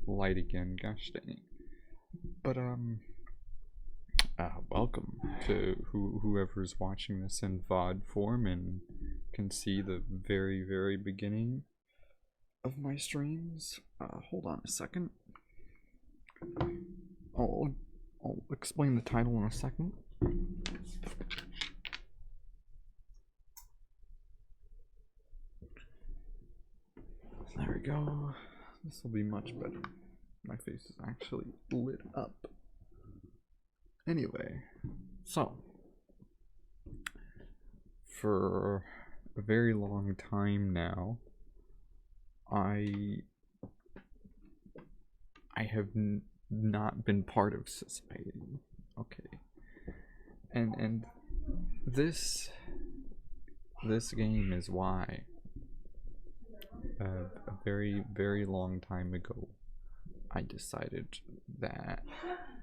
light again, gosh dang it. But, welcome to whoever's watching this in VOD form and can see the very, very beginning of my streams. Hold on a second. I'll explain the title in a second. There we go. This will be much better. My face is actually lit up. Anyway, so for a very long time now, I have not been part of society. Okay, and this game is why. A very, very long time ago, I decided that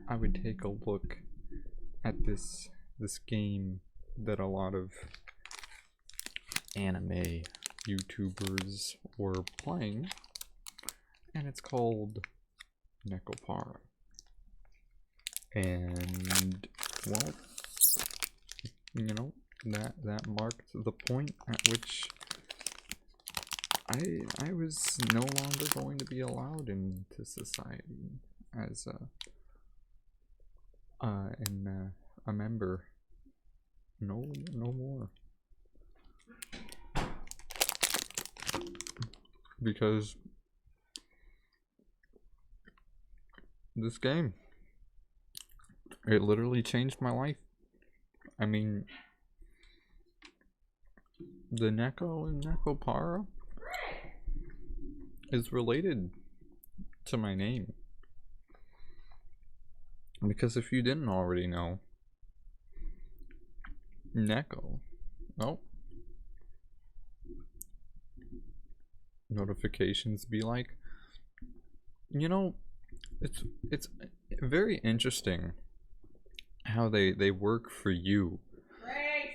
I would take a look at this game that a lot of anime YouTubers were playing, and it's called Nekopara. And well, you know, that marked the point at which I was no longer going to be allowed into society as a member. No more. Because this game, it literally changed my life. I mean, the Neko and Nekopara is related to my name. Because if you didn't already know, Neko, well, notifications be like, you know, it's very interesting how they work for you,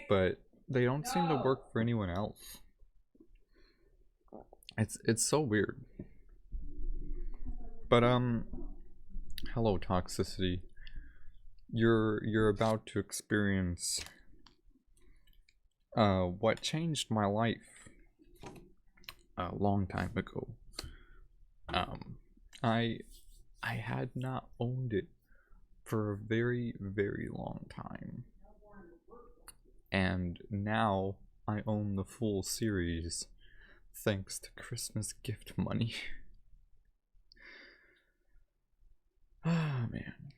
but they don't seem to work for anyone else. It's so weird. But hello Toxicity. You're about to experience what changed my life a long time ago. I had not owned it for a very, very long time. And now I own the full series thanks to Christmas gift money. Ah, man.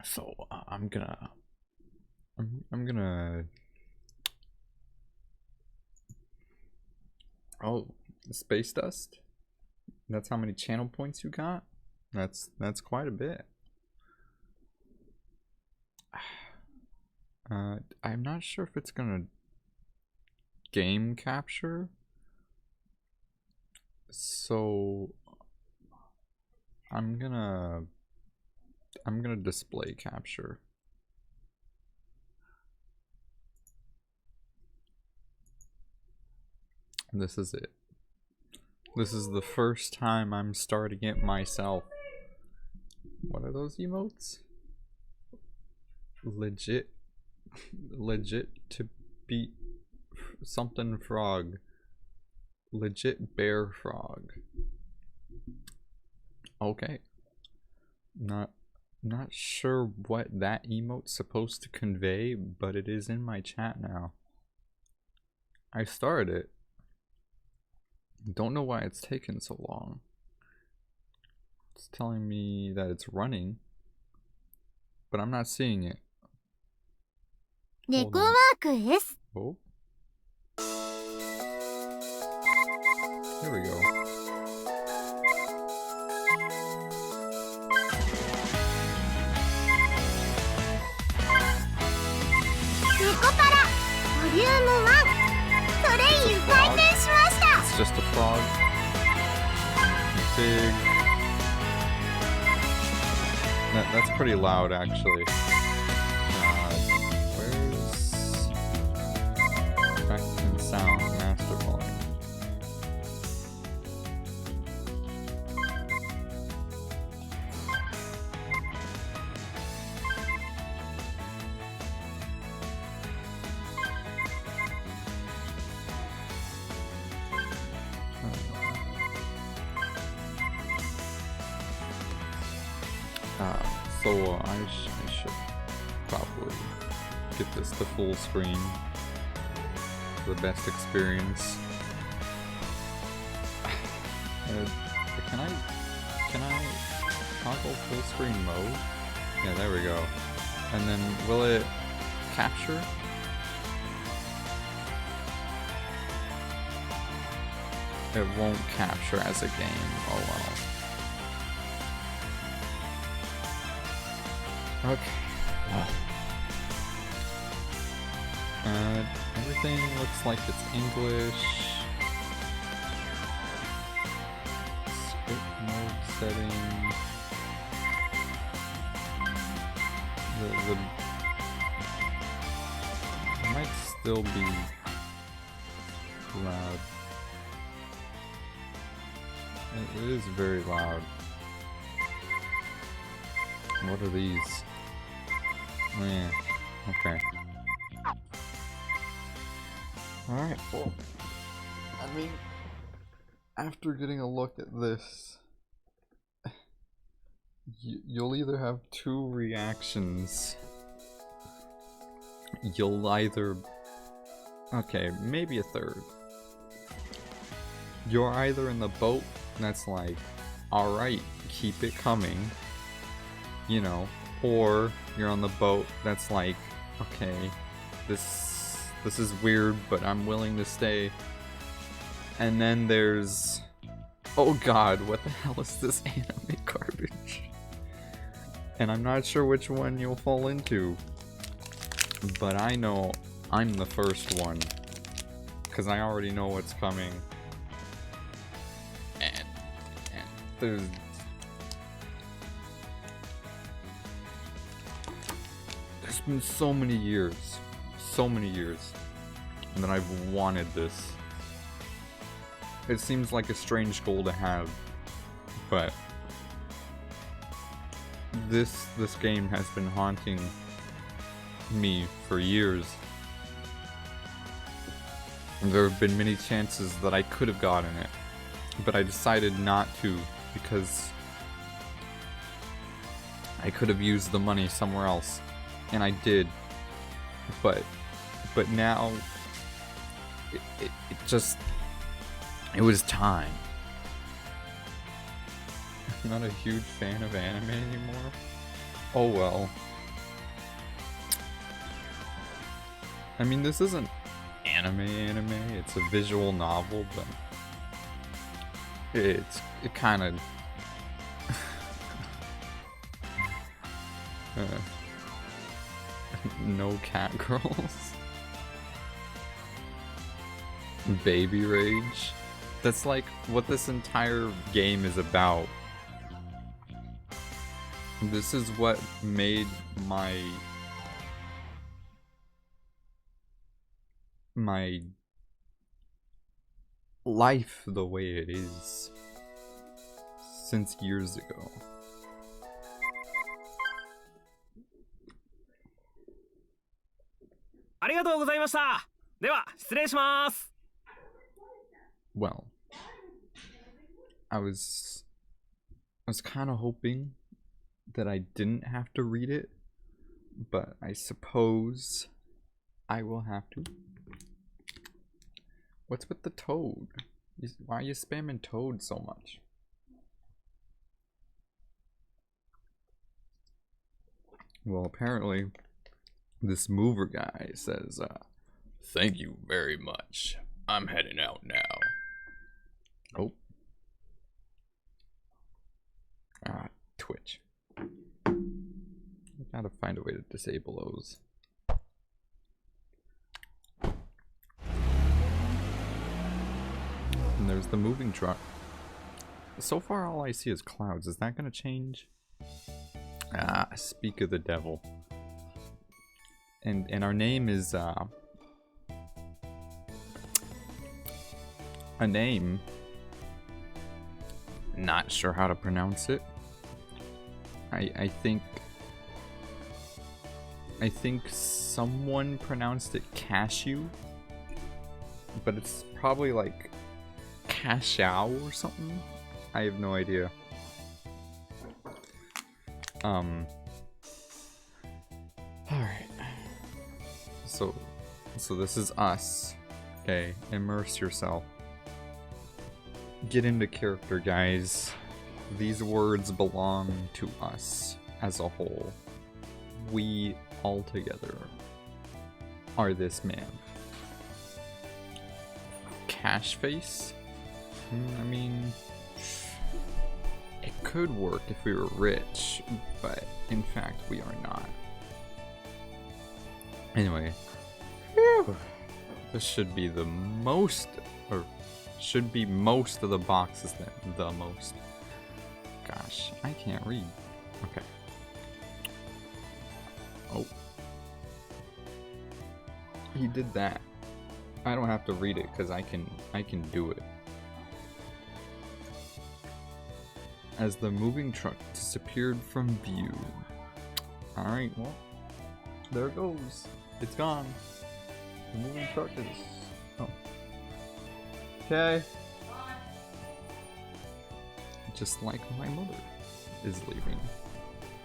So I'm gonna oh, space dust? That's how many channel points you got? That's quite a bit. I'm not sure if it's gonna game capture. So I'm gonna display capture. This is it. This is the first time I'm starting it myself. What are those emotes? Legit to beat something frog. Legit bear frog. Okay. Not sure what that emote's supposed to convey, but it is in my chat now. I started it. Don't know why it's taken so long. It's telling me that it's running, but I'm not seeing it. Hold on. Oh. Here we go. It's just a frog. Big. That's pretty loud, actually. Where's effect and sound master volume? I should probably get this to full screen for the best experience. Can I toggle full screen mode? Yeah, there we go. And then will it capture? It won't capture as a game. Oh well. Okay. Everything looks like it's English. Script mode setting. It might still be loud. It is very loud. What are these? Oh, yeah. Okay. Alright, well, I mean, after getting a look at this, you'll either have two reactions. You'll either... Okay, maybe a third. You're either in the boat that's like, alright, keep it coming, you know, or you're on the boat that's like, okay, this is weird, but I'm willing to stay. And then there's, oh god, what the hell is this anime garbage? And I'm not sure which one you'll fall into, but I know I'm the first one, because I already know what's coming. And there's been so many years that I've wanted this. It seems like a strange goal to have, but this game has been haunting me for years. And there have been many chances that I could have gotten it, but I decided not to because I could have used the money somewhere else, and I did. But now it was time. I'm not a huge fan of anime anymore. Oh well. I mean, this isn't anime, it's a visual novel, but it kind of no cat girls. Baby rage. That's like what this entire game is about. This is what made my life the way it is since years ago. Well, I was kind of hoping that I didn't have to read it, but I suppose I will have to. What's with the toad? Why are you spamming toad so much? Well, apparently this mover guy says, thank you very much. I'm heading out now. Oh. Twitch. Gotta find a way to disable those. And there's the moving truck. So far all I see is clouds. Is that gonna change? Speak of the devil. And our name is a name. Not sure how to pronounce it. I think someone pronounced it cashew, but it's probably like cashow or something. I have no idea. Alright. So this is us. Okay, immerse yourself. Get into character, guys. These words belong to us as a whole. We all together are this man. Cash face? I mean, it could work if we were rich, but in fact we are not. Anyway, whew, this should be the most, or should be most of the boxes then, the most. Gosh, I can't read. Okay. Oh. He did that. I don't have to read it because I can do it. As the moving truck disappeared from view. Alright, well, there it goes. It's gone. The moving truck is... Oh. Okay. Just like my mother is leaving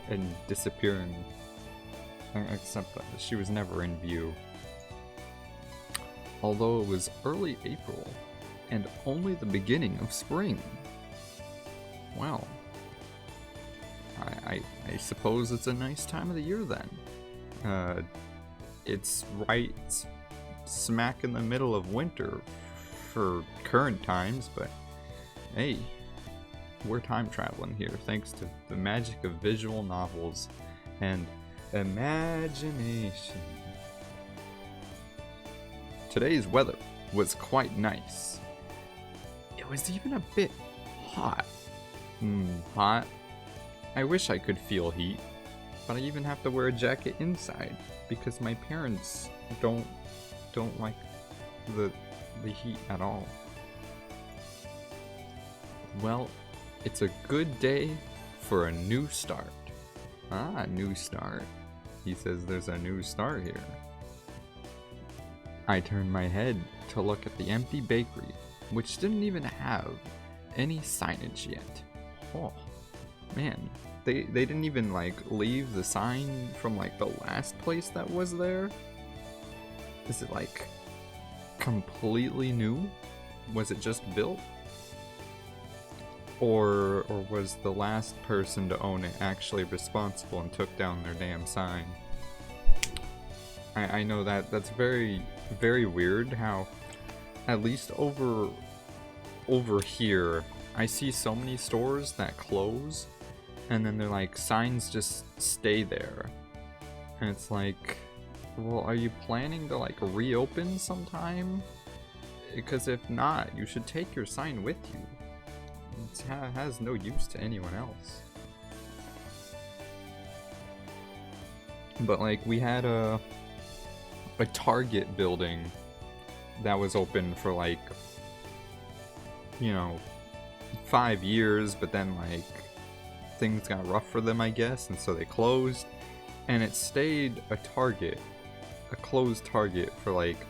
and disappearing. Except that she was never in view. Although it was early April and only the beginning of spring. Well, I suppose it's a nice time of the year then. It's right smack in the middle of winter for current times, but hey, we're time traveling here thanks to the magic of visual novels and imagination. Today's weather was quite nice. It was even a bit hot. Hot. I wish I could feel heat, but I even have to wear a jacket inside because my parents don't like the heat at all. Well, it's a good day for a new start. Ah, new start. He says there's a new start here. I turned my head to look at the empty bakery, which didn't even have any signage yet. Oh, man. They didn't even, like, leave the sign from, like, the last place that was there? Is it, like, completely new? Was it just built? Or was the last person to own it actually responsible and took down their damn sign? I know that's very, very weird how, at least over here, I see so many stores that close, and then they're like, signs just stay there. And it's like, well, are you planning to like reopen sometime? Because if not, you should take your sign with you. It has no use to anyone else. But like, we had a Target building that was open for like, 5 years, but then like things got rough for them, I guess, and so they closed, and it stayed a closed Target for like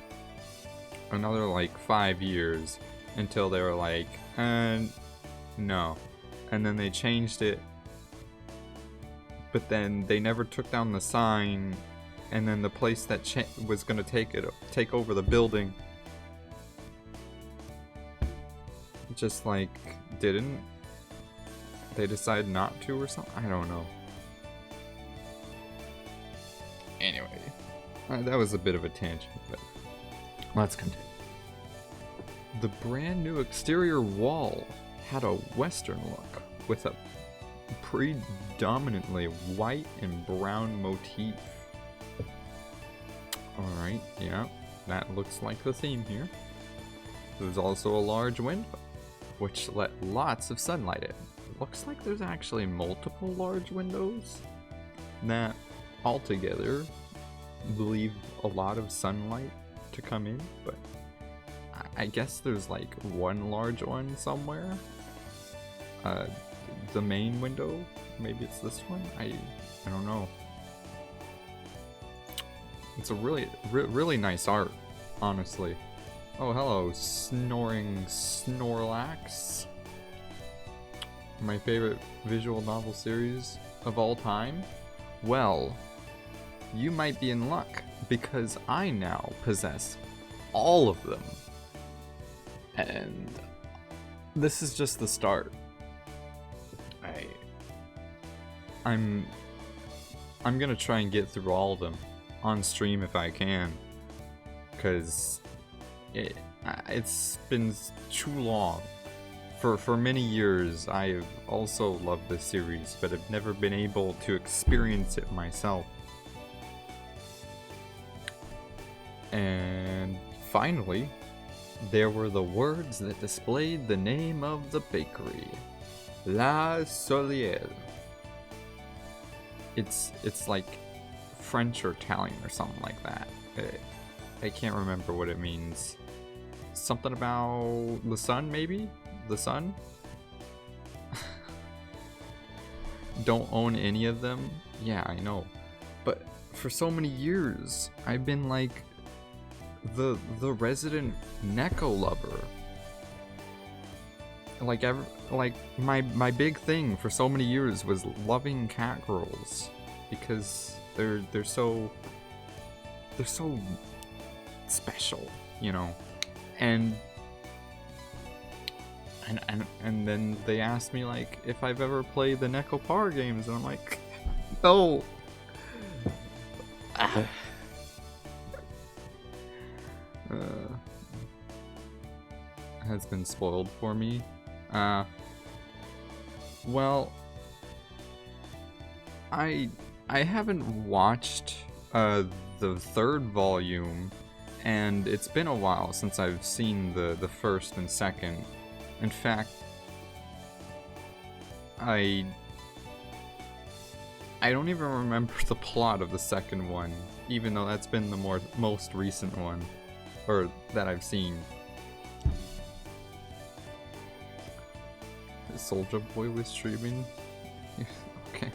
another like 5 years until they were like, no, and then they changed it, but then they never took down the sign, and then the place that was gonna take over the building just like didn't. They decided not to or something? I don't know. Anyway, that was a bit of a tangent, but let's continue. The brand new exterior wall had a western look with a predominantly white and brown motif. Alright, yeah, that looks like the theme here. There was also a large window, which let lots of sunlight in. Looks like there's actually multiple large windows that altogether leave a lot of sunlight to come in, but I guess there's like one large one somewhere. The main window, maybe it's this one? I don't know. It's a really nice art, honestly. Oh, hello, Snoring Snorlax. My favorite visual novel series of all time? Well, you might be in luck, because I now possess all of them. And this is just the start. I'm gonna try and get through all of them on stream if I can, because it's been too long. For many years, I have also loved this series, but have never been able to experience it myself. And finally, there were the words that displayed the name of the bakery. La Solière. It's like French or Italian or something like that. I can't remember what it means. Something about the sun, maybe? The sun? Don't own any of them? Yeah, I know. But for so many years, I've been like the resident Neko lover. Like my big thing for so many years was loving cat girls, because they're so special, you know. And then they asked me like if I've ever played the Neko Power games, and I'm like, no. Has been spoiled for me. Well, I haven't watched the third volume, and it's been a while since I've seen the first and second. In fact, I don't even remember the plot of the second one, even though that's been the most recent one, or that I've seen. Soldier Boy was streaming. Okay.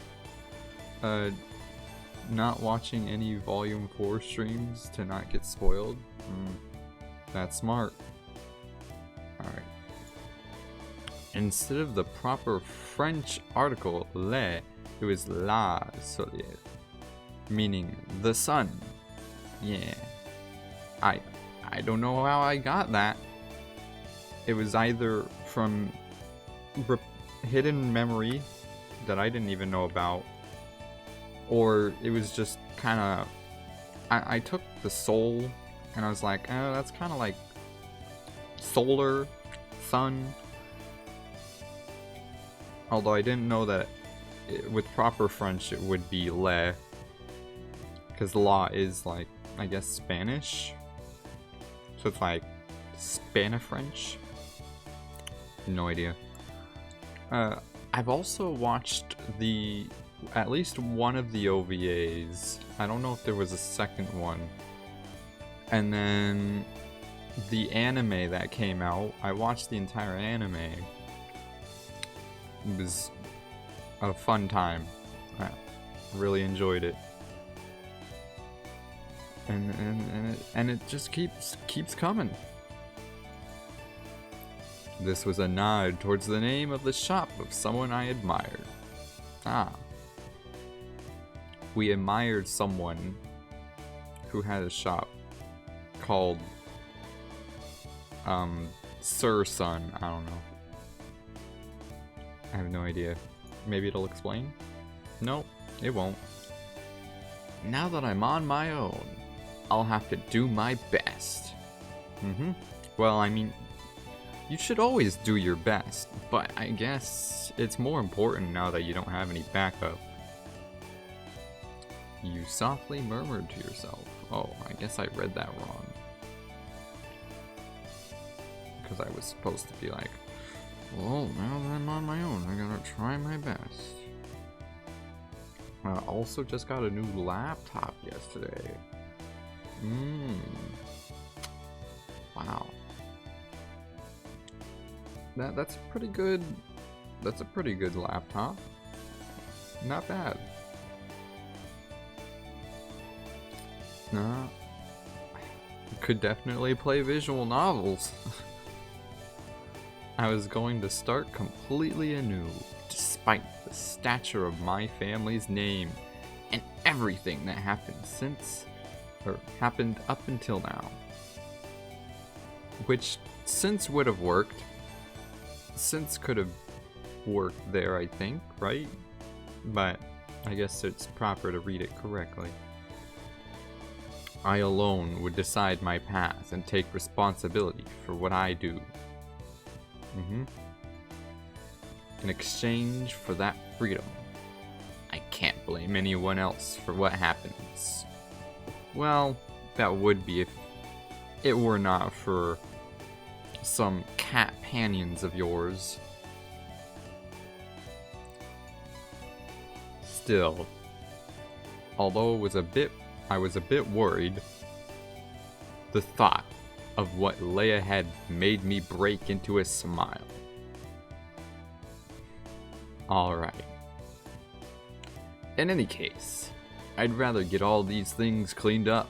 Not watching any Volume 4 streams to not get spoiled. That's smart. Alright. Instead of the proper French article le, it was la Solière, meaning the sun. Yeah. I don't know how I got that. It was either from hidden memory that I didn't even know about, or it was just kind of I took the soul and I was like, oh, that's kind of like solar sun, although I didn't know that with proper French it would be le, because la is like, I guess, Spanish, so it's like Spanish-French. No idea. I've also watched at least one of the OVAs. I don't know if there was a second one. And then the anime that came out, I watched the entire anime. It was a fun time. I really enjoyed it. And it just keeps coming. This was a nod towards the name of the shop of someone I admired. Ah. We admired someone who had a shop called Sir Sun. I don't know. I have no idea. Maybe it'll explain? Nope, it won't. Now that I'm on my own, I'll have to do my best. Well, I mean, you should always do your best, but I guess it's more important now that you don't have any backup. You softly murmured to yourself. Oh, I guess I read that wrong. Because I was supposed to be like, well, now that I'm on my own, I gotta try my best. Also just got a new laptop yesterday. Wow. That's a pretty good laptop. Not bad. No. Could definitely play visual novels. I was going to start completely anew, despite the stature of my family's name and everything that happened happened up until now. Which, since would have worked. Since could have worked there, I think, right? But I guess it's proper to read it correctly. I alone would decide my path and take responsibility for what I do. In exchange for that freedom, I can't blame anyone else for what happens. Well, that would be if it were not for some cat panions of yours. Still, although I was a bit worried, the thought of what lay ahead made me break into a smile. Alright. In any case, I'd rather get all these things cleaned up.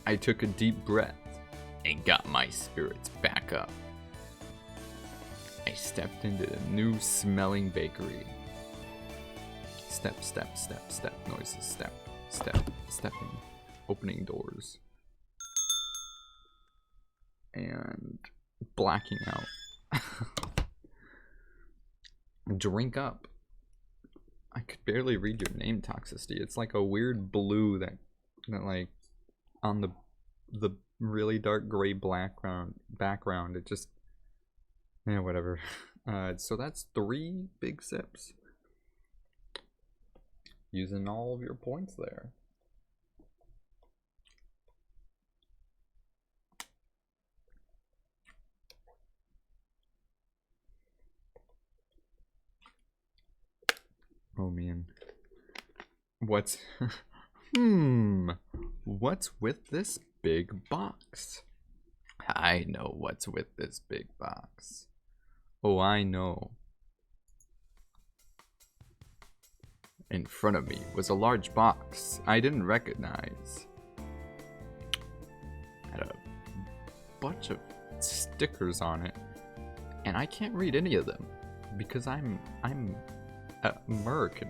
I took a deep breath and got my spirits back up. I stepped into the new smelling bakery. Step, step, step, step noises. Step, step, stepping. Opening doors. And blacking out. Drink up. I could barely read your name, Toxicity. It's like a weird blue that like on the really dark gray background. It just, yeah, whatever. So that's 3 big sips. Using all of your points there. Oh man. What's what's with this big box? I know what's with this big box. Oh, I know. In front of me was a large box I didn't recognize. Had a bunch of stickers on it, and I can't read any of them because I'm American.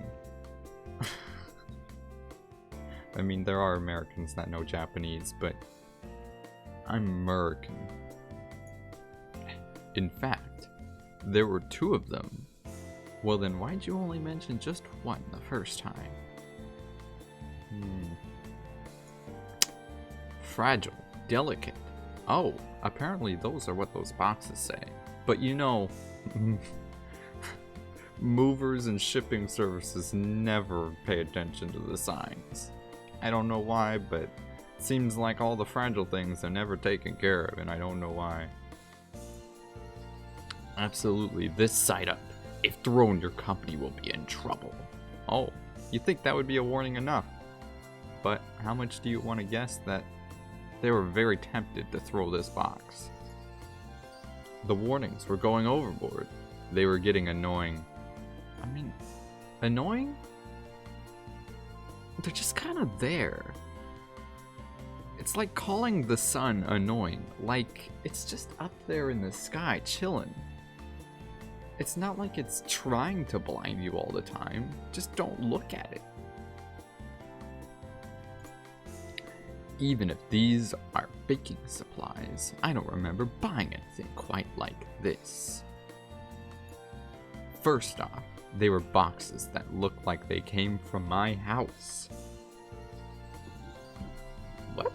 I mean, there are Americans that know Japanese, but I'm American. In fact, there were 2 of them. Well then, why'd you only mention just one the first time? Fragile, delicate. Oh, apparently those are what those boxes say. But you know, movers and shipping services never pay attention to the signs. I don't know why, but it seems like all the fragile things are never taken care of, and I don't know why. Absolutely, this side up. If thrown, your company will be in trouble. Oh, you think that would be a warning enough? But how much do you want to guess that they were very tempted to throw this box? The warnings were going overboard. They were getting annoying. I mean, annoying? They're just kind of there. It's like calling the sun annoying. Like, it's just up there in the sky, chilling. It's not like it's trying to blind you all the time. Just don't look at it. Even if these are baking supplies, I don't remember buying anything quite like this. First off, they were boxes that looked like they came from my house. What?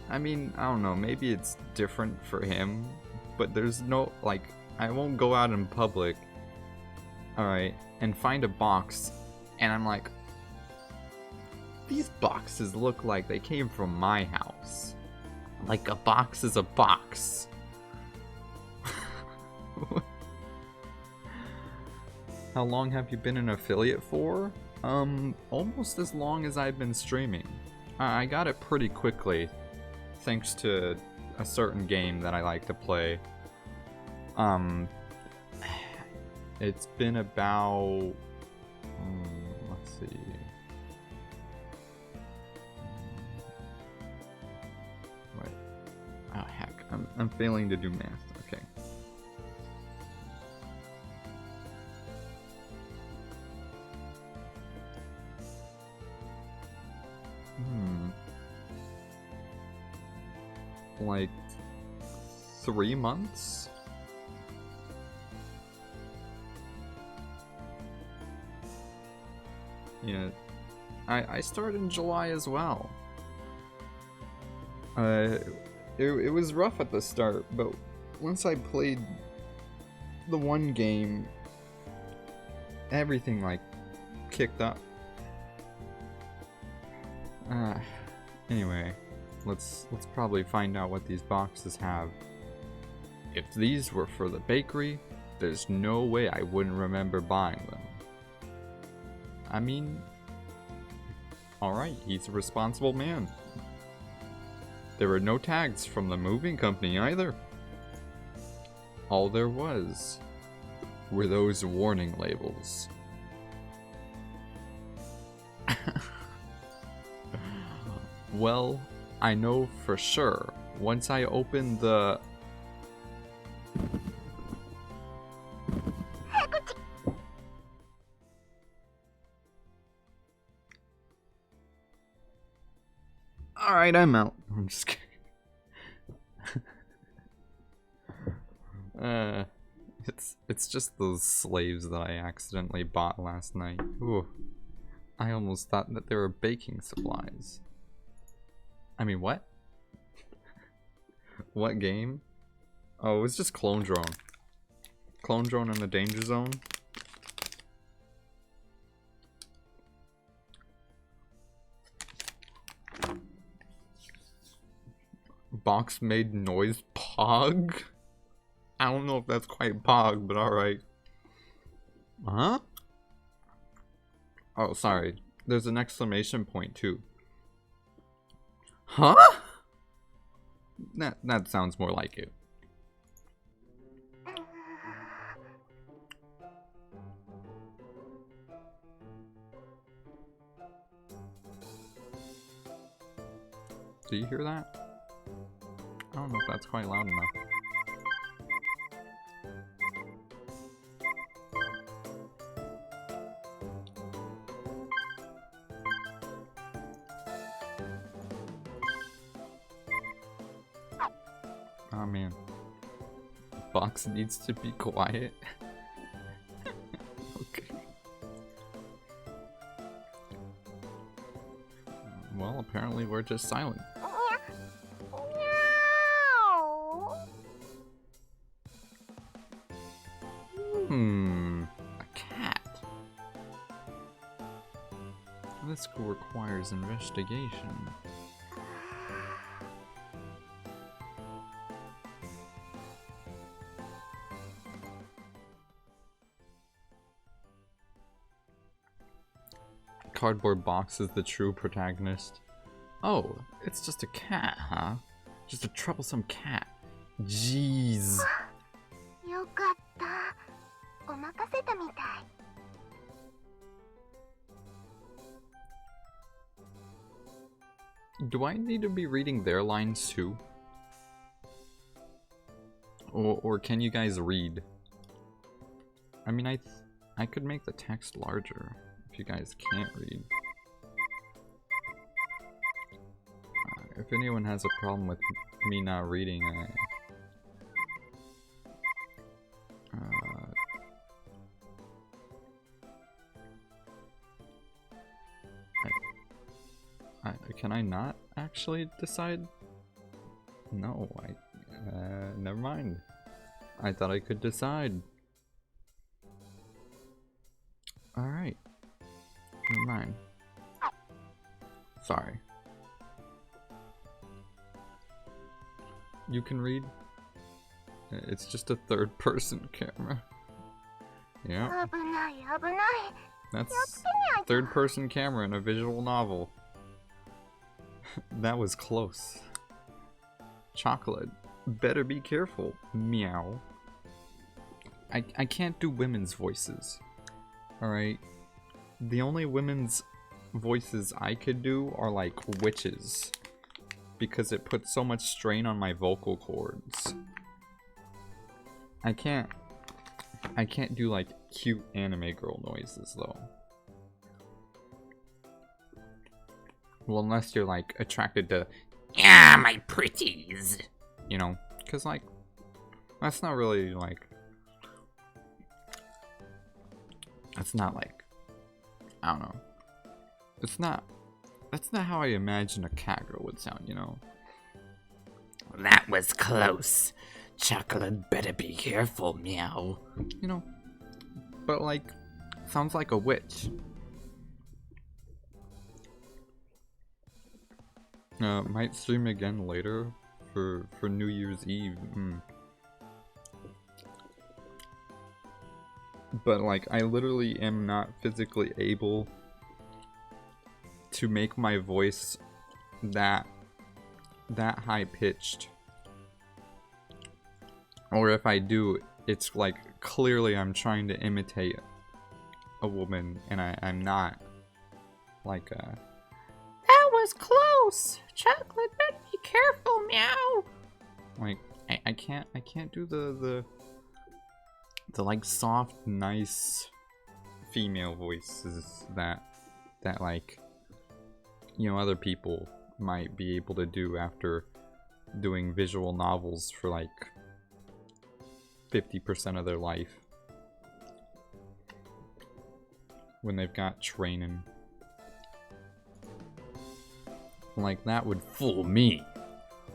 I mean, I don't know, maybe it's different for him, but there's no, like, I won't go out in public, alright, and find a box, and I'm like, these boxes look like they came from my house. Like, a box is a box. How long have you been an affiliate for? Almost as long as I've been streaming. I got it pretty quickly, thanks to a certain game that I like to play. It's been about, let's see. Wait. Oh heck, I'm failing to do math. Okay. like 3 months. Yeah, I started in July as well. It was rough at the start, but once I played the one game, everything like kicked up. Anyway, let's probably find out what these boxes have. If these were for the bakery, there's no way I wouldn't remember buying them. I mean, alright, he's a responsible man. There were no tags from the moving company either. All there was were those warning labels. Well, I know for sure once I open the... Alright, I'm out. I'm just kidding. It's just those slaves that I accidentally bought last night. Ooh. I almost thought that they were baking supplies. I mean, what? What game? Oh, it was just Clone Drone. Clone Drone in the Danger Zone. Box made noise pog? I don't know if that's quite pog, but alright. Huh? Oh, sorry. There's an exclamation point too. Huh? That sounds more like it. Do you hear that? I don't know if that's quite loud enough. Oh man. Box needs to be quiet. Okay. Well, apparently we're just silent. A cat. This requires investigation. Cardboard box is the true protagonist. Oh, it's just a cat, huh? Just a troublesome cat. Jeez. Do I need to be reading their lines too? Or can you guys read? I mean, I could make the text larger if you guys can't read. If anyone has a problem with me not reading, can I not actually decide? No, never mind. I thought I could decide. Alright. Never mind. Sorry. You can read? It's just a third-person camera. Yeah. That's third-person camera in a visual novel. That was close. Chocolate. Better be careful. Meow. I can't do women's voices. Alright. The only women's voices I could do are like witches. Because it puts so much strain on my vocal cords. I can't do like cute anime girl noises though. Well, unless you're like attracted to, yeah, my pretties. you know, because, like, that's not really, like, that's not, like, I don't know. That's not how I imagine a cat girl would sound, you know? That was close. Chocolate better be careful, meow. You know, but, like, sounds like a witch. Might stream again later for New Year's Eve. But, like, I literally am not physically able to make my voice that high pitched. Or if I do, it's like clearly I'm trying to imitate a woman and I'm not. Like That was close. Chocolate better be careful, meow. like I can't do the like soft, nice female voices that like, you know, other people might be able to do after doing visual novels for like 50% of their life when they've got training. Like, that would fool me.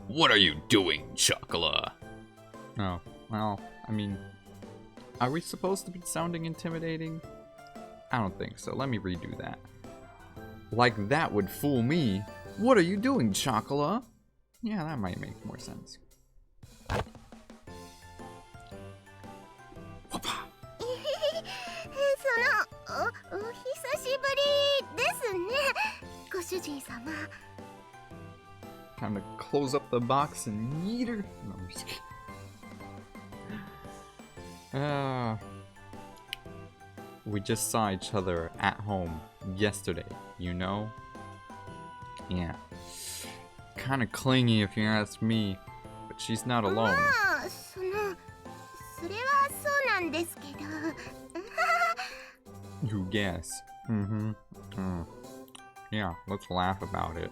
What are you doing, Chocolate? Oh, well, I mean, are we supposed to be sounding intimidating? I don't think so. Let me redo that. Like, that would fool me. What are you doing, Chocolate? Yeah, that might make more sense. お久しぶりですね、ご主人様。 Time to close up the box and yeet her. No, I'm just kidding. We just saw each other at home yesterday, you know? Yeah. Kinda clingy if you ask me, but she's not alone. まあ、それはそうなんですけど。 You guess. Yeah, let's laugh about it.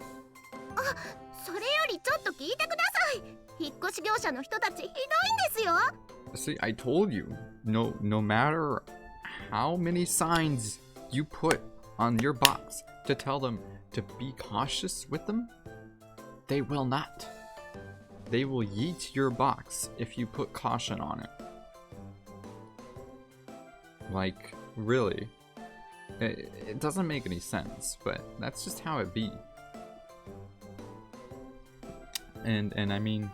それよりちょっと聞いてください。引っ越し業者の人たちひどいんですよ。 See, I told you. No matter how many signs you put on your box to tell them to be cautious with them, they will not. They will yeet your box if you put caution on it. Like, really. It doesn't make any sense, but that's just how it be. And I mean,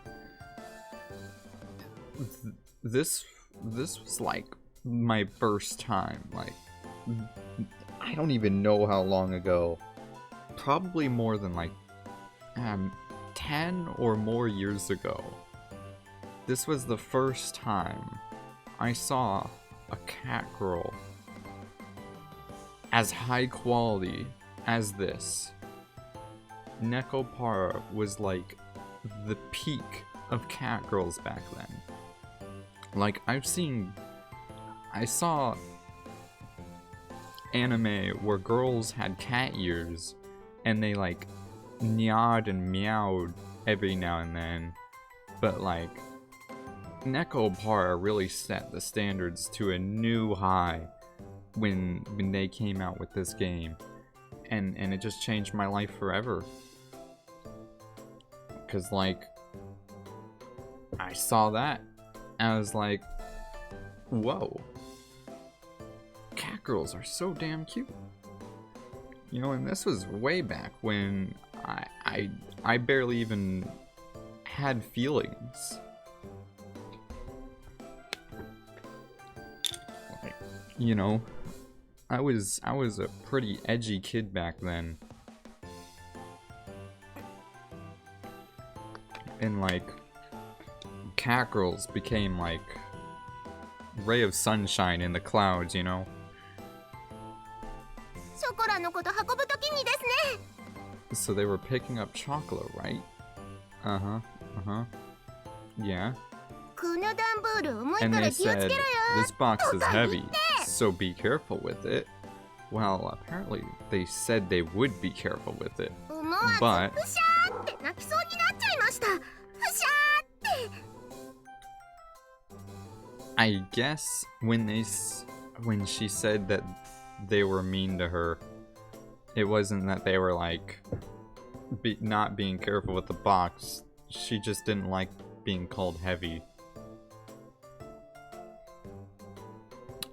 this was like my first time. Like, I don't even know how long ago. Probably more than like 10 or more years ago. This was the first time I saw a cat girl as high quality as this. Nekopara was like the peak of cat girls back then. Like, I saw anime where girls had cat ears and they like nyawed and meowed every now and then, but like Nekopara really set the standards to a new high when they came out with this game, and it just changed my life forever. Cause like, I saw that and I was like, whoa, cat girls are so damn cute. You know, and this was way back when I barely even had feelings. Like, you know, I was a pretty edgy kid back then. And like, cat girls became like ray of sunshine in the clouds, you know? ショコラのこと運ぶときにですね。 So they were picking up chocolate, right? Uh-huh. Yeah. この段ボール重い And から they 気をつけろ said, よ。 this box is heavy, so be careful with it. Well, apparently they said they would be careful with it. 思わず But ふしゃーって泣きそうになっちゃいました。ふしゃーって。I guess when when she said that they were mean to her, it wasn't that they were like not being careful with the box. She just didn't like being called heavy.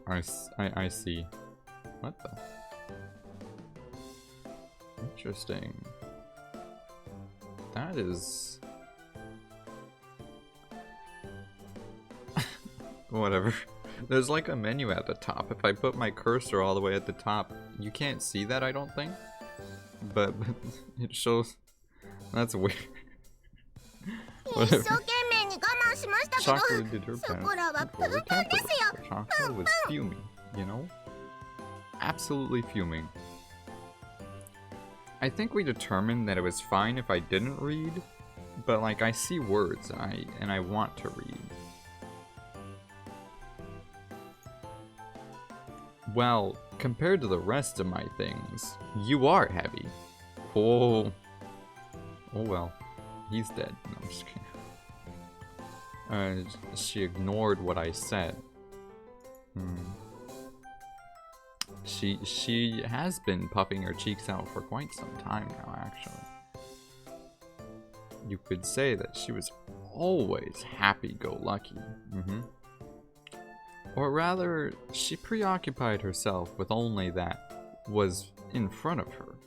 I see. What the? Interesting. That is... Whatever. There's like a menu at the top. If I put my cursor all the way at the top, you can't see that, I don't think. But it shows... That's weird. Whatever. Chocolate did her best before her temper was Chocolate was fuming, you know? Absolutely fuming. I think we determined that it was fine if I didn't read, but like I see words and I want to read. Well, compared to the rest of my things, you are heavy. Oh well, he's dead. No, I'm just kidding. She ignored what I said. She has been puffing her cheeks out for quite some time now, actually. You could say that she was always happy-go-lucky. Or rather, she preoccupied herself with only that was in front of her.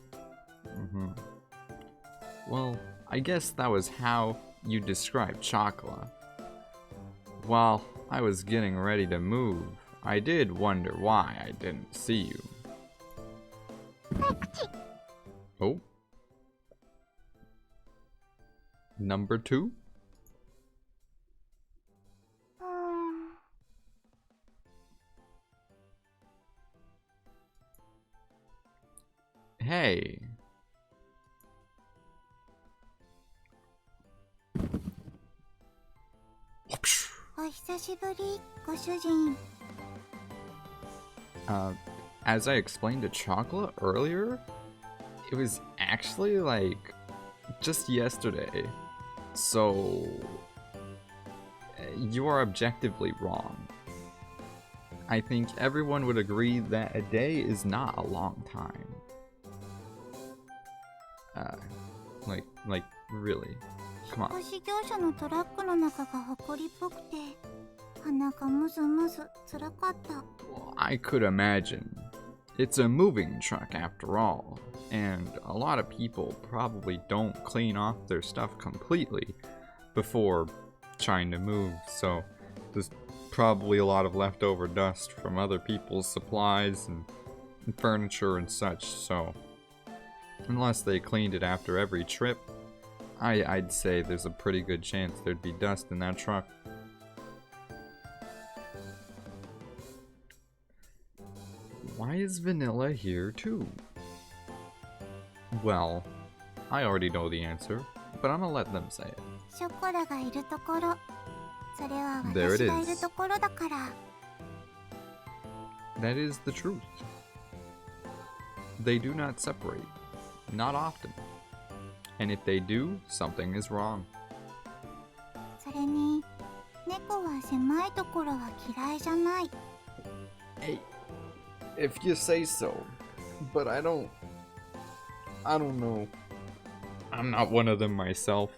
Well, I guess that was how you described Chocolate. While I was getting ready to move, I did wonder why I didn't see you. Oh. Number 2? Hey. As I explained to Chocolate earlier, it was actually like just yesterday. So you are objectively wrong. I think everyone would agree that a day is not a long time. Like really. Come on. Well, I could imagine. It's a moving truck after all, and a lot of people probably don't clean off their stuff completely before trying to move, so there's probably a lot of leftover dust from other people's supplies and furniture and such, so unless they cleaned it after every trip, I'd say there's a pretty good chance there'd be dust in that truck. Why is Vanilla here too? Well, I already know the answer, but I'm gonna let them say it. There it is. That is the truth. They do not separate. Not often. And if they do, something is wrong. Hey, if you say so, but I don't know. I'm not one of them myself.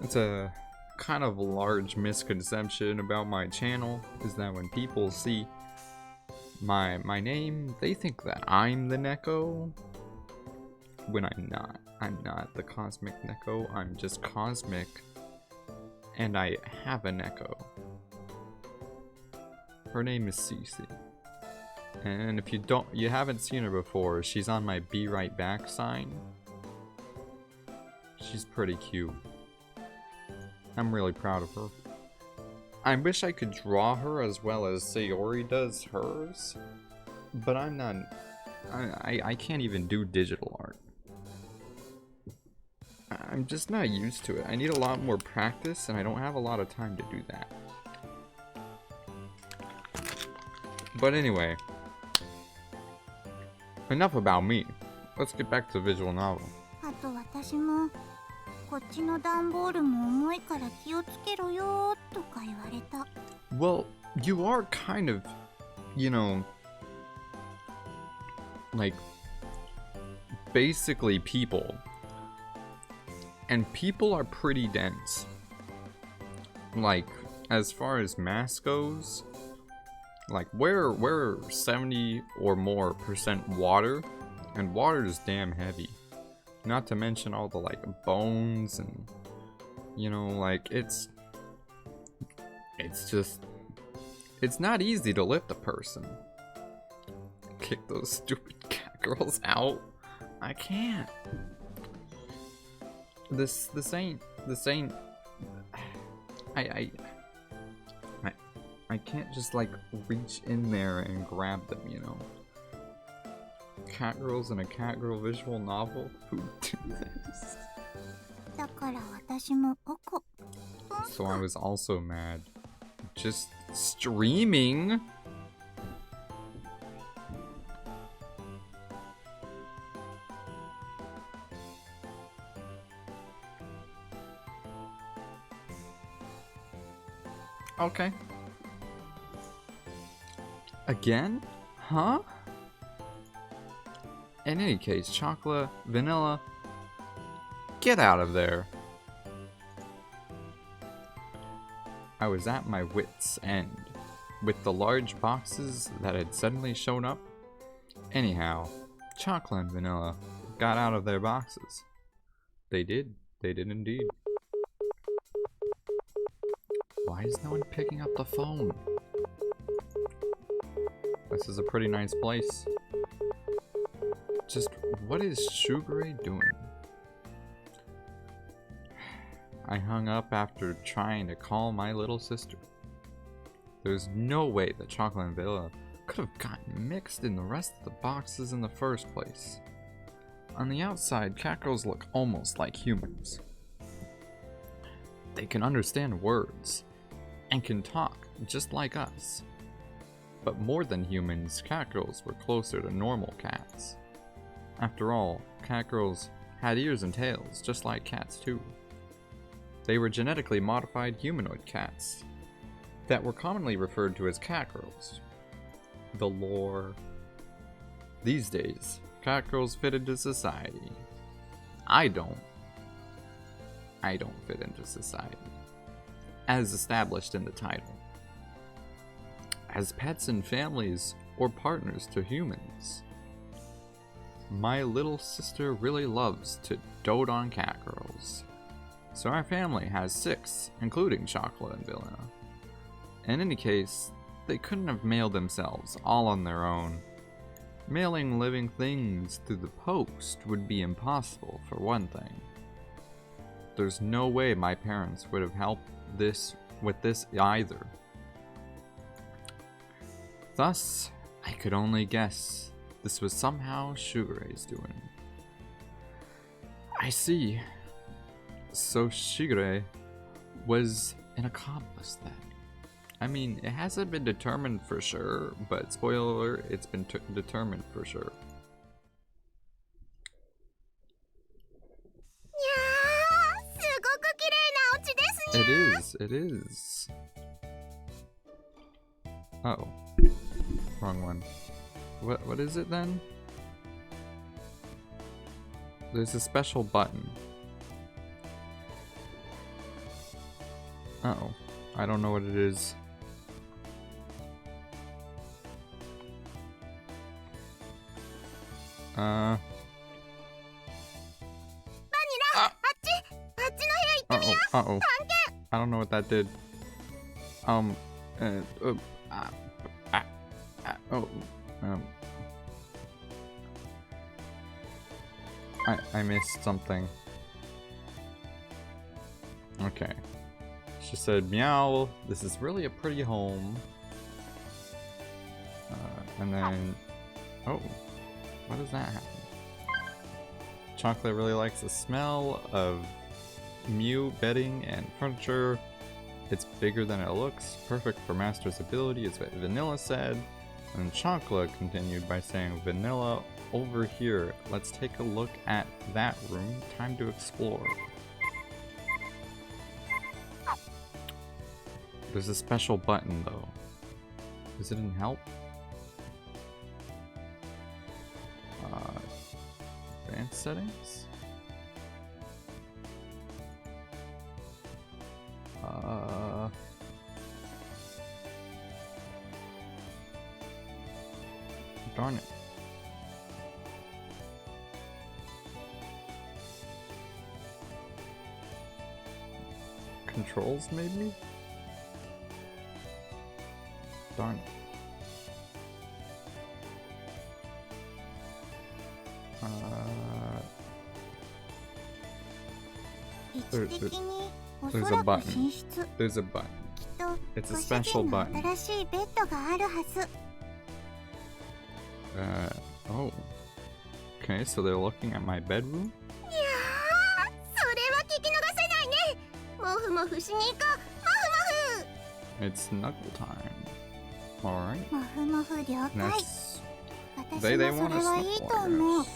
It's a kind of large misconception about my channel, is that when people see my name, they think that I'm the Neko, when I'm not. I'm not the Cosmic Neko, I'm just Cosmic, and I have a Neko. Her name is Cece. And if you haven't seen her before, she's on my Be Right Back sign. She's pretty cute. I'm really proud of her. I wish I could draw her as well as Sayori does hers, but I'm not. I can't even do digital art. I'm just not used to it. I need a lot more practice, and I don't have a lot of time to do that. But anyway, enough about me. Let's get back to the visual novel. Well, you are kind of, you know, like, basically people. And people are pretty dense. Like, as far as mass goes, like, we're 70 or more % water, and water is damn heavy. Not to mention all the, like, bones and, you know, like, it's just, it's not easy to lift a person. Kick those stupid cat girls out. I can't. This ain't, I can't just, like, reach in there and grab them, you know? Cat girls in a cat girl visual novel? Who do this? だから私もおこ So I was also mad. Just streaming? Okay. Again? Huh? In any case, chocolate, vanilla, get out of there. I was at my wit's end, with the large boxes that had suddenly shown up. Anyhow, chocolate and vanilla got out of their boxes. They did indeed. Why is no one picking up the phone? This is a pretty nice place. Just, what is Shugure doing? I hung up after trying to call my little sister. There's no way that chocolate and vanilla could have gotten mixed in the rest of the boxes in the first place. On the outside, cat girls look almost like humans. They can understand words and can talk just like us. But more than humans, cat girls were closer to normal cats. After all, cat girls had ears and tails just like cats too. They were genetically modified humanoid cats that were commonly referred to as cat girls. The lore. These days, cat girls fit into society. I don't fit into society, as established in the title. As pets and families or partners to humans. My little sister really loves to dote on cat girls. So our family has 6, including chocolate and vanilla. In any case, they couldn't have mailed themselves all on their own. Mailing living things through the post would be impossible, for one thing. There's no way my parents would have helped with this either. Thus, I could only guess this was somehow Shugure's doing. I see. So Shigure was an accomplice then. I mean, it hasn't been determined for sure, but spoiler alert, it's been determined for sure. いやー、すごく綺麗なオチですね。 It is. Uh-oh. Wrong one. What is it then? There's a special button. Uh-oh. I don't know what it is. Uh-oh. I don't know what that did. I missed something. Okay. She said, meow, this is really a pretty home. And then, oh, what does that happen? Chocolate really likes the smell of Mew bedding and furniture. It's bigger than it looks, perfect for Master's ability, is what Vanilla said. And Chocolate continued by saying, Vanilla, over here, let's take a look at that room, time to explore. There's a special button though. Is it in help? Advanced settings? Darn it. Controls, maybe? Darn it. There's a button. There's a button. It's a special button. Oh. Okay, so they're looking at my bedroom? It's snuggle time. Alright. They want to snuggle,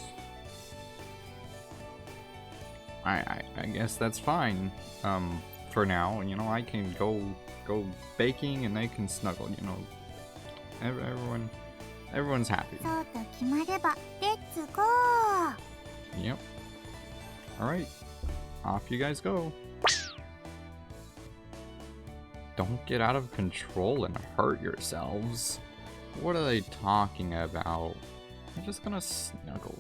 I guess that's fine. For now, you know, I can go baking and they can snuggle, you know. Everyone's happy. Yep. Alright. Off you guys go. Don't get out of control and hurt yourselves. What are they talking about? They're just gonna snuggle.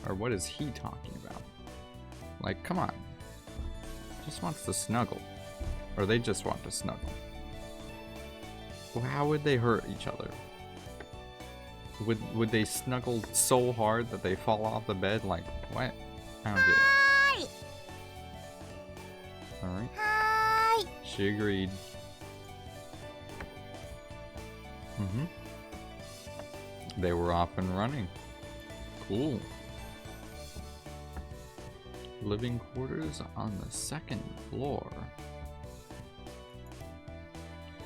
Or what is he talking about? Like, come on. Just wants to snuggle. Or they just want to snuggle. Well, how would they hurt each other? Would they snuggle so hard that they fall off the bed? Like, what? I don't get it. Alright. She agreed. They were off and running. Cool. Living quarters on the 2nd floor.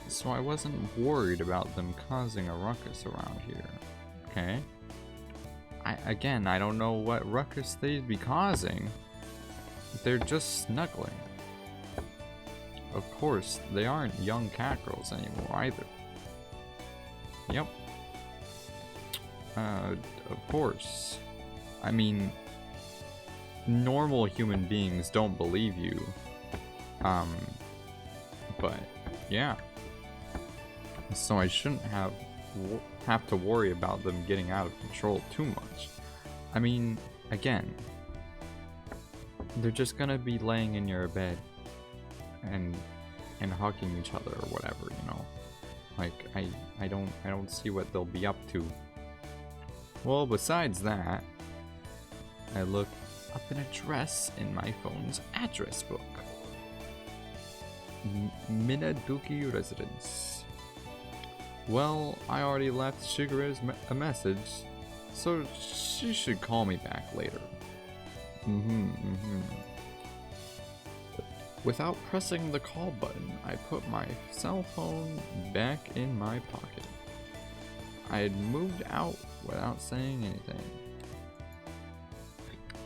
So I wasn't worried about them causing a ruckus around here. Okay. I don't know what ruckus they'd be causing. They're just snuggling. Of course, they aren't young cat girls anymore either. Yep. Of course. I mean, normal human beings don't believe you. But yeah. So I shouldn't have to worry about them getting out of control too much. I mean, again, they're just gonna be laying in your bed and hugging each other or whatever, you know. Like, I don't see what they'll be up to. Well, besides that, I look up an address in my phone's address book. Minaduki Residence. Well, I already left Shigure's a message, so she should call me back later. Without pressing the call button, I put my cell phone back in my pocket. I had moved out without saying anything.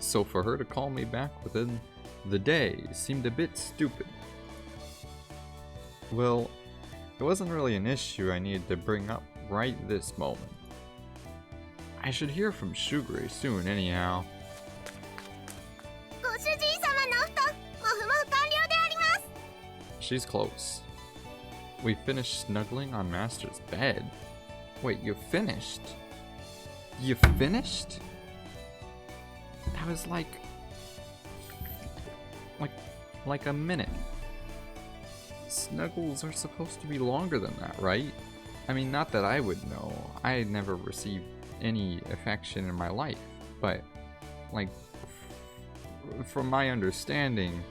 So for her to call me back within the day seemed a bit stupid. Well, it wasn't really an issue I needed to bring up right this moment. I should hear from Shugure soon anyhow. She's close. We finished snuggling on Master's bed. Wait, you finished? You finished? That was like a minute. Snuggles are supposed to be longer than that, right? I mean, not that I would know. I had never received any affection in my life, but like from my understanding,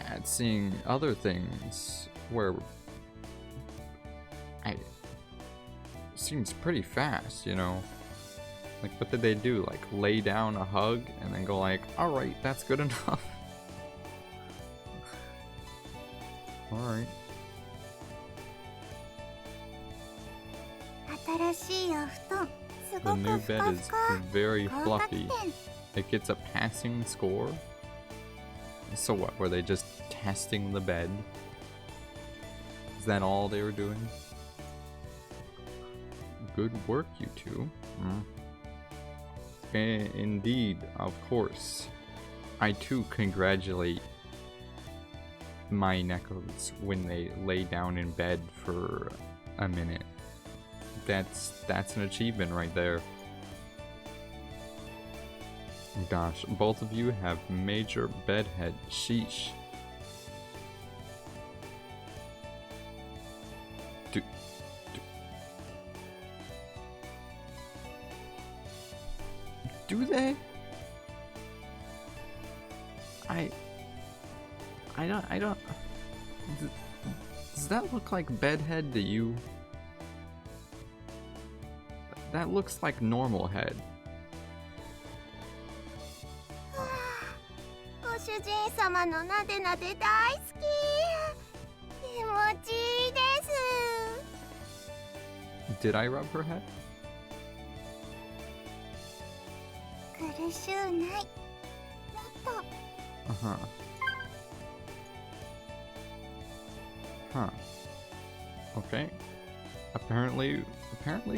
at seeing other things where seems pretty fast, you know. Like, what did they do? Like, lay down a hug and then go like, alright, that's good enough. Alright. The new bed is very fluffy. It gets a passing score. So what, were they just testing the bed? Is that all they were doing? Good work, you two. Indeed, of course. I too congratulate my Nekos when they lay down in bed for a minute. That's an achievement right there. Gosh, both of you have major bedhead. Sheesh. Do they? I don't. Does that look like bedhead to you? That looks like normal head. ご主人様のなでなで大好き。気持ちいいです。 Did I rub her head? 苦しゅうない。もっと。Uh-huh. Huh. Okay. Apparently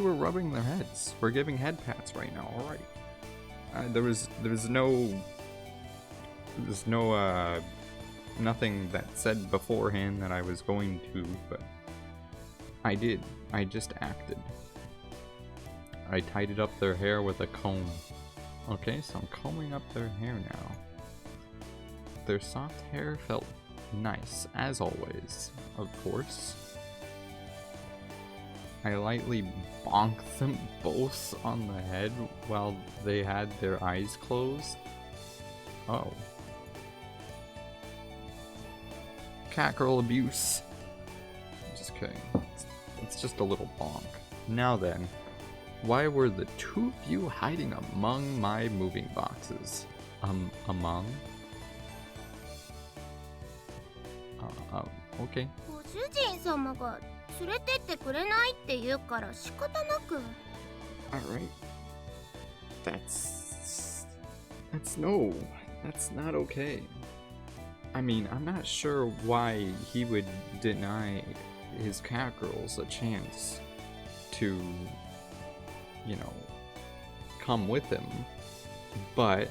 we're rubbing their heads. We're giving head pats right now. All right. There's nothing that said beforehand that I was going to, but I did. I just acted. I tidied up their hair with a comb. Okay, so I'm combing up their hair now. Their soft hair felt nice, as always, of course. I lightly bonked them both on the head while they had their eyes closed. Oh. Catgirl abuse. Just kidding. It's just a little bonk. Now then, why were the two of you hiding among my moving boxes? Among? Okay. ご主人様が連れてってくれないって言うから仕方なく。Alright. That's not okay. I mean, I'm not sure why he would deny his cat girls a chance to, you know, come with him, but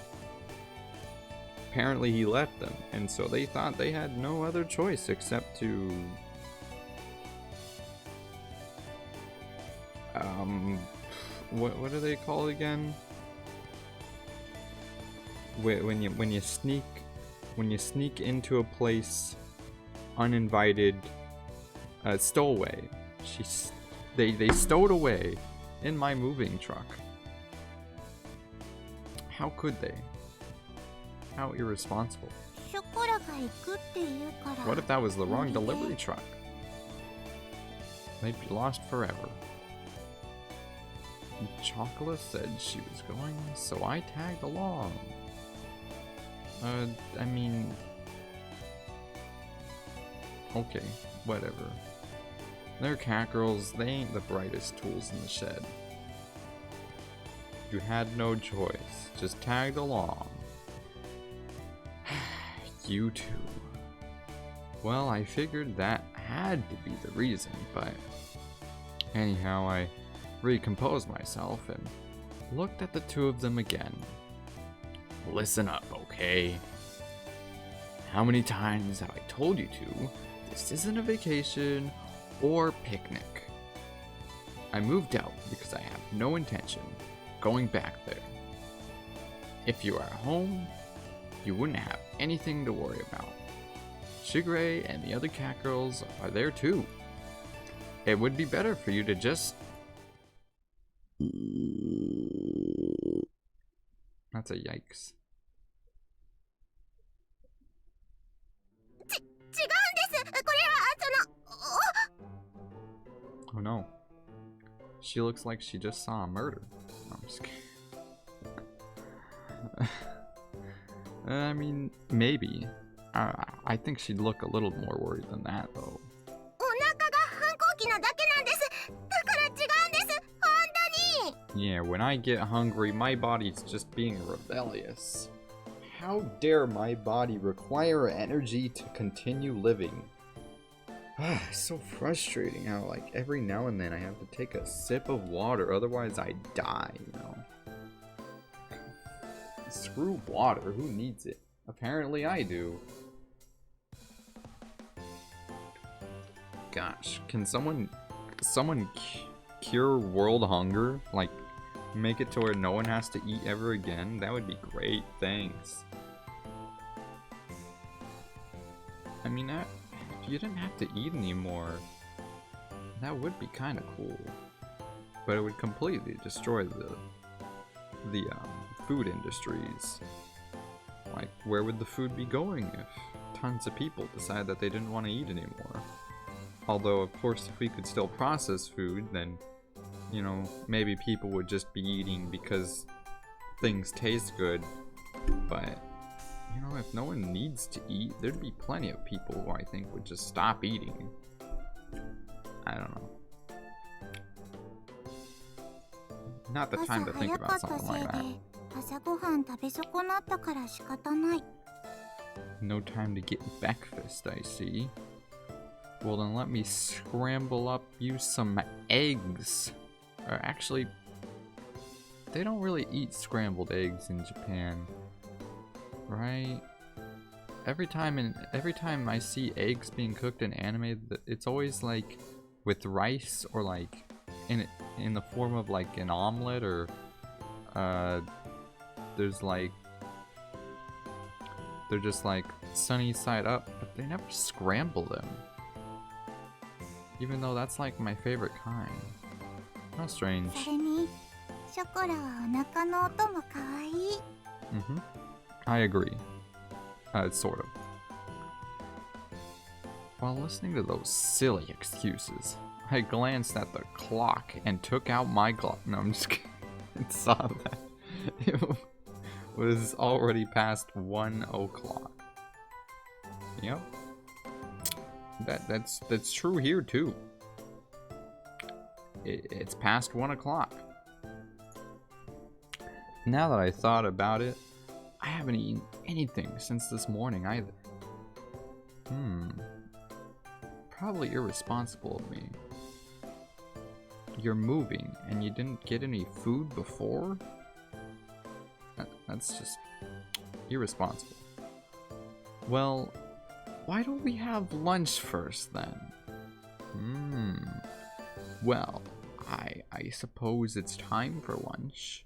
apparently he left them, and so they thought they had no other choice except to what are they called again? When you sneak into a place uninvited, stowaway. They stowed away in my moving truck. How could they? How irresponsible. ショコラが行くって言うから。 What if that was the wrong delivery truck? They'd be lost forever. Chocolate said she was going, so I tagged along. I mean... Okay, whatever. They're cat girls, they ain't the brightest tools in the shed. You had no choice, just tagged along. You two. Well, I figured that had to be the reason, but... Anyhow, I recomposed myself and looked at the two of them again. Listen up, okay? How many times have I told you to? This isn't a vacation or picnic. I moved out because I have no intention going back there. If you are home, you wouldn't have anything to worry about. Shigure and the other cat girls are there too. It would be better for you to just... That's a yikes. 違うんです。これはOh no. She looks like she just saw a murder. No, I'm just kidding. I mean, maybe. I think she'd look a little more worried than that, though. お腹が反抗期なだけなんです。だから違うんです。本当に。 Yeah, when I get hungry, my body's just being rebellious. How dare my body require energy to continue living? It's so frustrating how, like, every now and then I have to take a sip of water, otherwise I die, you know? Screw water, who needs it? Apparently I do. Gosh, can someone cure world hunger? Like, make it to where no one has to eat ever again? That would be great, thanks. I mean, if you didn't have to eat anymore, that would be kind of cool. But it would completely destroy the food industries. Like, where would the food be going if tons of people decide that they didn't want to eat anymore? Although, of course, if we could still process food, then, you know, maybe people would just be eating because things taste good. But, you know, if no one needs to eat, there'd be plenty of people who I think would just stop eating. I don't know. Not the time to think about something like that. No time to get breakfast, I see. Well then let me scramble up you some eggs. Or actually, they don't really eat scrambled eggs in Japan, right? Every time I see eggs being cooked in anime, it's always like with rice or like in the form of like an omelet, or there's like they're just like sunny side up, but they never scramble them. Even though that's like my favorite kind. How strange. I agree. Sort of. While listening to those silly excuses, I glanced at the clock and took out my clock. No, I'm just kidding. I saw that it was already past 1 o'clock. Yep. That's true here too. It's past 1 o'clock. Now that I thought about it, I haven't eaten anything since this morning either. Probably irresponsible of me. You're moving and you didn't get any food before? That's just irresponsible. Well, why don't we have lunch first then? Well, I suppose it's time for lunch.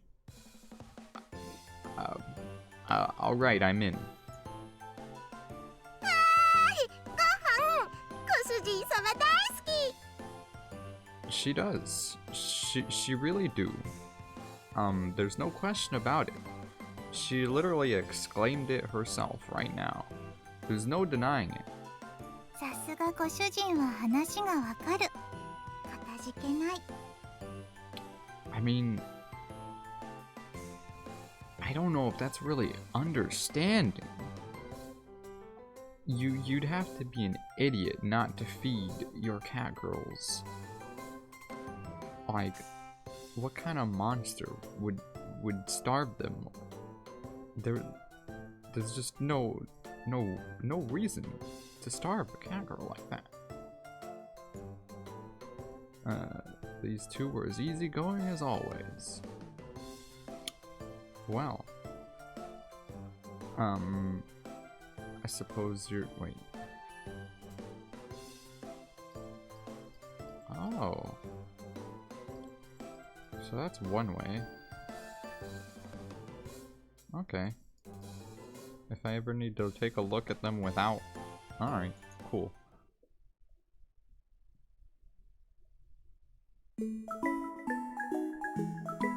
Alright, I'm in. She does. She really do. There's no question about it. She literally exclaimed it herself right now. There's no denying it. I mean, I don't know if that's really understanding. You'd have to be an idiot not to feed your cat girls. Like, what kind of monster would starve them? There's just no reason to starve a cat girl like that. These two were as easygoing as always. Well, I suppose you're, wait. Oh. So that's one way. Okay. If I ever need to take a look at them without... Alright, cool.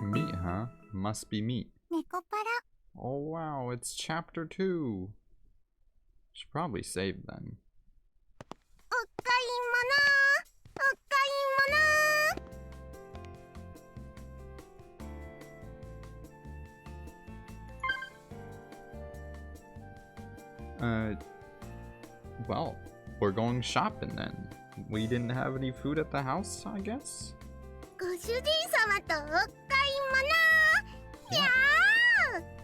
Meat, huh? Must be meat. Oh wow, it's chapter 2. Should probably save then. Well, we're going shopping then. We didn't have any food at the house, I guess? Yeah.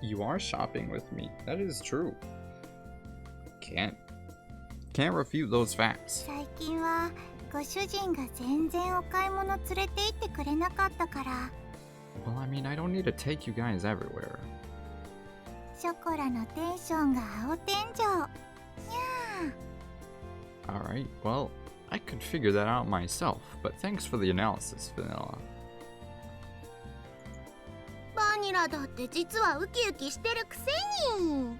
You are shopping with me. That is true. Can't refute those facts. 最近はご主人が全然お買い物連れて行ってくれなかったから、 Well, I mean, I don't need to take you guys everywhere. ショコラのテンションが青天井。にゃ Alright, well, I could figure that out myself, but thanks for the analysis, Vanilla. ー。バニラだって実はウキウキしてるくせに。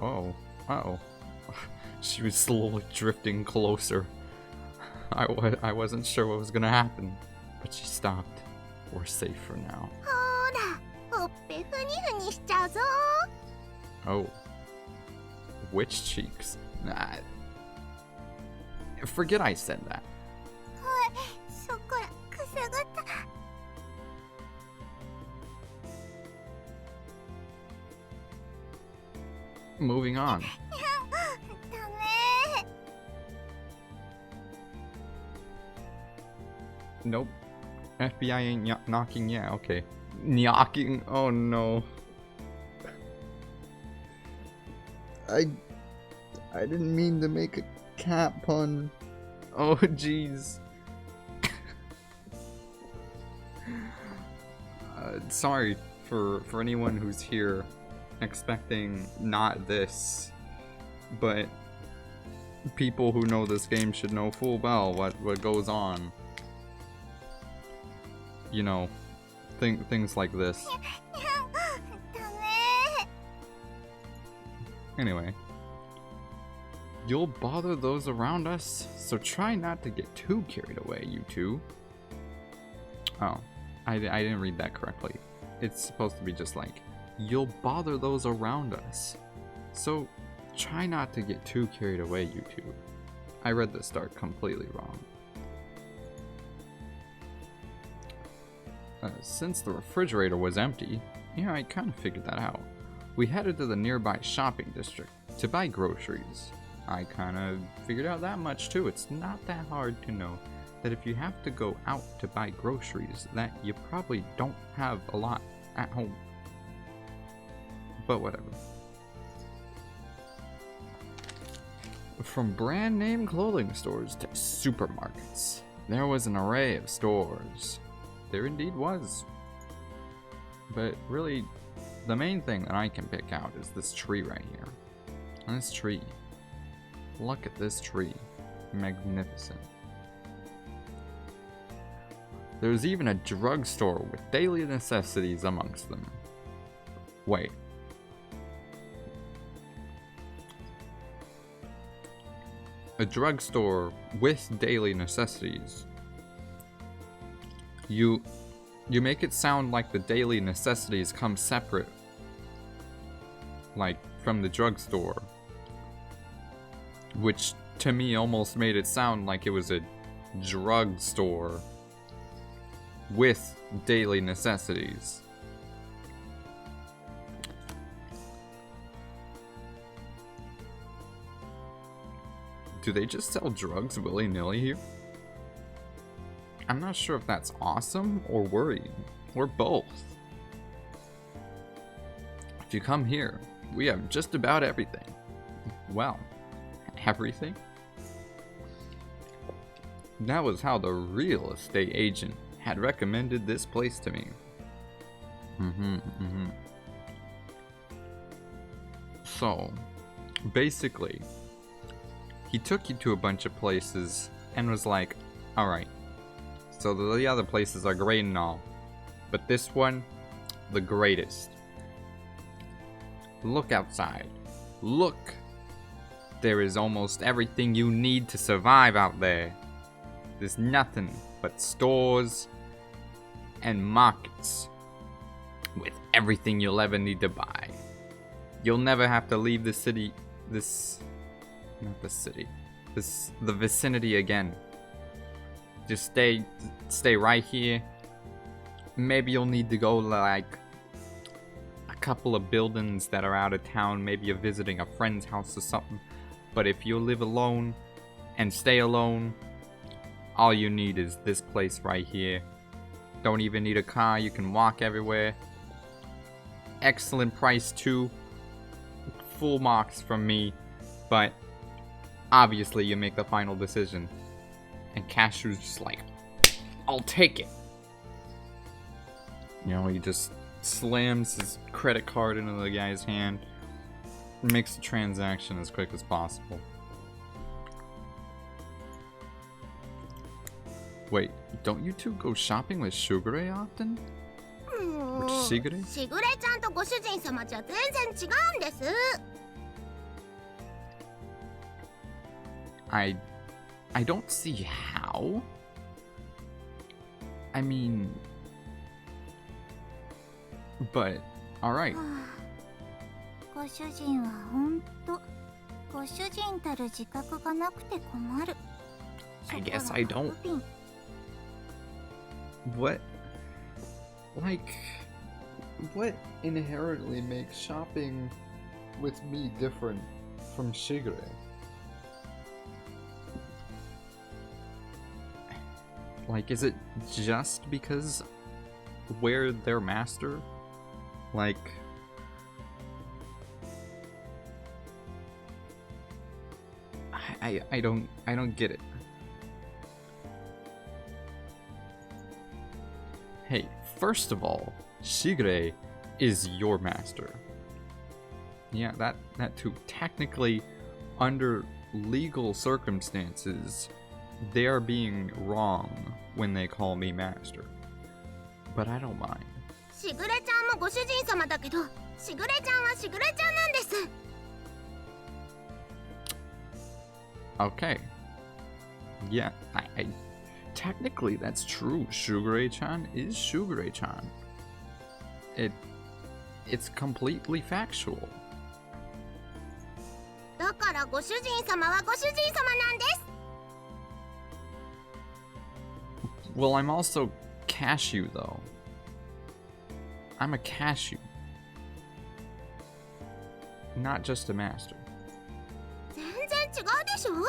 Oh, uh-oh. She was slowly drifting closer. I wasn't sure what was gonna happen, but she stopped. We're safe for now. ほら、ほっぺふにふにしちゃうぞ。 Oh. Which cheeks? Nah. Forget I said that. ショコラくすぐった。 Moving on. ダメ。 Nope. FBI ain't knocking. Yeah, okay. Knocking. Oh no. I didn't mean to make a cat pun. Oh jeez. Sorry for anyone who's here expecting not this, but people who know this game should know full well what goes on. You know, things like this. ダメ。 Anyway, you'll bother those around us, so try not to get too carried away, you two. Oh, I didn't read that correctly. It's supposed to be just like, you'll bother those around us, so try not to get too carried away, you two. I read the start completely wrong. Since the refrigerator was empty, yeah, I kind of figured that out. We headed to the nearby shopping district to buy groceries. I kind of figured out that much too. It's not that hard to know that if you have to go out to buy groceries, that you probably don't have a lot at home. But whatever. From brand name clothing stores to supermarkets, there was an array of stores. There indeed was. But really, the main thing that I can pick out is this tree right here. This tree. Look at this tree. Magnificent. There's even a drugstore with daily necessities amongst them. Wait. A drugstore with daily necessities. You make it sound like the daily necessities come separate, like from the drugstore, which to me almost made it sound like it was a drugstore with daily necessities. Do they just sell drugs willy-nilly here? I'm not sure if that's awesome or worrying, or both. If you come here, we have just about everything. Well, everything? That was how the real estate agent had recommended this place to me. So, basically, he took you to a bunch of places and was like, alright, so the other places are great and all, but this one, the greatest. Look outside. Look! There is almost everything you need to survive out there. There's nothing but stores and markets with everything you'll ever need to buy. You'll never have to leave the city, the vicinity again. Just stay right here. Maybe you'll need to go like a couple of buildings that are out of town. Maybe you're visiting a friend's house or something. But if you live alone and stay alone, all you need is this place right here. Don't even need a car, you can walk everywhere. Excellent price too. Full marks from me, but obviously you make the final decision. And Cashew's just like, I'll take it. You know, he just slams his credit card into the guy's hand, makes the transaction as quick as possible. Wait, don't you two go shopping with Shugure often? もう Shigure? しぐれちゃんとご主人様じゃ全然違うんです。 I don't see how. I mean, but alright. はあ、ご主人はほんとご主人たる自覚がなくて困る。 I guess I don't. What? Like, what inherently makes shopping with me different from Shigure? Like, is it just because we're their master? Like, I don't get it. Hey, first of all, Shigure is your master. Yeah, that too. Technically, under legal circumstances, they are being wrong when they call me master. But I don't mind. しぐれちゃんもご主人様だけど、しぐれちゃんはしぐれちゃんなんです。 Okay. Yeah, I technically that's true. Shugure-chan is Shugure-chan. It's completely factual. だからご主人様はご主人様なんです。 Well, I'm also cashew though. I'm a cashew. Not just a master. 全然違うでしょ。ね、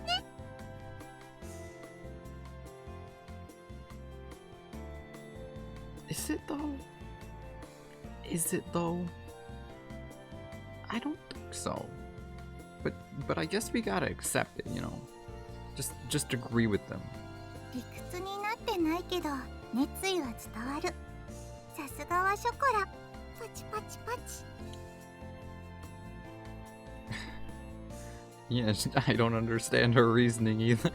ね。 Is it though? Is it though? I don't think so. But I guess we gotta accept it, you know. Just agree with them. 理屈になってないけど熱意は伝わる。さすがはショコラ。パチパチパチ。 Yeah, I don't understand her reasoning either.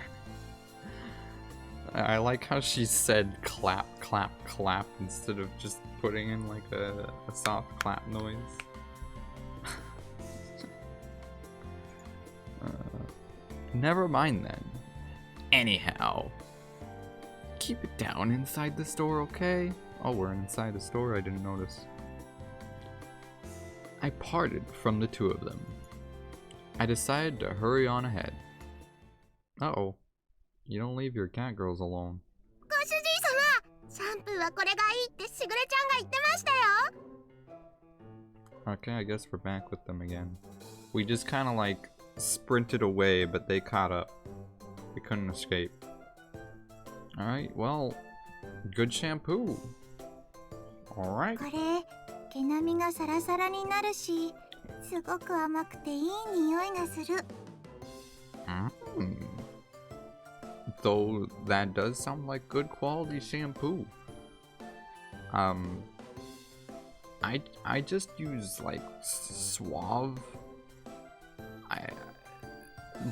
I like how she said clap, clap, clap instead of just putting in like a soft clap noise. Never mind then. Anyhow, keep it down inside the store, okay? Oh, we're inside the store, I didn't notice. I parted from the two of them. I decided to hurry on ahead. Uh-oh. You don't leave your cat girls alone. ご主人様、シャンプーはこれがいいってしぐれちゃんが言ってましたよ。 Okay, I guess we're back with them again. We just kind of like sprinted away, but they caught up. We couldn't escape. Alright, well, good shampoo. Alright. これ毛並みがサラサラになるし、すごく甘くていい匂いがする。 Though that does sound like good quality shampoo. I just use like Suave.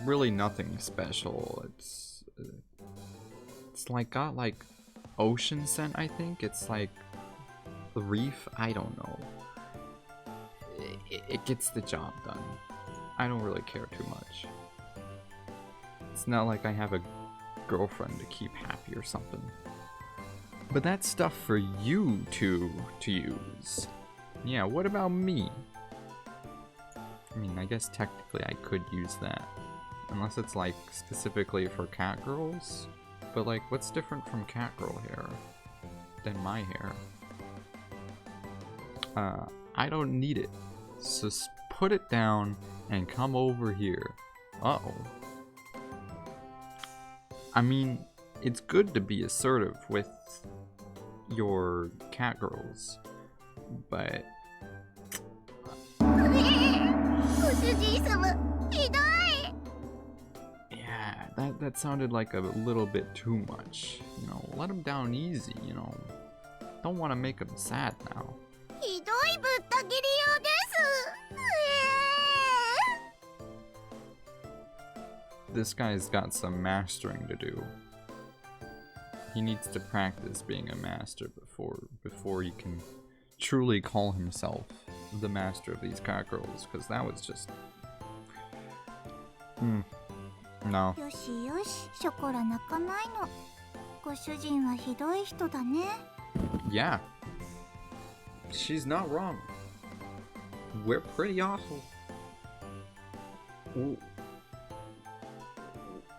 Really nothing special. It's like got like ocean scent, I think. It's like reef, I don't know. It gets the job done. I don't really care too much. It's not like I have a girlfriend to keep happy or something. But that's stuff for you two to use. Yeah, what about me? I mean, I guess technically I could use that. Unless it's like specifically for cat girls. But like, what's different from cat girl hair than my hair? I don't need it. So put it down and come over here. Uh-oh. I mean, it's good to be assertive with your cat girls, but ご主人様、ひどい。That sounded like a little bit too much. You know, let him down easy, you know. Don't want to make him sad now. ひどいぶった切りようです。 This guy's got some mastering to do. He needs to practice being a master before he can truly call himself the master of these cockerels, because that was just... No. よしよし、ショコラ泣かないの。ご主人はひどい人だね。 Yeah. She's not wrong. We're pretty awful. Ooh.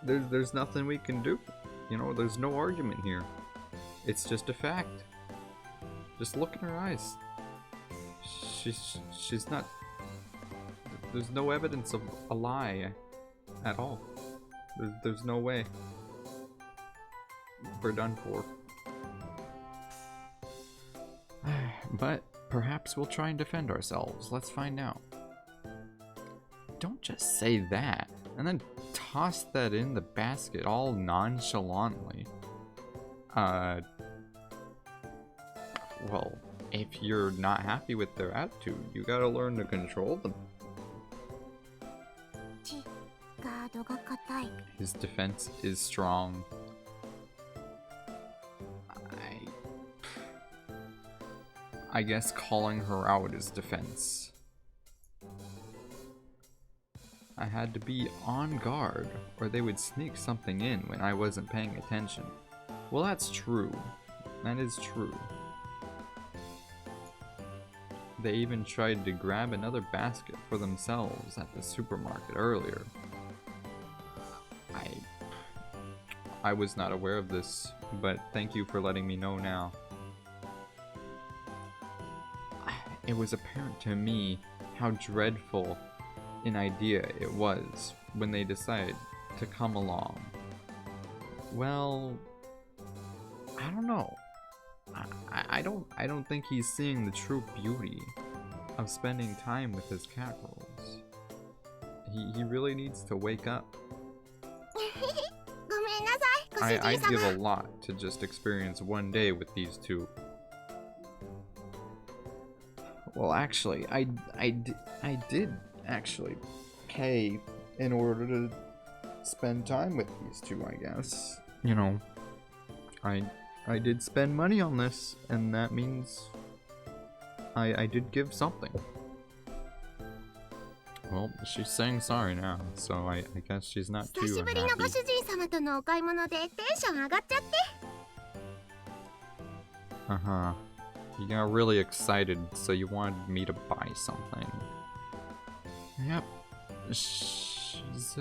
There's nothing we can do. You know, there's no argument here. It's just a fact. Just look in her eyes. She's not... There's no evidence of a lie at all. There's no way. We're done for. But perhaps we'll try and defend ourselves. Let's find out. Don't just say that and then toss that in the basket all nonchalantly. Well, if you're not happy with their attitude, you gotta learn to control them. ガードが硬い。 His defense is strong. I guess calling her out is defense. I had to be on guard, or they would sneak something in when I wasn't paying attention. Well, that's true. That is true. They even tried to grab another basket for themselves at the supermarket earlier. I was not aware of this, but thank you for letting me know now. It was apparent to me how dreadful an idea it was when they decided to come along. Well, I don't know. I don't think he's seeing the true beauty of spending time with his cockerels. He really needs to wake up. ごめんなさい、ご主 I'd 人 give 様。 a lot to just experience one day with these two. Well, actually, I did actually pay in order to spend time with these two, I guess. You know, I did spend money on this, and that means I did give something. Well, she's saying sorry now, so I guess she's not 久 too しぶりのご unhappy. 主人様とのお買い物でテンション上がっちゃって。 Uh-huh. You got really excited, so you wanted me to buy something. Yep. She's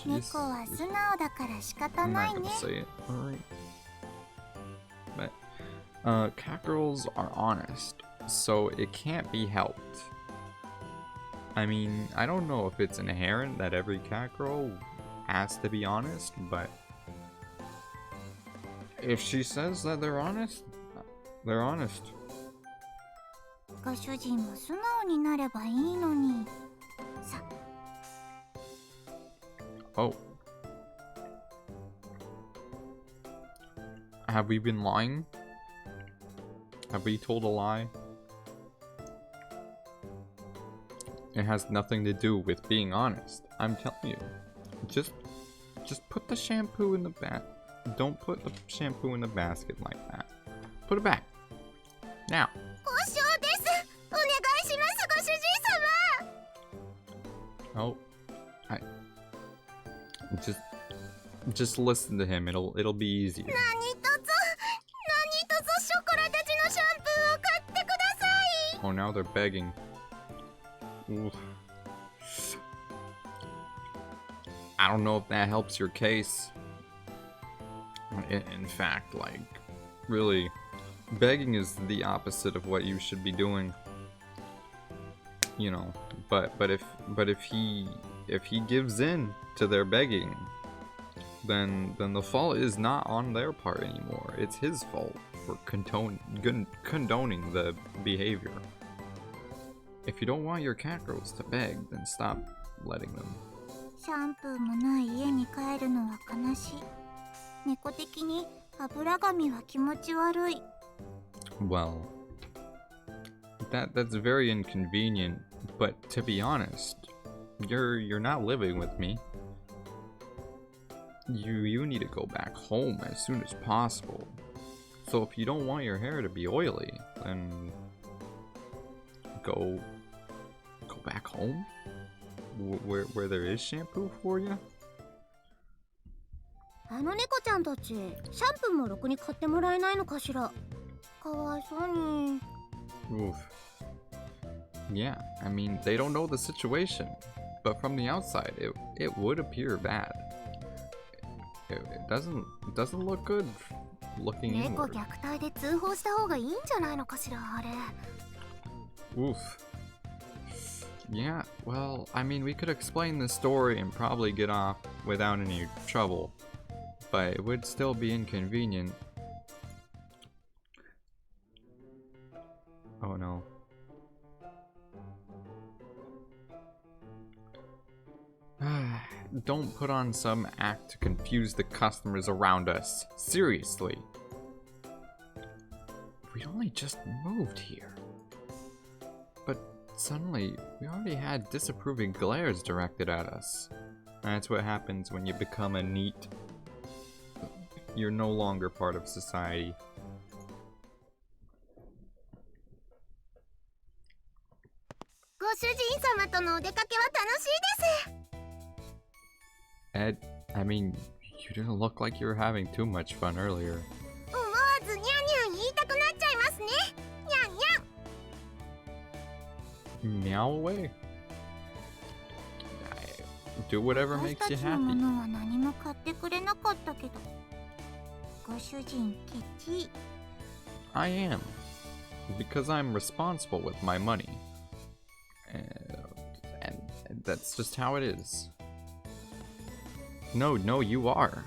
猫は素直だから仕方 I'm な not いね gonna。say it, alright. But, cockerels are honest, so it can't be helped. I mean, I don't know if it's inherent that every cockerel has to be honest, but if she says that they're honest, they're honest. ご主人も素直になればいいのに。さ、 Oh. Have we been lying? Have we told a lie? It has nothing to do with being honest. I'm telling you. Just put the shampoo in the Don't put the shampoo in the basket like that. Put it back. Now. 交渉です。お願いします、ご主人様。 Oh. Just listen to him. It'll be easier. 何卒ショコラたちのシャンプーを買ってください。 Oh, now they're begging. Ooh. I don't know if that helps your case. In fact, like, really, begging is the opposite of what you should be doing. You know, but if he gives in to their begging, then the fault is not on their part anymore. It's his fault for condoning the behavior. If you don't want your cockerels to beg, then stop letting them. シャンプーもない家に帰るのは悲しい。猫的に油髪は気持ち悪い。 Well, that's very inconvenient, but to be honest, you're not living with me. You need to go back home as soon as possible. So if you don't want your hair to be oily, then go back home where there is shampoo for you. あの猫ちゃんたち、シャンプーもろくに買ってもらえないのかしら。かわいそうに。 Oof. Yeah, I mean, they don't know the situation, but from the outside, it would appear bad. It doesn't look good looking 猫 inward. 虐待で通報した方がいいんじゃないのかしら、あれ。 Oof. Yeah, well, I mean, we could explain the story and probably get off without any trouble, but it would still be inconvenient. Oh no. Don't put on some act to confuse the customers around us. Seriously. We only just moved here. But suddenly, we already had disapproving glares directed at us. That's what happens when you become a NEET. You're no longer part of society. Ed, I mean, you didn't look like you were having too much fun earlier. Meow away. Do whatever makes you 私たちの happy. ものは何も買ってくれなかったけど、ご主人ケチ。 I am. Because I'm responsible with my money. And that's just how it is. No, you are.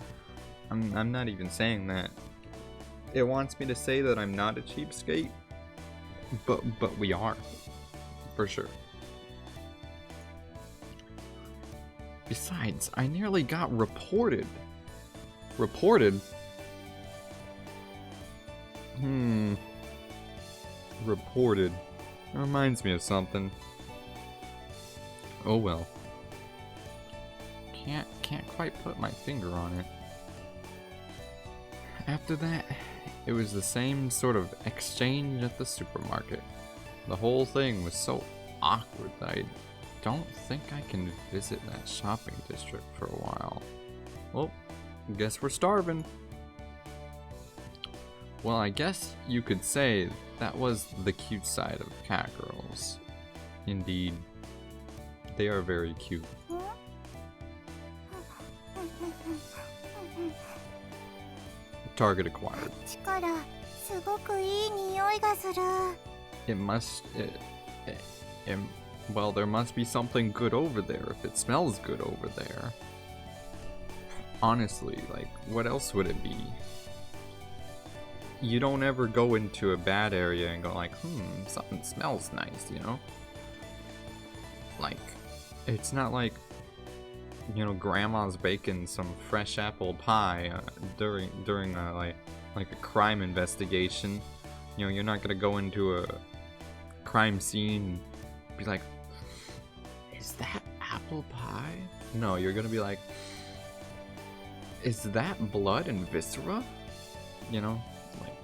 I'm not even saying that. It wants me to say that I'm not a cheapskate, but we are. For sure. Besides, I nearly got reported. Reported? Reported. Reminds me of something. Oh well. Can't quite put my finger on it. After that, it was the same sort of exchange at the supermarket. The whole thing was so awkward that I don't think I can visit that shopping district for a while. Well, guess we're starving. Well, I guess you could say that was the cute side of cat girls. Indeed, they are very cute. Target acquired. こっちからすごくいい匂いがする。 It must. Well, there must be something good over there if it smells good over there. Honestly, like, what else would it be? You don't ever go into a bad area and go like, something smells nice, you know? Like, it's not like, you know, grandma's baking some fresh apple pie during a, like a crime investigation. You know, you're not gonna go into a crime scene and be like, is that apple pie? No, you're gonna be like, is that blood and viscera? You know, like,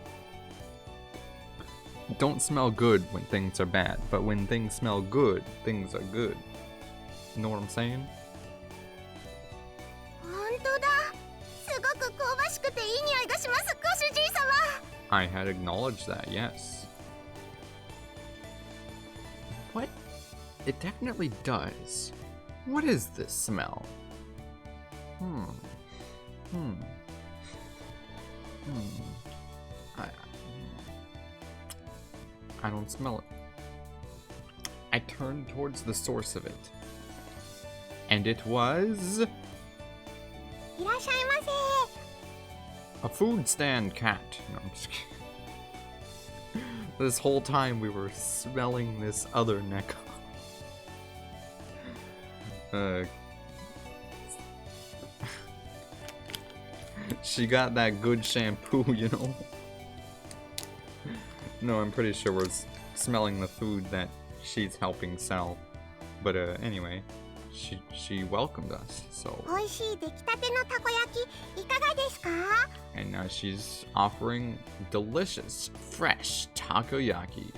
don't smell good when things are bad, but when things smell good, things are good. You know what I'm saying? 本当だ。すごく香ばしくていい匂いがします、ご主人様。 I had acknowledged that, yes. What? It definitely does. What is this smell? I don't smell it. I turned towards the source of it. And it was... いらっしゃいませ。 a food stand cat. No, I'm just kidding. This whole time we were smelling this other neko. She got that good shampoo, you know? No, I'm pretty sure we're smelling the food that she's helping sell. But anyway, she welcomed us, so... 美味しい出来たてのたこ焼きいかがですか？ And now she's offering delicious, fresh takoyaki.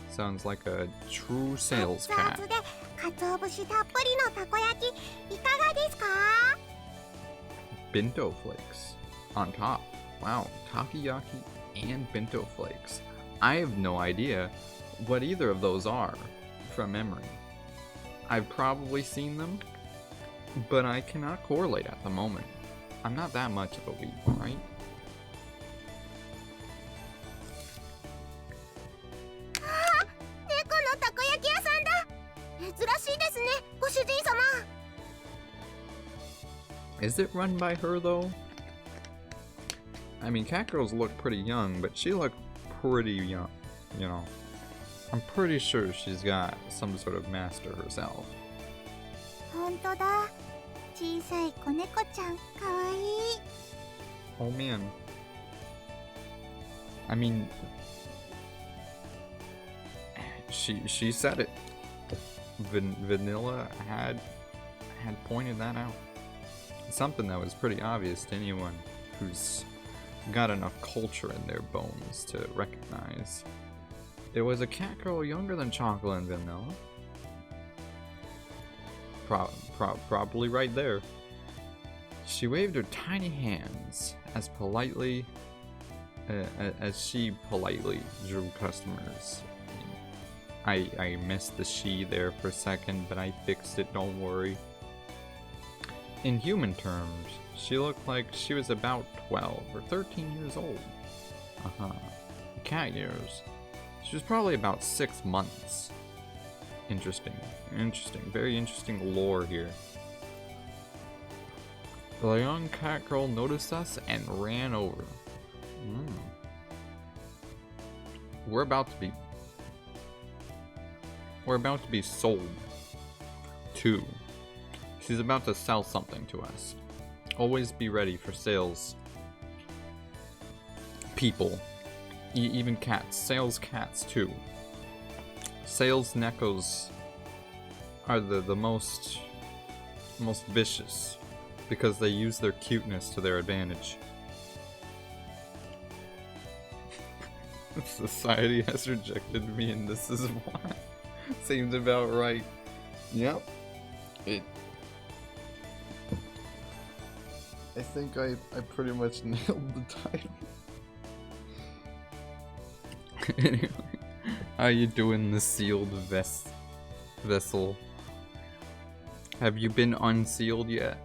Sounds like a true sales 熱々 cat. で鰹節たっぷりのたこ焼きいかがですか？ Bento flakes on top. Wow, takoyaki and bento flakes. I have no idea what either of those are from memory. I've probably seen them, but I cannot correlate at the moment. I'm not that much of a weeb, right? 猫のたこ焼き屋さんだ。珍しいですね、ご主人様。 Is it run by her though? I mean, cat girls look pretty young, but she looked pretty young, you know. I'm pretty sure she's got some sort of master herself. 本当だ。小さい子猫ちゃん、かわいい。 Oh man. I mean, she said it. Vanilla had pointed that out. Something that was pretty obvious to anyone who's got enough culture in their bones to recognize. It was a cat girl younger than Chocolate and Vanilla. Probably right there. She waved her tiny hands as politely as she politely drew customers. I missed the she there for a second, but I fixed it, don't worry. In human terms, she looked like she was about 12 or 13 years old. In cat years, she was probably about 6 months. Interesting, very interesting lore here. The young cat girl noticed us and ran over. We're about to be sold to. She's about to sell something to us. Always be ready for sales people. Even cats. Sales cats too. Sales nekos are the most vicious because they use their cuteness to their advantage. Society has rejected me and this is why. Seems about right. Yep. I think I pretty much nailed the title. Anyway, how you doing, the sealed vessel? Have you been unsealed yet?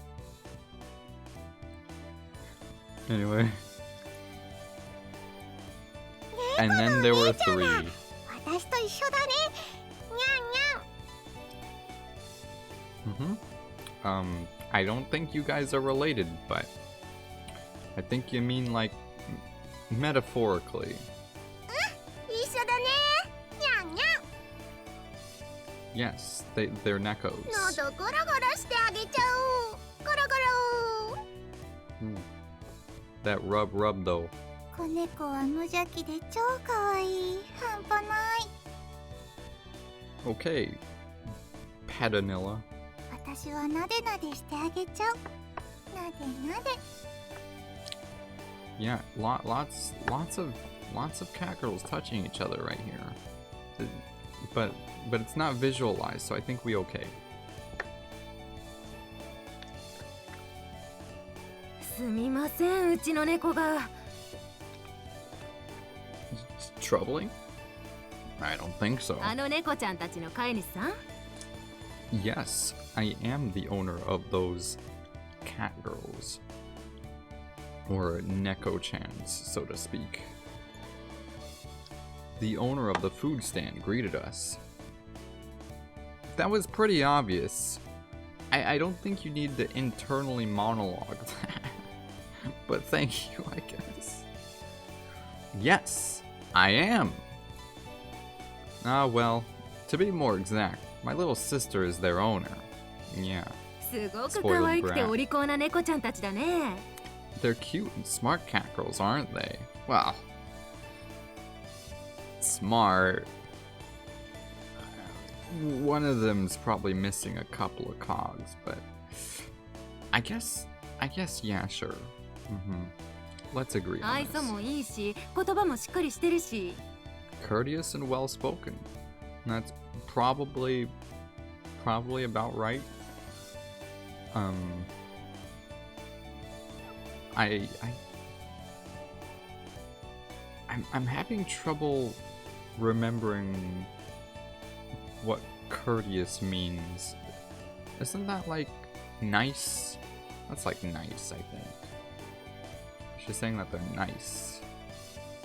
Anyway. And then there were 3. 私と一緒だね。にゃんにゃん。I don't think you guys are related, but I think you mean like metaphorically. 一緒だね。にゃんにゃん。 Yes, they're nekos. 喉ゴロゴロしてあげちゃう。ゴロゴロ。That rub though. 子猫は無邪気で超かわいい。半端ない。 Okay, Patanilla. 私はなでなでしてあげちゃう。なでなで。 Yeah, lots of cat girls touching each other right here. But it's not visualized, so I think we okay. すみません、うちの猫が。Troubling? I don't think so. あの猫ちゃんたちの飼い主さん？ Yes, I am the owner of those cat girls. Or neko-chans, so to speak. The owner of the food stand greeted us. That was pretty obvious. I don't think you need to internally monologue that. But thank you, I guess. Yes, I am. Well, to be more exact, my little sister is their owner. Yeah. すごく可愛くてお利口な猫ちゃんたちだね。They're cute and smart cat girls, aren't they? Well, smart. One of them's probably missing a couple of cogs, but I guess, yeah, sure. Let's agree on 愛想 this. もいいし言葉もしっかりしてるし Courteous and well-spoken. That's probably about right. I'm having trouble remembering what courteous means. Isn't that like nice? That's like nice, I think. She's saying that they're nice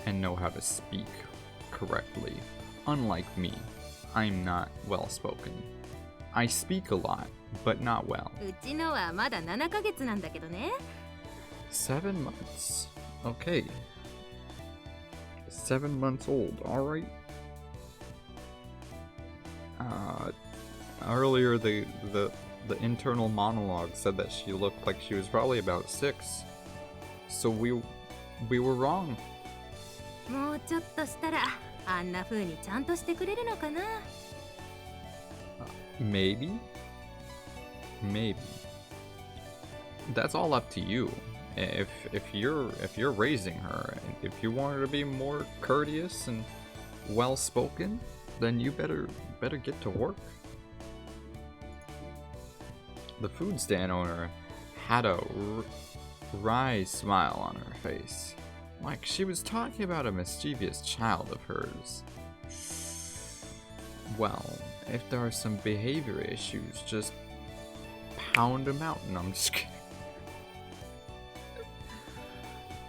and know how to speak correctly. Unlike me, I'm not well-spoken. I speak a lot, but not well. うちのはまだ7ヶ月なんだけどね 7 months. Okay. 7 months old, alright. Earlier the internal monologue said that she looked like she was probably about 6. So we were wrong. もうちょっとしたらあんな風にちゃんとしてくれるのかな Maybe. That's all up to you. If you're raising her, if you want her to be more courteous and well-spoken, then you better get to work. The food stand owner had a wry smile on her face, like she was talking about a mischievous child of hers. Well, if there are some behavior issues, just pound them out. No, I'm just kidding.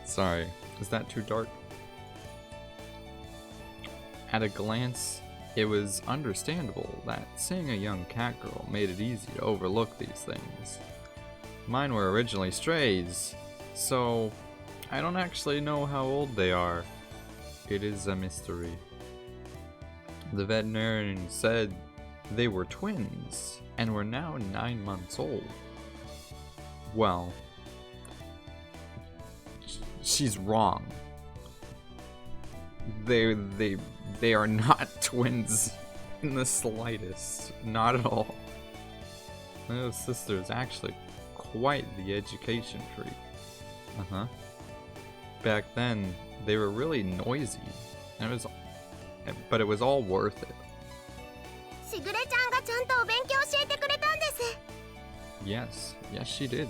Sorry, is that too dark? At a glance, it was understandable that seeing a young cat girl made it easy to overlook these things. Mine were originally strays, so I don't actually know how old they are. It is a mystery. The veterinarian said they were twins and were now 9 months old. Well, she's wrong. They are not twins in the slightest. Not at all. My little sister is actually quite the education freak. Back then, they were really noisy, but it was all worth it. しぐれちゃんがちゃんとお勉強教えてくれたんです。 Yes, she did.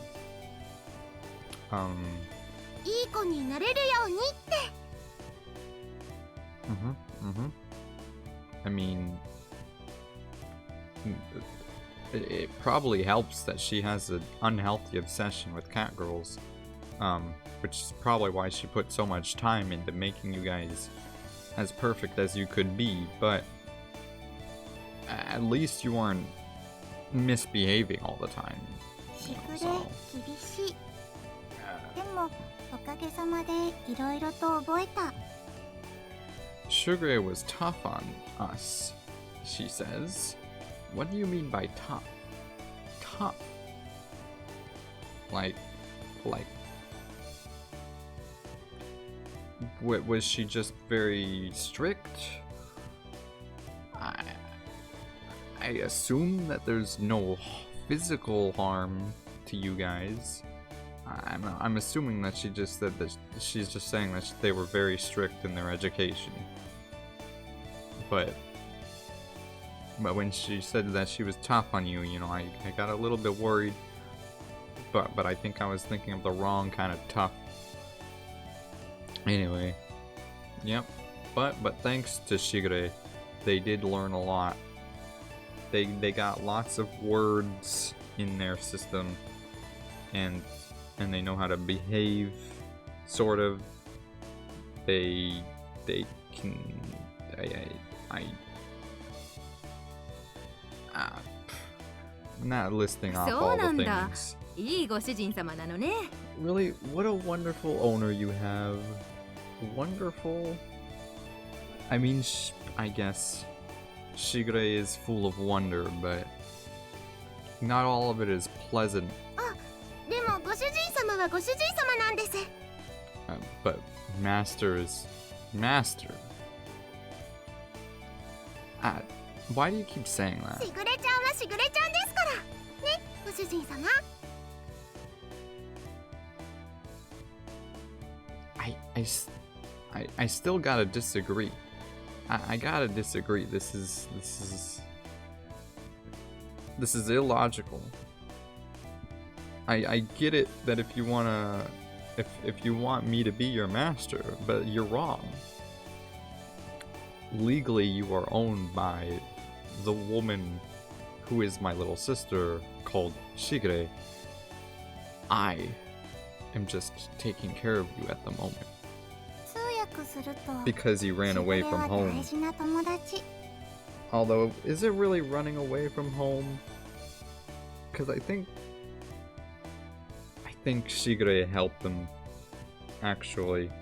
いい子になれるようにって。 I mean, it probably helps that she has an unhealthy obsession with cat girls, which is probably why she put so much time into making you guys as perfect as you could be, but at least you aren't misbehaving all the time. しぐれ So, 厳しい。でもおかげさまでいろいろと覚えた。 Shugure was tough on us, she says. What do you mean by tough? Tough? Like, was she just very strict? I assume that there's no physical harm to you guys. I'm assuming that she just said that she's just saying that they were very strict in their education. But when she said that she was tough on you, you know, I got a little bit worried. But I think I was thinking of the wrong kind of tough. Anyway, yep. But thanks to Shigure, they did learn a lot. They got lots of words in their system, and they know how to behave, sort of. They can. I'm not listing off all the things. いいご主人様なのね Really, what a wonderful owner you have. Wonderful? I mean, I guess Shigure is full of wonder, but not all of it is pleasant. でもご主人様様はご主人様なんです。 But master is master. Why do you keep saying that? しぐれちゃんはしぐれちゃんですからね、ご主人様。 I still gotta disagree. I gotta disagree. This is illogical. I get it that if you want me to be your master, but you're wrong. Legally, you are owned by the woman who is my little sister called Shigure. I am just taking care of you at the moment. 通訳すると Because he ran away from しぐれは home. 大事な友達。 Although, is it really running away from home? Because I think Shigure helped them, actually.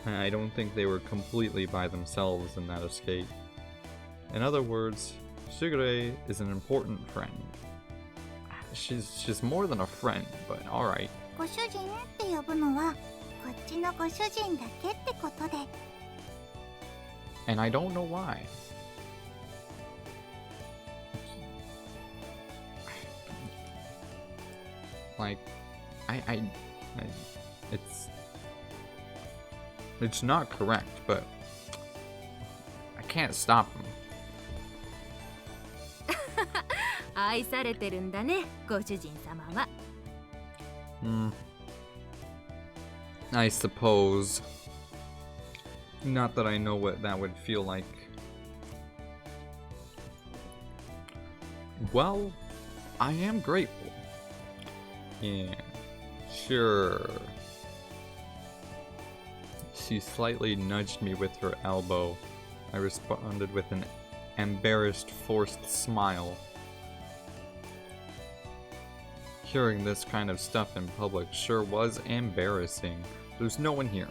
I don't think they were completely by themselves in that escape. In other words, Shigure is an important friend. She's more than a friend, but alright. ご主人って呼ぶのはこっちのご主人だけってことで。 And I don't know why. Like, it's not correct, but I can't stop him. 愛されてるんだね、ご主人様は。I suppose. Not that I know what that would feel like. Well, I am grateful. Yeah, sure. She slightly nudged me with her elbow. I responded with an embarrassed, forced smile. Hearing this kind of stuff in public sure was embarrassing. There's no one here.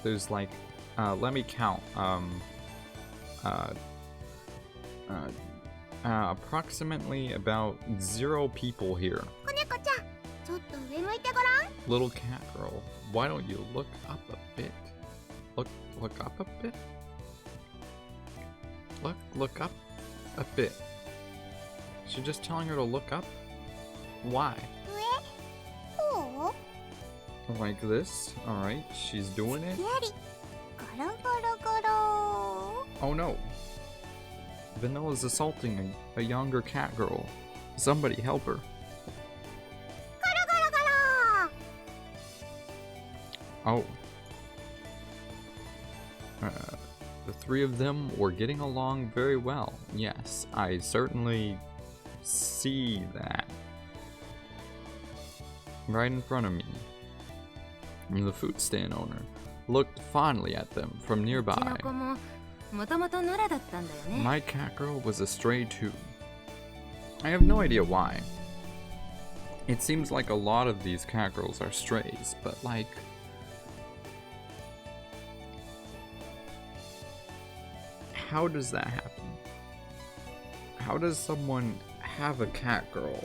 There's like, let me count. Approximately about 0 people here. 子猫ちゃん、ちょっと上向いてごらん。 Little cat girl, why don't you look up a bit? Look up a bit? Look up a bit. She's just telling her to look up? Why? 上こう Like this? Alright, she's doing it. やりゴロゴロゴロ。 Oh no. Vanilla's assaulting a younger cat girl. Somebody help her. ゴロゴロゴロ。 Oh. The 3 of them were getting along very well. Yes, I certainly see that. Right in front of me. The food stand owner looked fondly at them from うち nearby. の子ももともと野良だったんだよね。 My cat girl was a stray too. I have no idea why. It seems like a lot of these cat girls are strays, but like... How does that happen? How does someone have a cat girl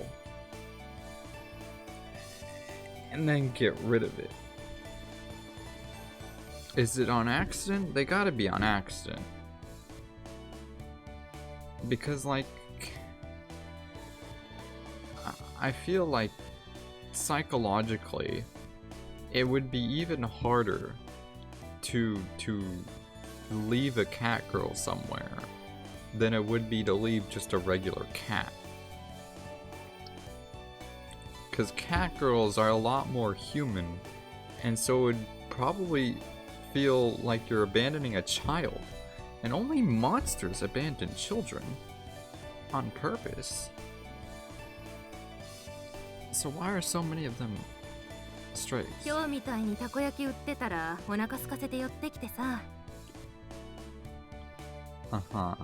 and then get rid of it? Is it on accident? They gotta be on accident. Because, like, I feel like psychologically it would be even harder to leave a cat girl somewhere than it would be to leave just a regular cat. Because cat girls are a lot more human, and so it would probably feel like you're abandoning a child. And only monsters abandon children on purpose. So why are so many of them strays? 今日みたいにたこ焼き売ってたらお腹空かせて寄ってきてさ、 Uh-huh.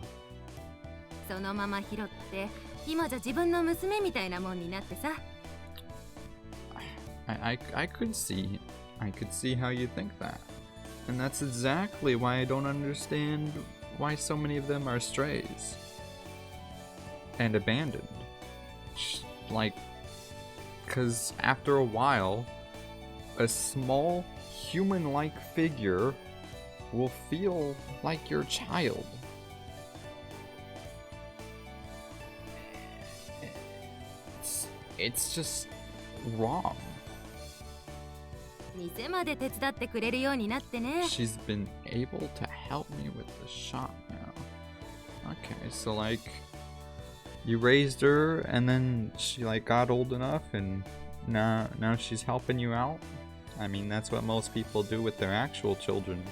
そのまま拾って今じゃ自分の娘みたいなもんになってさ。 I could see how you think that. And that's exactly why I don't understand why so many of them are strays. And abandoned. Like, Because after a while, a small human-like figure will feel like your child. It's just wrong. 店まで手伝ってくれるようになってね。 She's been able to help me with the shop now. Okay, so like you raised her and then she like got old enough and now she's helping you out. I mean, that's what most people do with their actual children.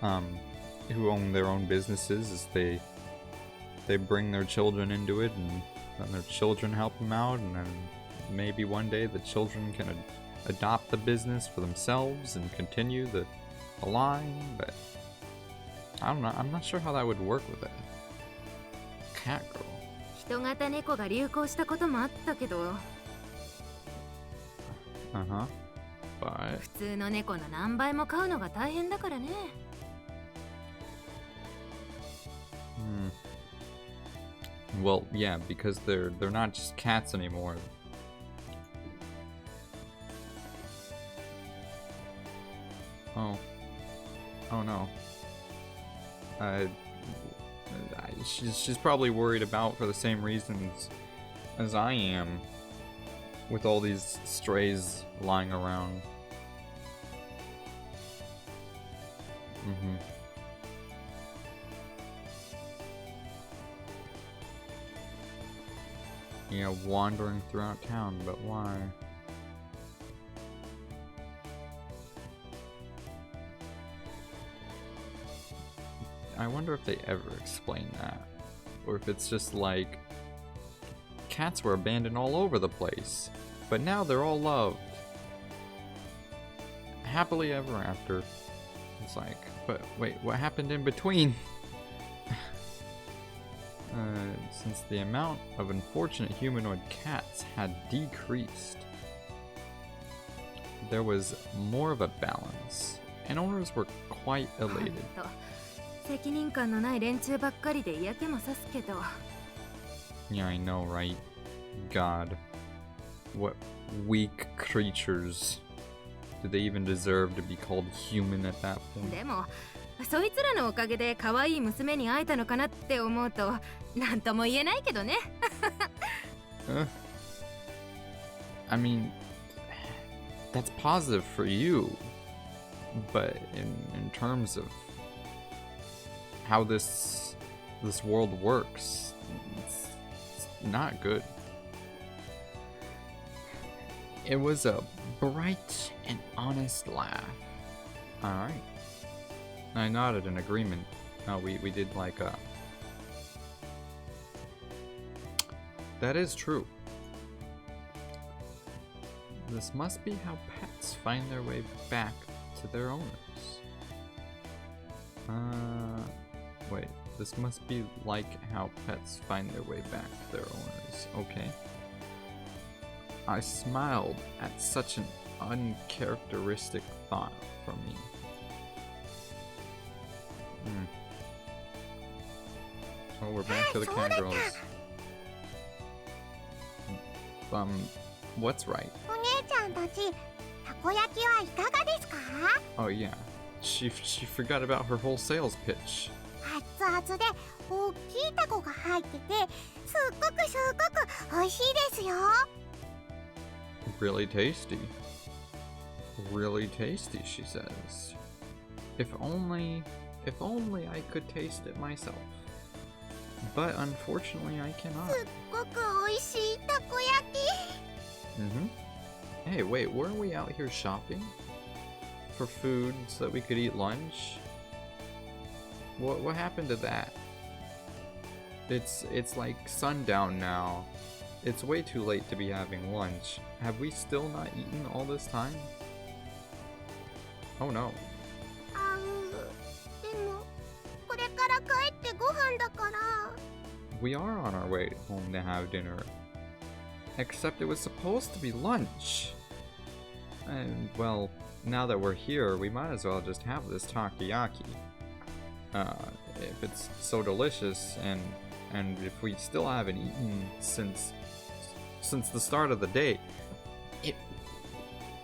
Who own their own businesses is they bring their children into it and then their children help them out, and then maybe one day the children can adopt the business for themselves and continue the line, but I don't know. I'm not sure how that would work with a cat girl. 人型猫が流行したこともあったけど、 But 普通の猫の何倍も飼うのが大変だからね。 well, yeah, because they're not just cats anymore. Oh no. She's probably worried about for the same reasons as I am, with all these strays lying around. Yeah, wandering throughout town, but why? I wonder if they ever explain that. Or if it's just like, cats were abandoned all over the place, but now they're all loved. Happily ever after. It's like, but wait, what happened in between? Since the amount of unfortunate humanoid cats had decreased, there was more of a balance, and owners were quite elated. 責任感のない連中ばっかりで嫌気もさすけど。 Yeah, I know, right? God. What weak creatures. Do they even deserve to be called human at that point? でも、そいつらのおかげで可愛い娘に会えたのかなって思うと、なんとも言えないけどね。I mean, that's positive for you, but in terms of how this world works, it's not good. It was a bright and honest laugh. Alright. I nodded in agreement. No, we did like a... That is true. This must be how pets find their way back to their owners. Wait, this must be like how pets find their way back to their owners. Okay. I smiled at such an uncharacteristic thought from me. Oh, we're back to the cat girls. What's right? お姉ちゃんたち、たこ焼きはいかがですか？ Oh yeah, she forgot about her whole sales pitch. 熱々で大きいタコが入ってて、すっごく美味しいですよ。 Really tasty. Really tasty, she says. If only I could taste it myself. But unfortunately I cannot. すっごく美味しいたこ焼き。 Hey, wait, weren't we out here shopping? For food so that we could eat lunch? What happened to that? It's like sundown now. It's way too late to be having lunch. Have we still not eaten all this time? Oh no. でもこれから帰ってご飯だから。 We are on our way home to have dinner. Except it was supposed to be lunch. And, well, now that we're here, we might as well just have this takoyaki. If it's so delicious, and if we still haven't eaten since the start of the day,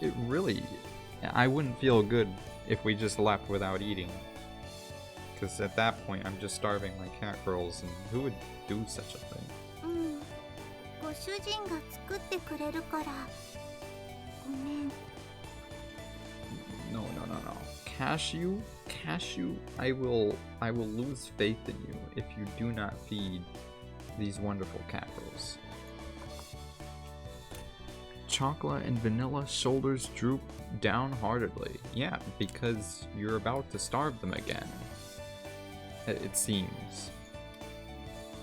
it really, I wouldn't feel good if we just left without eating. Because at that point, I'm just starving like cat girls, and who would do such a thing? うん。ご主人が作ってくれるから。ごめん。 No, no, no, no. Cashew, I will lose faith in you if you do not feed these wonderful cat girls. Chocolate and Vanilla shoulders droop downheartedly. Yeah, because you're about to starve them again. It seems.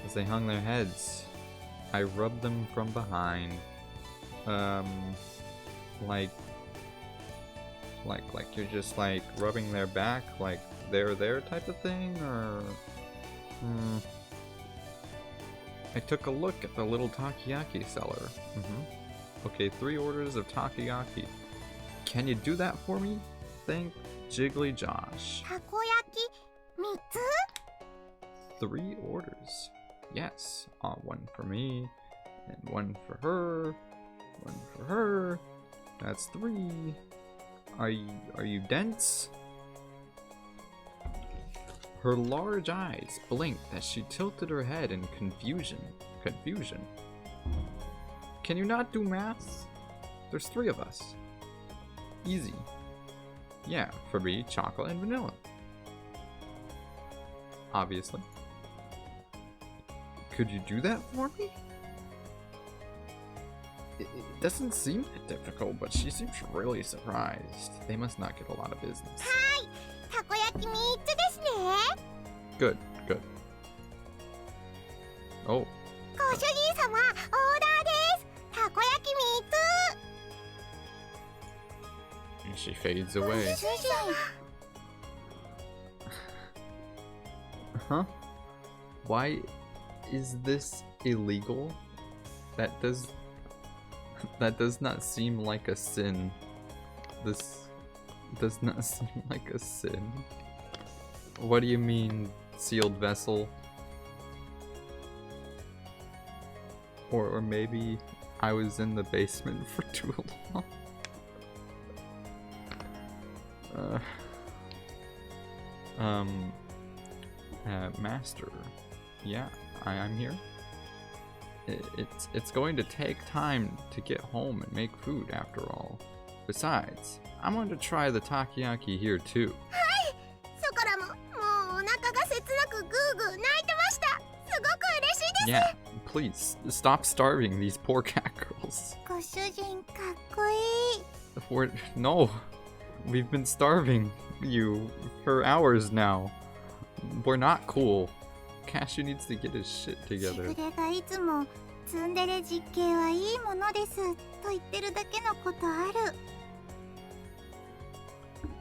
As they hung their heads, I rubbed them from behind. Like you're just like rubbing their back, like they're there type of thing, or I took a look at the little takoyaki seller. Okay, 3 orders of takoyaki. Can you do that for me? Thank Jiggly Josh. たこ焼き3つ 3 orders. Yes. 1 for me, and 1 for her, 1 for her. That's 3. Are you dense? Her large eyes blinked as she tilted her head in confusion. Can you not do math? There's 3 of us. Easy. Yeah, for me, chocolate and vanilla. Obviously. Could you do that for me? It doesn't seem that difficult, but she seems really surprised. They must not get a lot of business. はいたこ焼き3つですね Good, good. Oh, ご主人様オーダーですたこ焼き3つ and she fades away. 主人 Huh? Why is this illegal? That does not seem like a sin. This does not seem like a sin. What do you mean, sealed vessel? Or maybe I was in the basement for too long. Master. Yeah, I'm here. It's going to take time to get home and make food after all. Besides, I'm going to try the takoyaki here too. そこらももうお腹が切なくグーグー泣いてましたすごく嬉しいです Yeah, please stop starving these poor cat girls. ご主人かっこいい No, we've been starving you for hours now. We're not cool. Cashew needs to get his shit し together. ぐれがいつもツンデレ実刑はいいものですと言ってるだけのことある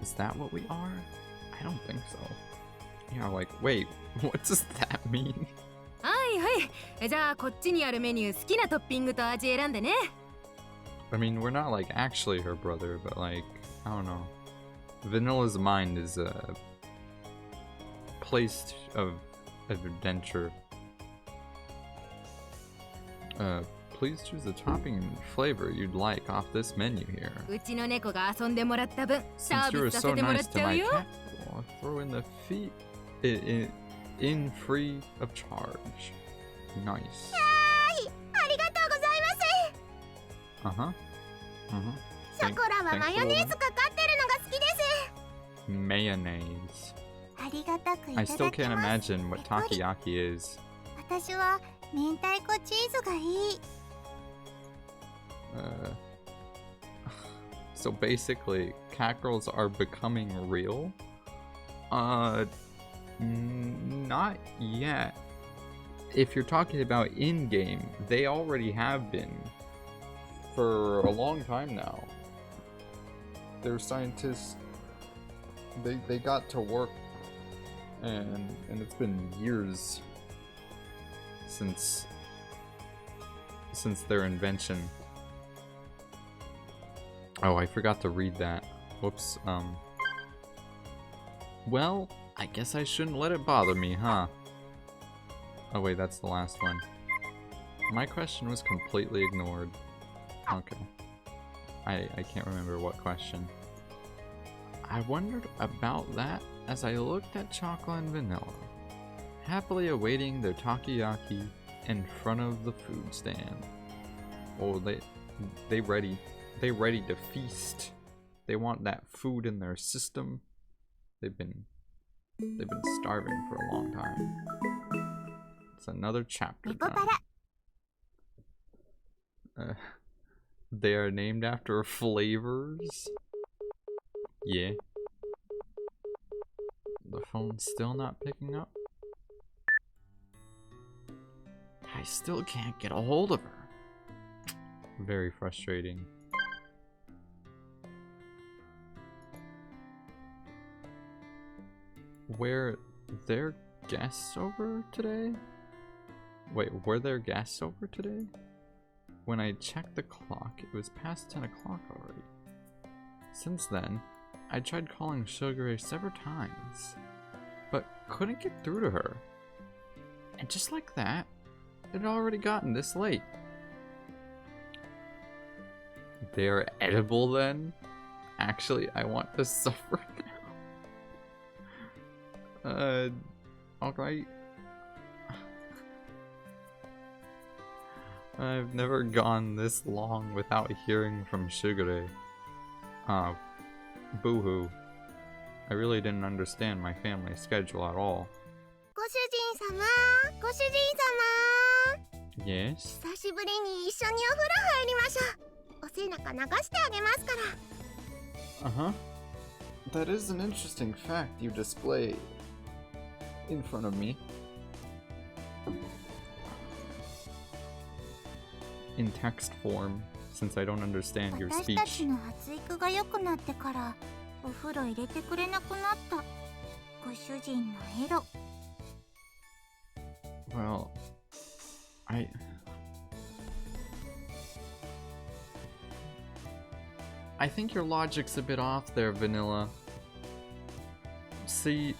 Is that what we are? I don't think so. Yeah, like, wait, what does that mean? はいはいじゃあこっちにあるメニュー好きなトッピングと味選んでね I mean, we're not like actually her brother, but like, I don't know. Vanilla's mind is a place of adventure. Please choose the topping and flavor you'd like off this menu here. うちの猫が遊んでもらった分サ Since ー you ビ were スさせ so てもらっ nice ち to ゃう my よ cat, I'll throw in the feet in free of charge. Nice. はいありがとうございます Uh-huh. そこらはマヨネーズかかってるのが好きです Mayonnaise. ありがたくいた I だ still き can't ます imagine what takoyaki is. 私は明太子チーズがいい So basically, cat girls are becoming real? Not yet. If you're talking about in-game, they already have been for a long time now. They're scientists. They got to work, and it's been years since their invention. Oh, I forgot to read that. Whoops. Well, I guess I shouldn't let it bother me, huh? Oh wait, that's the last one. My question was completely ignored. Okay. I can't remember what question. I wondered about that as I looked at Chocolate and Vanilla, happily awaiting their takoyaki in front of the food stand. Oh, they ready to feast. They want that food in their system. They've been starving for a long time. It's another chapter time. They are named after flavors. Yeah. The phone's still not picking up. I still can't get a hold of her. Very frustrating. Were there guests over today? Wait, were there guests over today? When I checked the clock, it was past 10 o'clock already. Since then, I tried calling Shugure several times, but couldn't get through to her. And just like that, it had already gotten this late. They are edible then? Actually, I want to suffer now. Alright. I've never gone this long without hearing from Shugure. Boo-hoo. I really didn't understand my family schedule at all. ご主人様、ご主人様。 Yes? 久しぶりに一緒にお風呂入りましょう。お背中流してあげますから。Uh-huh. That is an interesting fact you display in front of me. In text form, since I don't understand your 私たち speech. の発育が良くなってからお風呂入れてくれなくなったご主人のエロ。 Well, I think your logic's a bit off there, Vanilla. See,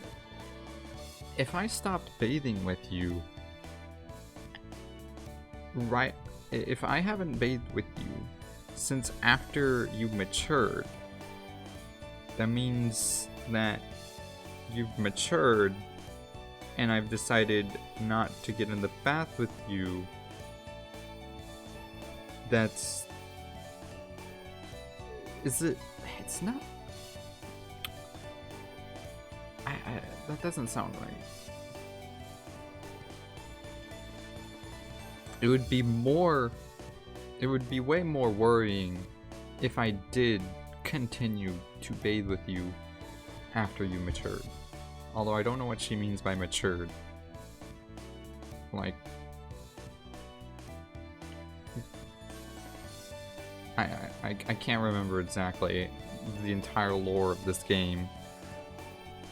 if I stopped bathing with you, right, if I haven't bathed with you since after you matured, that means that you've matured and I've decided not to get in the bath with you. That's... Is it... It's not... that doesn't sound right. It would be way more worrying if I did continue to bathe with you after you matured. Although I don't know what she means by matured. Like... I can't remember exactly the entire lore of this game.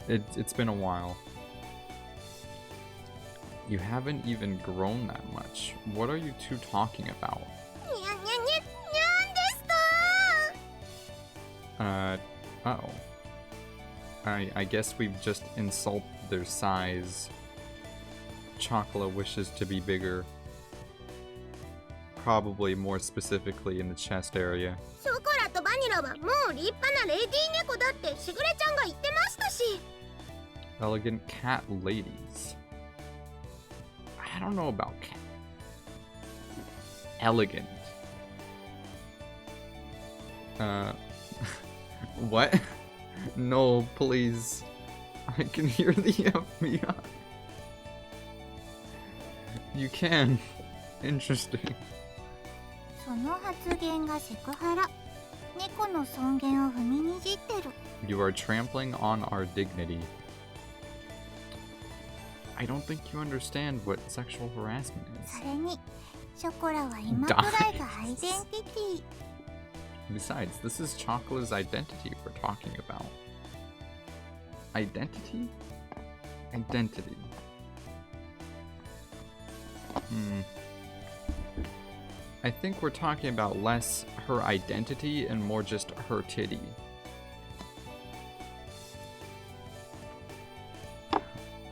It's been a while. You haven't even grown that much. What are you two talking about? にゃにゃにゃにゃんですか Uh-oh. I guess we've just insulted their size. Chocolate wishes to be bigger. Probably more specifically in the chest area. ショコラとバニラはもう立派なレディー猫だってしぐれちゃんが言ってましたし Elegant cat ladies. I don't know about cat. Elegant. What? No, please. I can hear the FBI. You can. Interesting. その発言がセクハラ猫の尊厳を踏みにじってる You are trampling on our dignity. I don't think you understand what sexual harassment そ is. れにショコラは今くらいがアイデンティティ Besides, this is Chocola's identity we're talking about. Identity? Identity. I think we're talking about less her identity and more just her titty.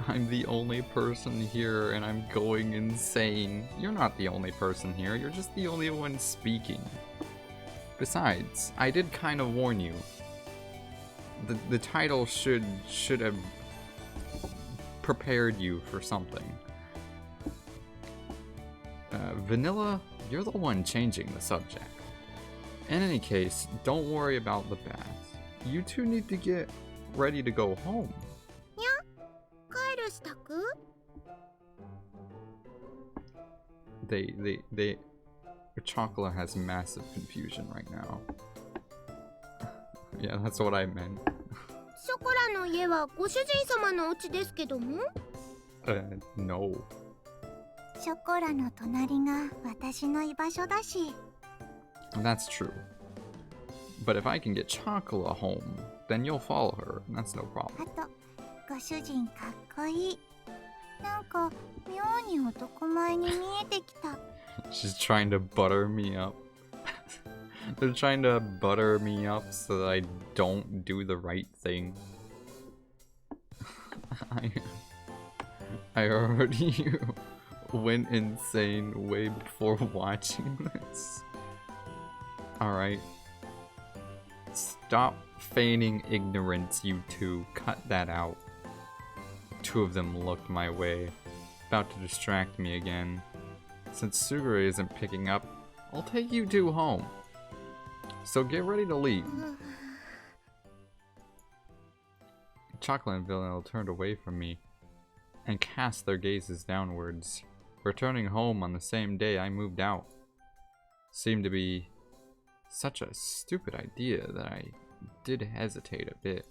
I'm the only person here and I'm going insane. You're not the only person here, you're just the only one speaking. Besides, I did kind of warn you. The title should have prepared you for something. Vanilla, you're the one changing the subject. In any case, don't worry about the bath. You two need to get ready to go home. 帰る支度 Chocolate has massive confusion right now. Yeah, that's what I meant. ショコラの家はご主人様のお家ですけども No. ショコラの隣が私の居場所だし That's true. But if I can get Chocolate home, then you'll follow her. That's no あ problem. とご主人かっこいいなんか妙に男前に見えてきた She's trying to butter me up. They're trying to butter me up so that I don't do the right thing. I already went insane way before watching this. Alright. Stop feigning ignorance, you two. Cut that out. Two of them looked my way, about to distract me again. Since Sugure isn't picking up, I'll take you two home. So get ready to leave. Chocolate and Vanilla turned away from me and cast their gazes downwards, returning home on the same day I moved out. Seemed to be such a stupid idea that I did hesitate a bit.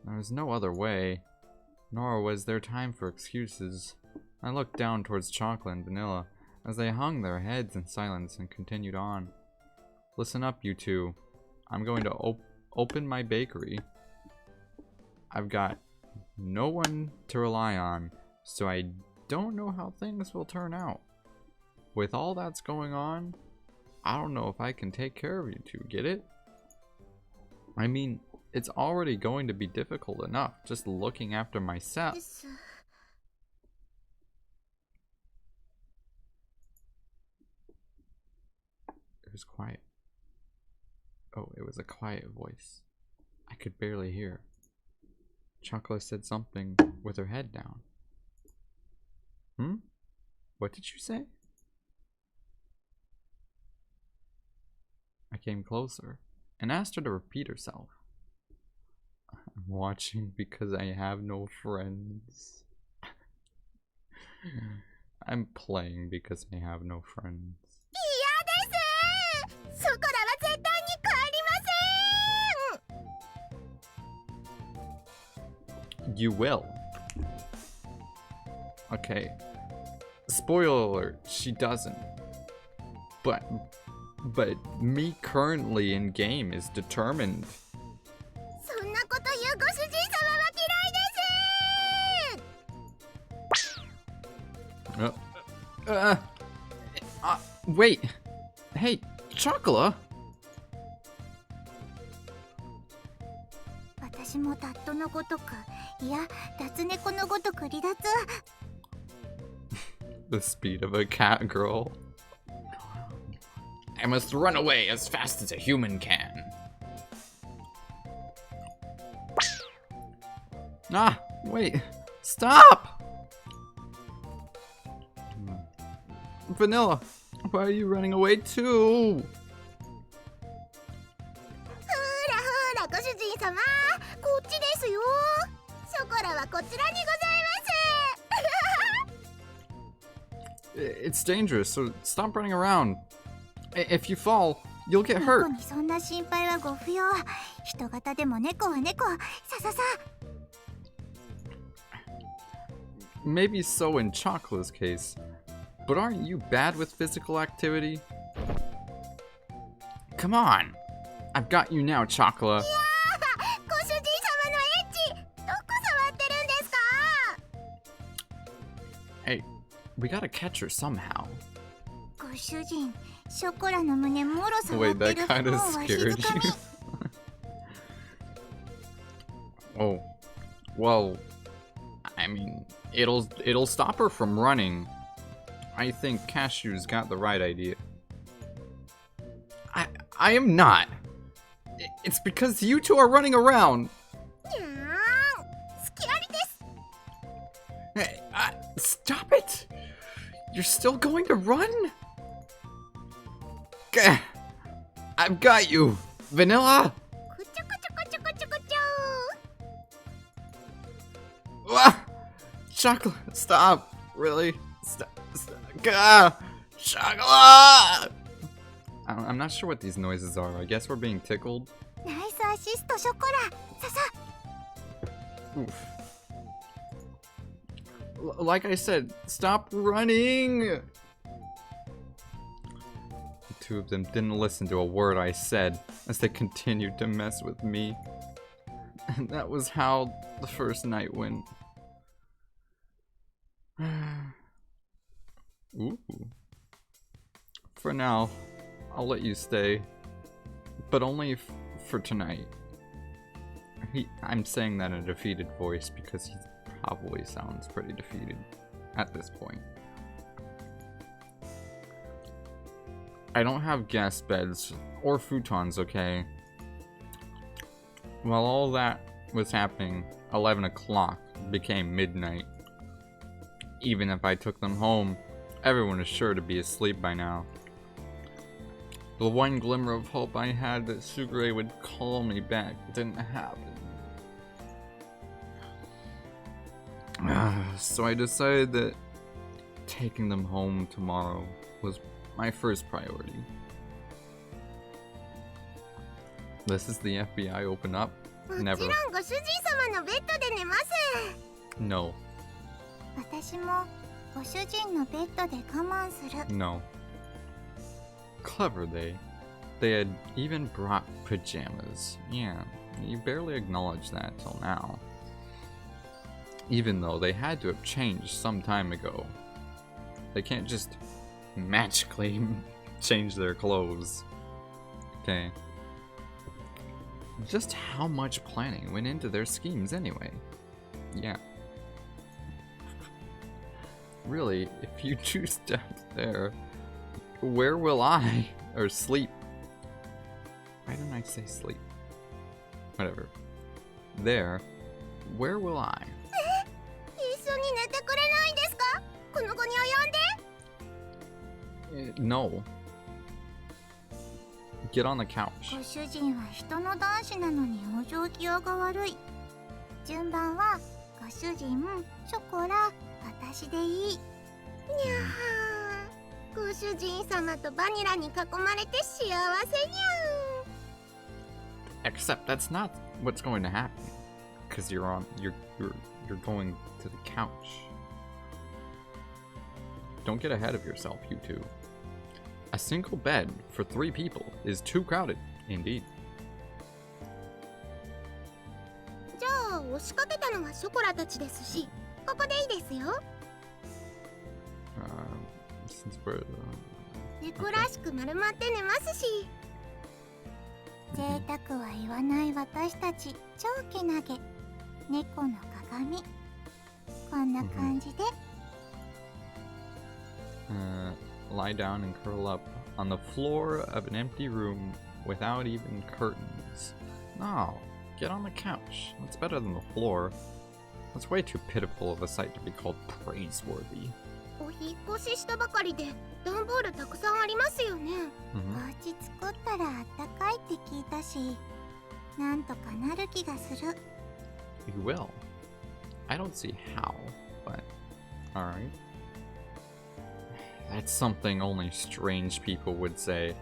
There was no other way, nor was there time for excuses. I looked down towards Chocolate and Vanilla as they hung their heads in silence and continued on. Listen up, you two. I'm going to open my bakery. I've got no one to rely on, so I don't know how things will turn out. With all that's going on, I don't know if I can take care of you two, get it? I mean, it's already going to be difficult enough just looking after myself. です It was quiet. Oh, it was a quiet voice. I could barely hear. Chocolate said something with her head down. What did you say? I came closer and asked her to repeat herself. I'm watching because I have no friends. I'm playing because I have no friends. 嫌ですショコラは絶対に帰りません You will. Okay. Spoiler alert, she doesn't. But me currently in game is determined. そんなこと言うご主人様は嫌いです Wait. Hey, Chocolate. 私もダットのごとくいやダツ猫のごとく離脱 The speed of a cat girl. I must run away as fast as a human can. Ah, wait. Stop! Vanilla, why are you running away too? ほらほらご主人様こっちですよショコラはこちらにございます It's dangerous, so stop running around. If you fall, you'll get 猫 hurt. にそんな心配はご不要人型でも猫は猫さささ Maybe so in Chocolate's case, but aren't you bad with physical activity? Come on! I've got you now, Chocolate. ご主人様のエッチどこ触ってるんですか Hey, we gotta catch her somehow. ご主人ショコラの胸もろ触 Wait, って that る kind 方 of は静 scared かに you. Oh, well, I mean, it'll stop her from running. I think Cashew's got the right idea. I am not. It's because you two are running around. にゃーん隙ありです Hey, stop it! You're still going to run? Gah. I've got you, Vanilla! くちょくちょくちょくちょくちょ Ah! Chocolate, stop! Really? Stop! Gah! Chocolate! I'm not sure what these noises are. I guess we're being tickled. ナイスアシストショコラささ Oof. Like I said, stop running! The two of them didn't listen to a word I said as they continued to mess with me. And that was how the first night went. Ooh. For now, I'll let you stay. But only for tonight. I'm saying that in a defeated voice because he probably sounds pretty defeated at this point. I don't have guest beds or futons, okay? While all that was happening, 11 o'clock became midnight. Even if I took them home, everyone is sure to be asleep by now. The one glimmer of hope I had that Sugure would call me back didn't happen. So I decided that taking them home tomorrow was my first priority. This is the FBI open up? もちろ Never. んご主人様のベッドで寝ます No. 私もご主人のベッドで我慢する No. Clever they had even brought pajamas. Yeah, you barely acknowledged that till now. Even though they had to have changed some time ago. They can't just magically change their clothes. Okay. Just how much planning went into their schemes anyway? Yeah. Really, if you choose death there, where will I? Or sleep? Why didn't I say sleep? Whatever. There, where will I? 一緒に寝てくれないんですかこの子に及んで No. Get on the couch. ご主人は人の男子なのに往生際が悪い順番はご主人ショコラ私でいいにゃーご主人様とバニラに囲まれて幸せにゃ Except that's not what's going to happen. Because you're going to the couch. Don't get ahead of yourself, you two. A single bed for 3 people is too crowded, indeed. じゃあ押しかけたのはショコラたちですしここでいいですよ Since we're 猫らしく丸まって寝ますし贅沢は言わない私たち超けなげ猫の鏡こんな感じで lie down and curl up on the floor of an empty room without even curtains. No, get on the couch. That's better than the floor. That's way too pitiful of a sight to be called praiseworthy. お引っ越ししたばかりで段ボールたくさんありますよね Mhm. お家作ったらあったかいって聞いたしなんとかなる気がする You will. I don't see how, but alright. That's something only strange people would say.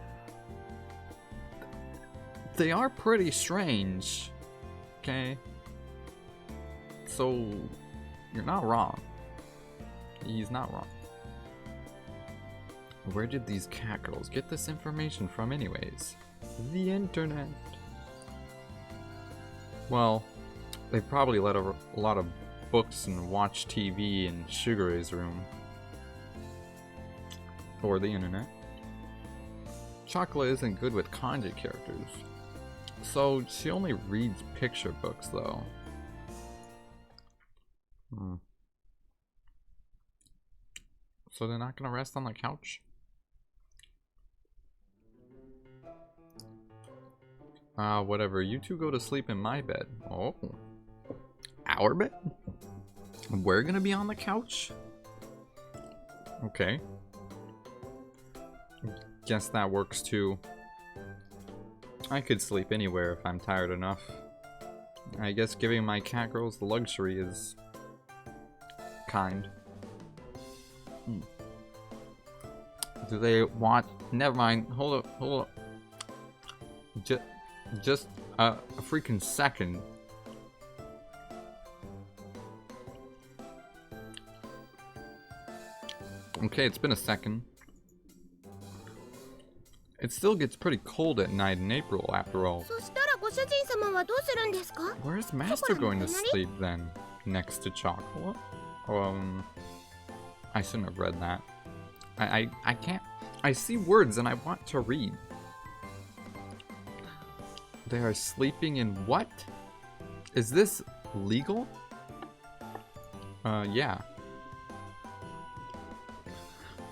They are pretty strange, okay? So, you're not wrong. He's not wrong. Where did these cat girls get this information from anyways? The internet. Well, they probably let a lot of books and watch TV in Sugare's room. Or the internet. Chocolate isn't good with kanji characters. So she only reads picture books though. So they're not gonna rest on the couch? Whatever. You two go to sleep in my bed. Oh. Our bed? We're gonna be on the couch? Okay. Guess that works too. I could sleep anywhere if I'm tired enough. I guess giving my cat girls the luxury is kind. Do they want? Never mind. Hold up. Just a freaking second. Okay, it's been a second. It still gets pretty cold at night in April, after all. そしたらご主人様はどうするんですか？ Where's Master going to sleep then? Next to Chocolate? I shouldn't have read that. I can't. I see words and I want to read. They are sleeping in what? Is this legal? Yeah.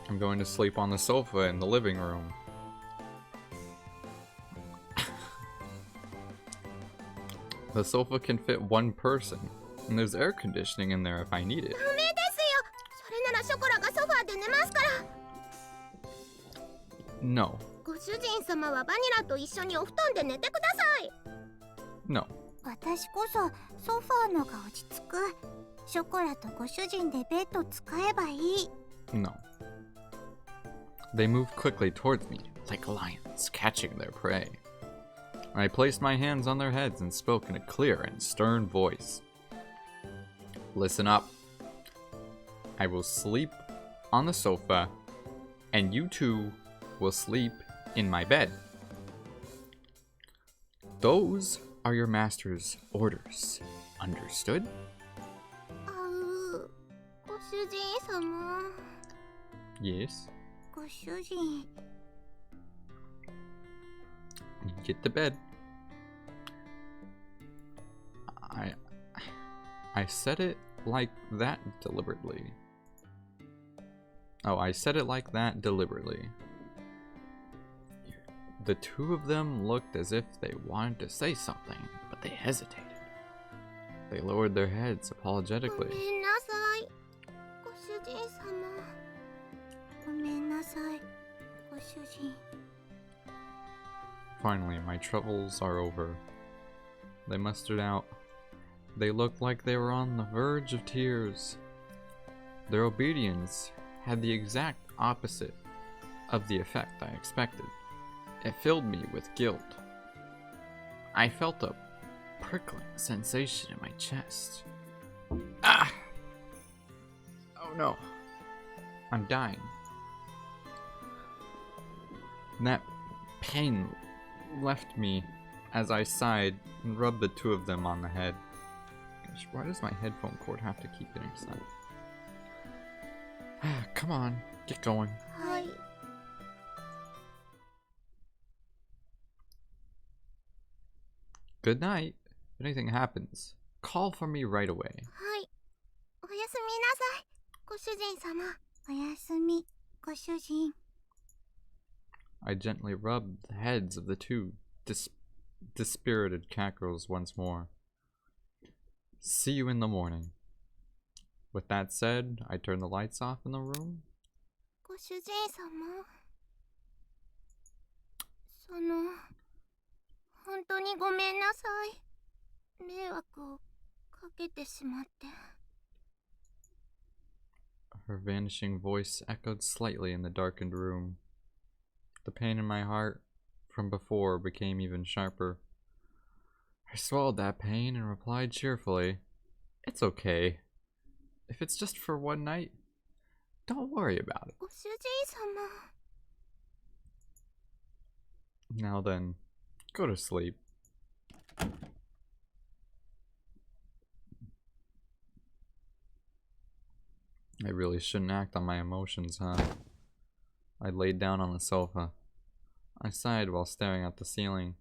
I'm going to sleep on the sofa in the living room. The sofa can fit one person, and there's air conditioning in there if I need it. ダメですよ。それならショコラがソファーで寝ますから。 No. ご主人様はバニラと一緒にお布団で寝てください。 No. 私こそソファーのが落ち着く。ショコラとご主人でベッド使えばいい。 No. They moved quickly towards me, like lions catching their prey. I placed my hands on their heads and spoke in a clear and stern voice. Listen up. I will sleep on the sofa, and you two will sleep in my bed. Those are your master's orders. Understood? ご主人様。 Yes. ご主人。 Get to bed. I said it like that deliberately. Oh, I said it like that deliberately. The two of them looked as if they wanted to say something, but they hesitated. They lowered their heads ご apologetically. めんなさい。ご主人様。ごめんなさい。ご主人。 Finally, my troubles are over. They mustered out. They looked like they were on the verge of tears. Their obedience had the exact opposite of the effect I expected. It filled me with guilt. I felt a prickling sensation in my chest. Ah! Oh no. I'm dying. That pain left me as I sighed and rubbed the two of them on the head. Gosh, why does my headphone cord have to keep getting stuck? Come on, get going. はい。 Good night. If anything happens, call for me right away. はい。おやすみなさい。ご主人様。おやすみ、ご主人。 I gently rubbed the heads of the two dispirited cat girls once more. See you in the morning. With that said, I turned the lights off in the room. ご主人様。本当にごめんなさい。迷惑をかけてしまって。 Her vanishing voice echoed slightly in the darkened room. The pain in my heart from before became even sharper. I swallowed that pain and replied cheerfully, "It's okay. If it's just for one night, don't worry about it." ご主人様。 Now then, go to sleep. I really shouldn't act on my emotions, huh? I laid down on the sofa. I sighed while staring at the ceiling.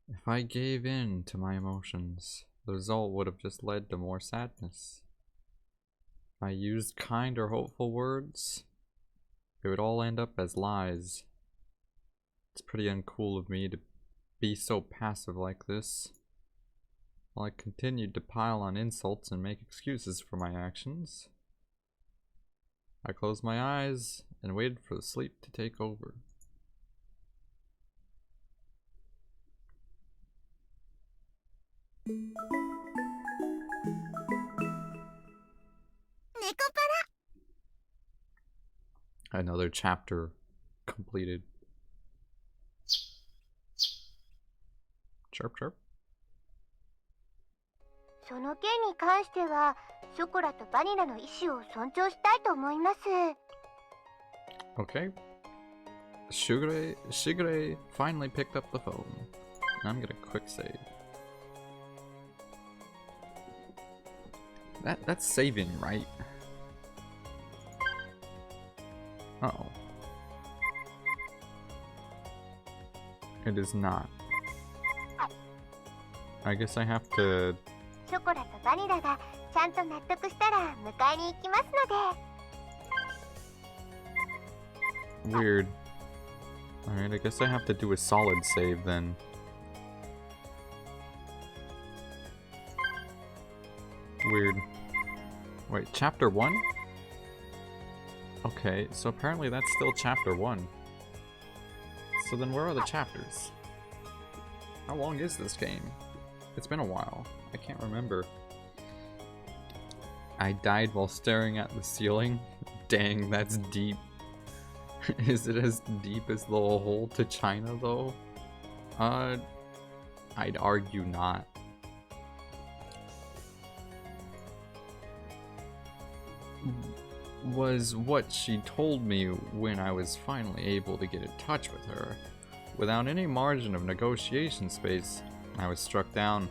If I gave in to my emotions, the result would have just led to more sadness. If I used kind or hopeful words, it would all end up as lies. It's pretty uncool of me to be so passive like this. While I continued to pile on insults and make excuses for my actions, I closed my eyes and waited for the sleep to take over. Another chapter completed. Chirp chirp. その件に関してはショコラとバニラの意思を尊重したいと思います。 Okay. Shigure finally picked up the phone. I'm gonna quick save. That's saving, right? Uh-oh. It is not. I guess I have to... ショコラとバニラがちゃんと納得したら迎えに行きますので。 Weird. Alright, I guess I have to do a solid save then. Weird. Wait, chapter 1? Okay, so apparently that's still chapter 1. So then where are the chapters? How long is this game? It's been a while. I can't remember. I died while staring at the ceiling? Dang, that's deep. Is it as deep as the hole to China though? I'd argue not. Was what she told me when I was finally able to get in touch with her. Without any margin of negotiation space, I was struck down.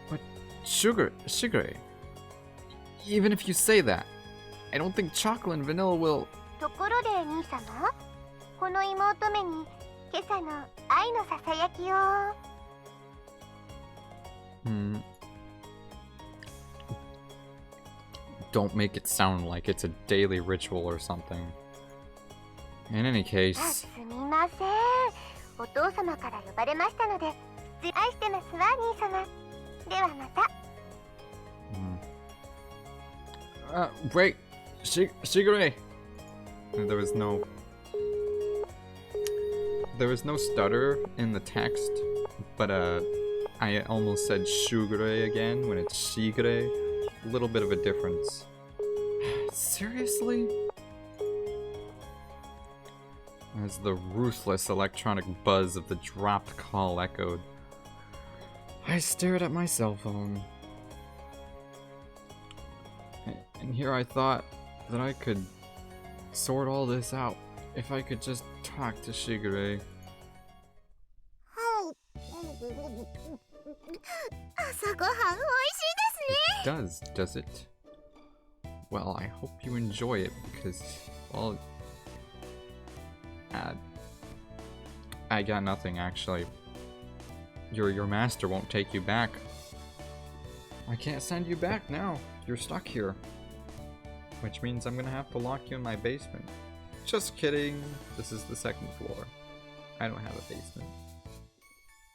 But Shigure, even if you say that, I don't think chocolate and vanilla will... ところで兄様、この妹目に今朝の愛のささやきを。Don't make it sound like it's a daily ritual or something. In any case... すみません。お父様から呼ばれましたので、愛してますわ、兄様。ではまた。Wait! Shigure! There was no stutter in the text, but I almost said Shugure again when it's Shigure. A little bit of a difference. Seriously? As the ruthless electronic buzz of the dropped call echoed, I stared at my cell phone. And here I thought that I could sort all this out if I could just talk to Shigure. 朝ごはん美味しいですね。 It does it? Well, I hope you enjoy it because, well, I got nothing actually. Your master won't take you back. I can't send you back now. You're stuck here. Which means I'm gonna have to lock you in my basement. Just kidding. This is the second floor. I don't have a basement.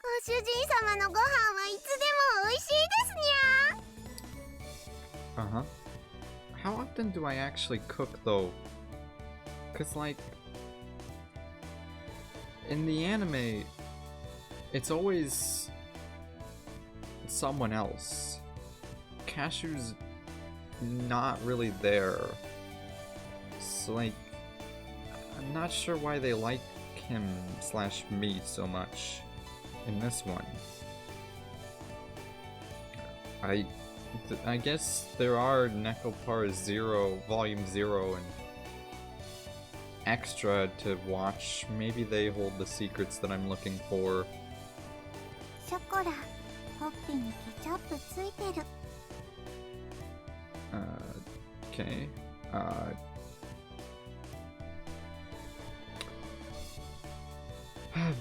ご主人様のご飯はいつでも美味しいですにゃ。 Uh-huh. How often do I actually cook though? Cause like in the anime it's always someone else. Cashew's not really there. So like I'm not sure why they like him / me so much in this one. I guess there are Nekopar 0, Volume 0 and extra to watch. Maybe they hold the secrets that I'm looking for. ショコラ、ほっぺにケチャップついてる。 Okay.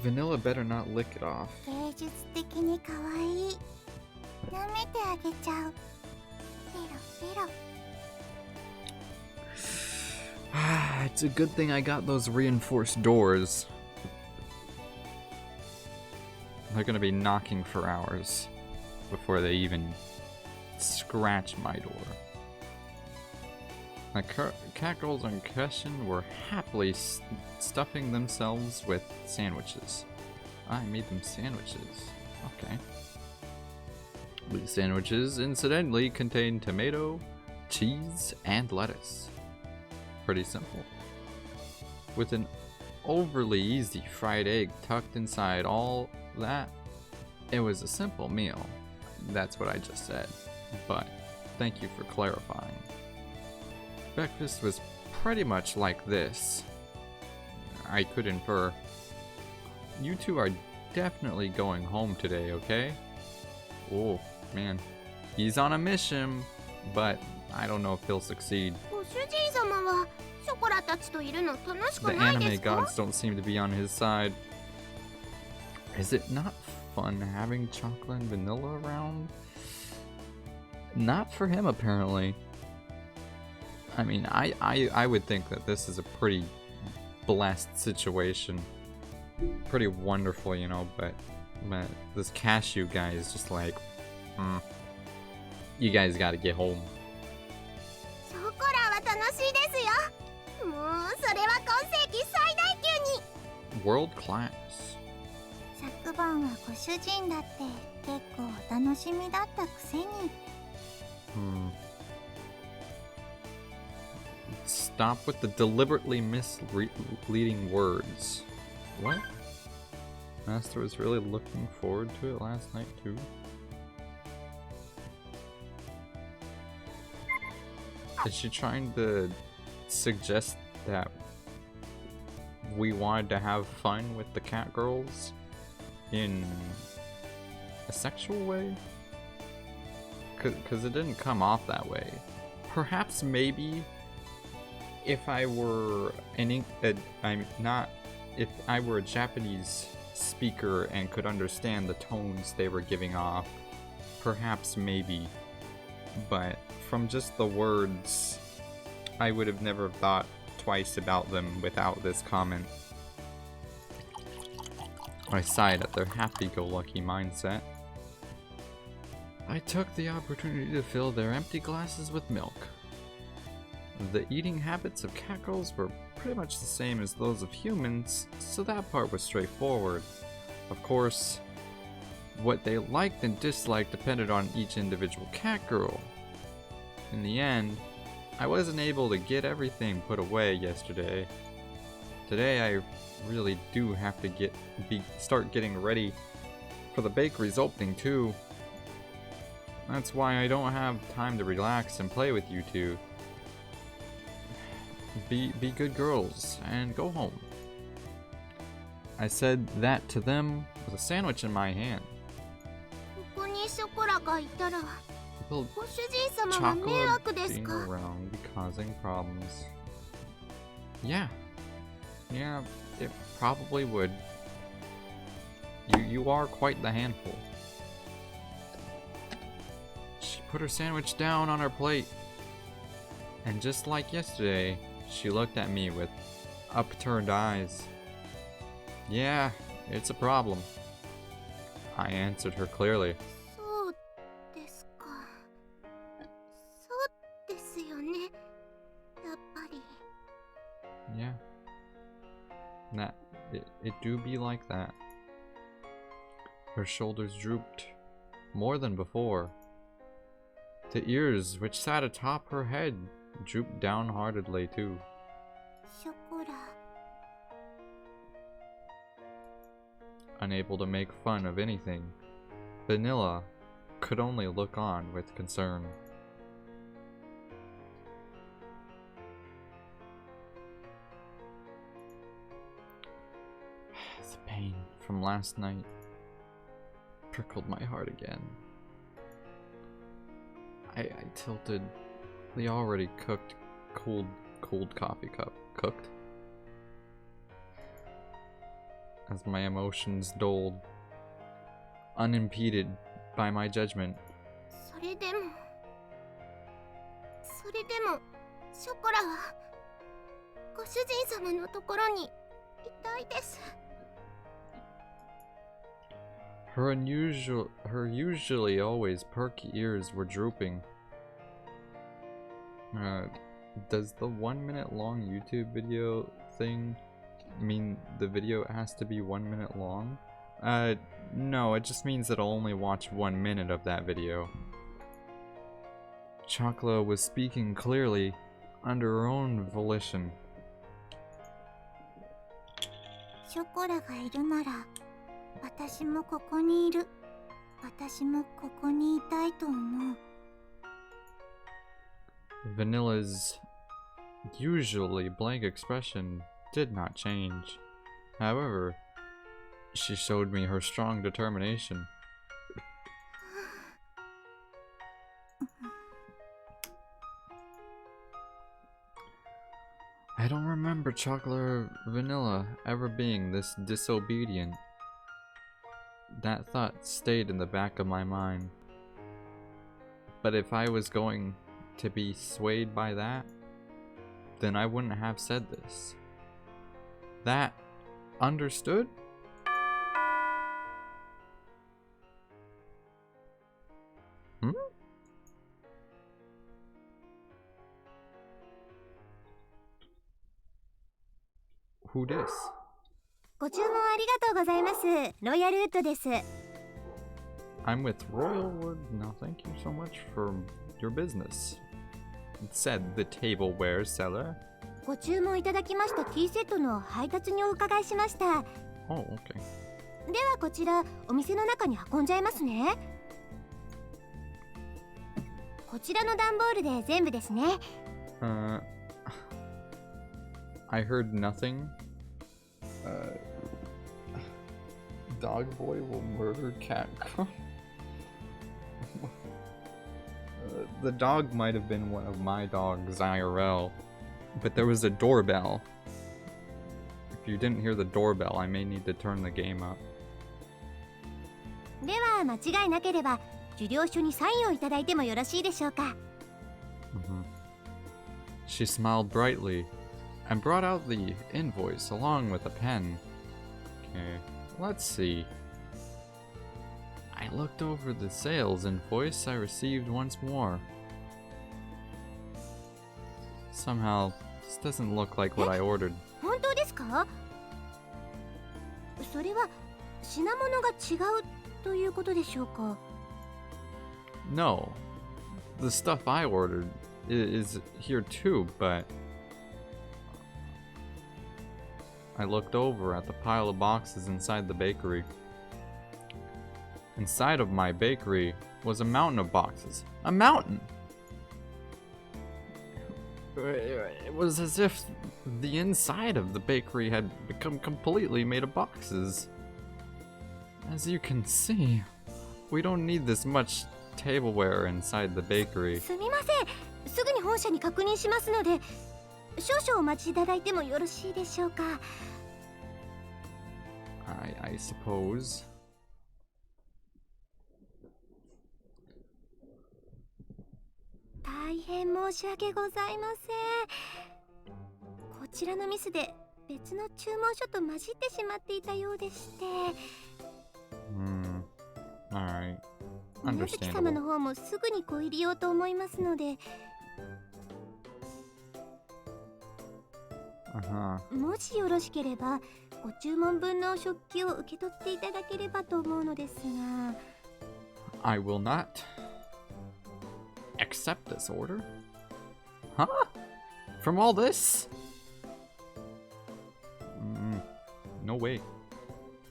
Vanilla better not lick it off. 芸術的に可愛い。舐めてあげちゃう。ペロペロ。 It's a good thing I got those reinforced doors. They're gonna be knocking for hours before they even scratch my door. The cat girls in question were happily stuffing themselves with sandwiches. I made them sandwiches. Okay. These sandwiches, incidentally, contain tomato, cheese, and lettuce. Pretty simple. With an overly easy fried egg tucked inside all that, it was a simple meal. That's what I just said, but thank you for clarifying. Breakfast was pretty much like this. I could infer. You two are definitely going home today, okay? Oh, man. He's on a mission, but I don't know if he'll succeed. ご主人様はショコラたちといるの楽し The くないで anime すか？ gods don't seem to be on his side. Is it not fun having chocolate and vanilla around? Not for him, apparently. I mean, I would think that this is a pretty blessed situation. Pretty wonderful, you know, but this cashew guy is just like, you guys gotta get home. ショコラは楽しいですよ。もうそれは今世紀最大級に。 World class. 昨晩はご主人だって結構お楽しみだったくせに。Stop with the deliberately misleading words. What? Master was really looking forward to it last night too? Is she trying to suggest that we wanted to have fun with the cat girls in a sexual way? Because it didn't come off that way. Perhaps maybe if I were if I were a Japanese speaker and could understand the tones they were giving off, perhaps maybe, but from just the words, I would have never thought twice about them without this comment. I sighed at their happy-go-lucky mindset. I took the opportunity to fill their empty glasses with milk. The eating habits of cat girls were pretty much the same as those of humans, so that part was straightforward. Of course, what they liked and disliked depended on each individual cat girl. In the end, I wasn't able to get everything put away yesterday. Today I really do have to start getting ready for the bakery's opening too. That's why I don't have time to relax and play with you two. Be good girls and go home. I said that to them with a sandwich in my hand. ここにショコラがいたら Will ご主人様は迷惑 chocolate です being か？ around be causing problems? Yeah, it probably would. You are quite the handful. She put her sandwich down on her plate, and just like yesterday, she looked at me with upturned eyes. Yeah, it's a problem. I answered her clearly. そうですか。そうですよね。やっぱり。 Yeah. It do be like that. Her shoulders drooped, more than before. The ears, which sat atop her head, drooped downheartedly too. ショコラ。 Unable to make fun of anything, Vanilla could only look on with concern. The pain from last night prickled my heart again. I tilted the already cold coffee cup cooked as my emotions dulled, unimpeded by my judgment. それでもショコラはご主人様のところにいたいです。Her usually always perky ears were drooping. Does the 1 minute long YouTube video thing mean the video has to be 1 minute long? No, it just means that I'll only watch 1 minute of that video. Chakla was speaking clearly, under her own volition. ショコラがいるなら、私もここにいる。私もここにいたいと思う。Vanilla's usually blank expression did not change. However, she showed me her strong determination. I don't remember Chocolate or Vanilla ever being this disobedient. That thought stayed in the back of my mind. But if I was going to be swayed by that, then I wouldn't have said this. That understood? Hmm? Who this? ご注文ありがとうございます。ロイヤルウッドです。I'm with Royalwood. No, thank you so much for your business. It said the tableware seller. ご注文いただきましたティーセットの配達にお伺いしました。 Oh, okay. ではこちらお店の中に運んじゃいますね。こちらの段ボールで全部ですね。I heard nothing. Dog boy will murder cat. The dog might have been one of my dogs IRL, but there was a doorbell. If you didn't hear the doorbell, I may need to turn the game up. では間違いなければ受領書にサインをいただいてもよろしいでしょうか。She smiled brightly and brought out the invoice along with a pen. Okay, let's see. I looked over the sales invoice I received once more. Somehow, this doesn't look like what I ordered. 本当ですか？それは品物が違うということでしょうか？ No, the stuff I ordered is here too, but I looked over at the pile of boxes inside the bakery. Inside of my bakery was a mountain of boxes. A mountain! It was as if the inside of the bakery had become completely made of boxes. As you can see, we don't need this much tableware inside the bakery. すみません。すぐに本社に確認しますので、少々お待ちいただいてもよろしいでしょうか。I suppose. 大変申し訳ございません。こちらのミスで別の注文書と混じってしまっていたようでして。Alright. 宮崎様の方もすぐにご入りようと思いますので。もしよろしければご注文分の食器を受け取っていただければと思うのですが。 I will not accept this order? Huh? From all this? No way.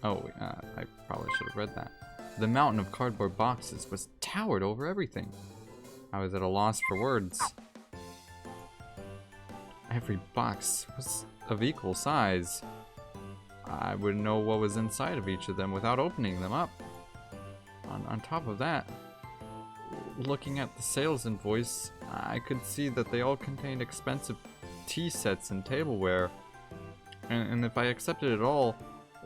Oh, I probably should have read that. The mountain of cardboard boxes was towered over everything. I was at a loss for words. Every box was of equal size. I wouldn't know what was inside of each of them without opening them up. On top of that, looking at the sales invoice, I could see that they all contained expensive tea sets and tableware. And if I accepted it all,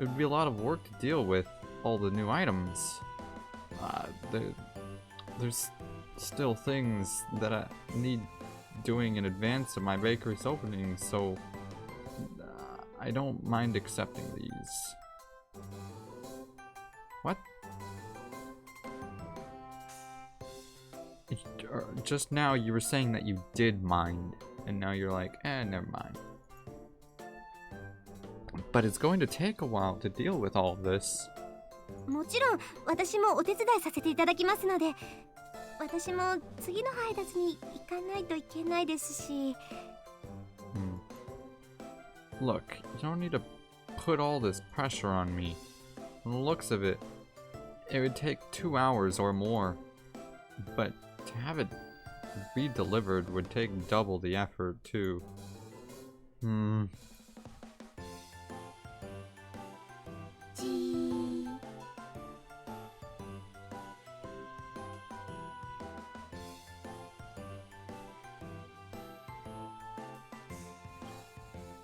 it would be a lot of work to deal with all the new items. There's still things that I need doing in advance of my bakery's opening, so I don't mind accepting these. What? Just now you were saying that you did mind, and now you're like, never mind. But it's going to take a while to deal with all this. もちろん私もお手伝いさせていただきますので、私も次の配達に行かないといけないですし。Look, you don't need to put all this pressure on me. From the looks of it, it would take 2 hours or more. But to have it re-delivered would take double the effort too.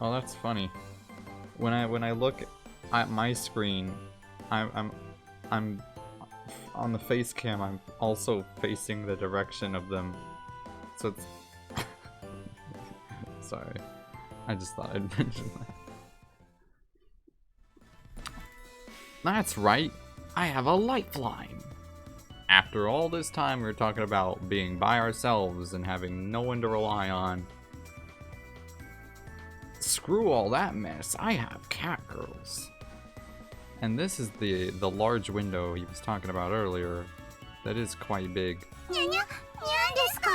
Oh, that's funny. When I look at my screen, I'm on the face cam. I'm also facing the direction of them, so it's. Sorry, I just thought I'd mention that. That's right. I have a lifeline. After all this time, we were talking about being by ourselves and having no one to rely on. Screw all that mess, I have cat girls. And this is the large window he was talking about earlier. That is quite big. にゃにゃですか？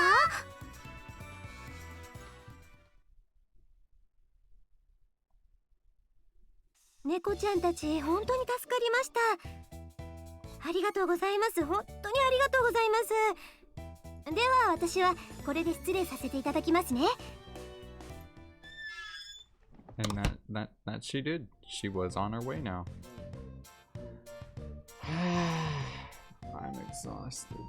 猫ちゃんたち本当に助かりました。ありがとうございます。本当にありがとうございます。では私はこれで失礼させていただきますね。And that she did. She was on her way now. I'm exhausted.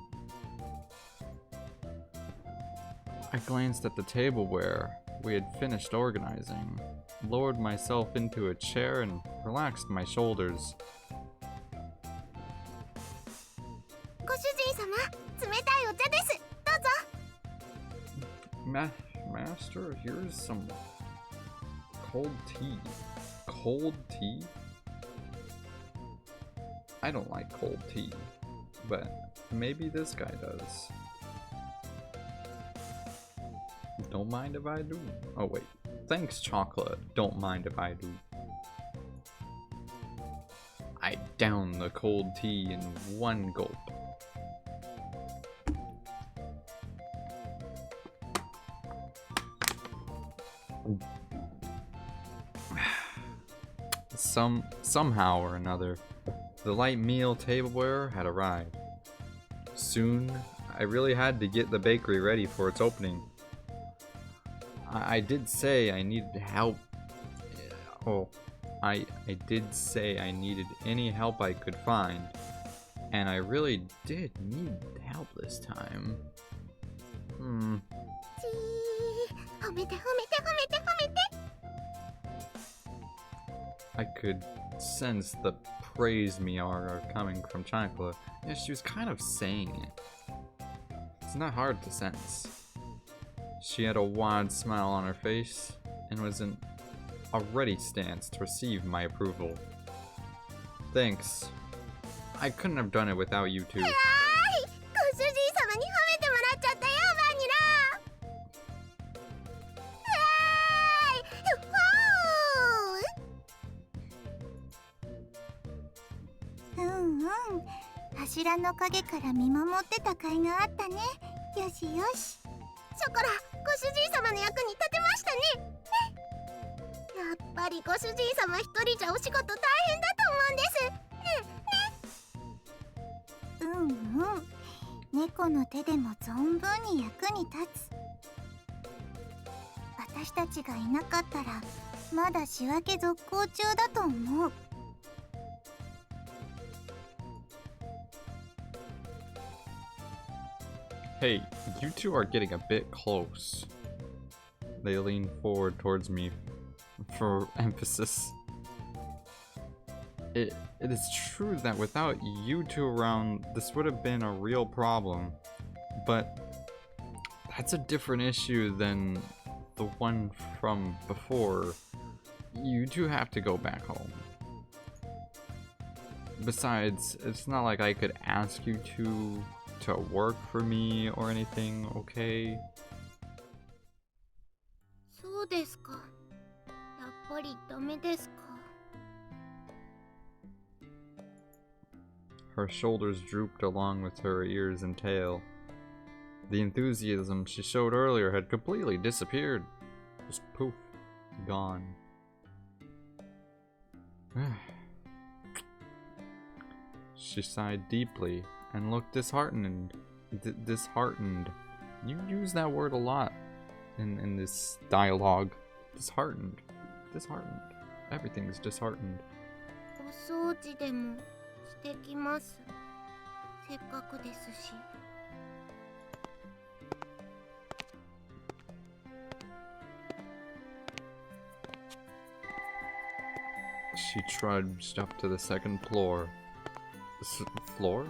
I glanced at the tableware we had finished organizing, lowered myself into a chair and relaxed my shoulders. ご主人様、冷たいお茶です。どうぞ。Master, here's some cold tea. Cold tea? I don't like cold tea, but maybe this guy does. Don't mind if I do. Oh wait, thanks chocolate. Don't mind if I do. I down the cold tea in one gulp. Somehow or another, the light meal tableware had arrived. Soon, I really had to get the bakery ready for its opening. I did say I needed help. Oh, I did say I needed any help I could find, and I really did need help this time. I could sense the praise Miara coming from Chocolate. Yeah, she was kind of saying it. It's not hard to sense. She had a wide smile on her face and was in a ready stance to receive my approval. Thanks. I couldn't have done it without you two. Mm-hmm. 柱の陰から見守ってた甲斐があったね。よしよし。ショコラ、ご主人様の役に立てましたね。やっぱりご主人様一人じゃお仕事大変だと思うんです。猫の手でも存分に役に立つ。私たちがいなかったらまだ仕分け続行中だと思う。Hey, you two are getting a bit close. They lean forward towards me for emphasis. It is true that without you two around, this would have been a real problem. But that's a different issue than the one from before. You two have to go back home. Besides, it's not like I could ask you to to work for me or anything, okay? そうですか。やっぱりダメですか。 Her shoulders drooped along with her ears and tail. The enthusiasm she showed earlier had completely disappeared. Just poof, gone. She sighed deeply and looked disheartened. Disheartened. You use that word a lot in this dialogue. Disheartened. Disheartened. Everything's disheartened. お掃除でもしてきます。せっかくですし。 She trudged up to the second floor. Floor?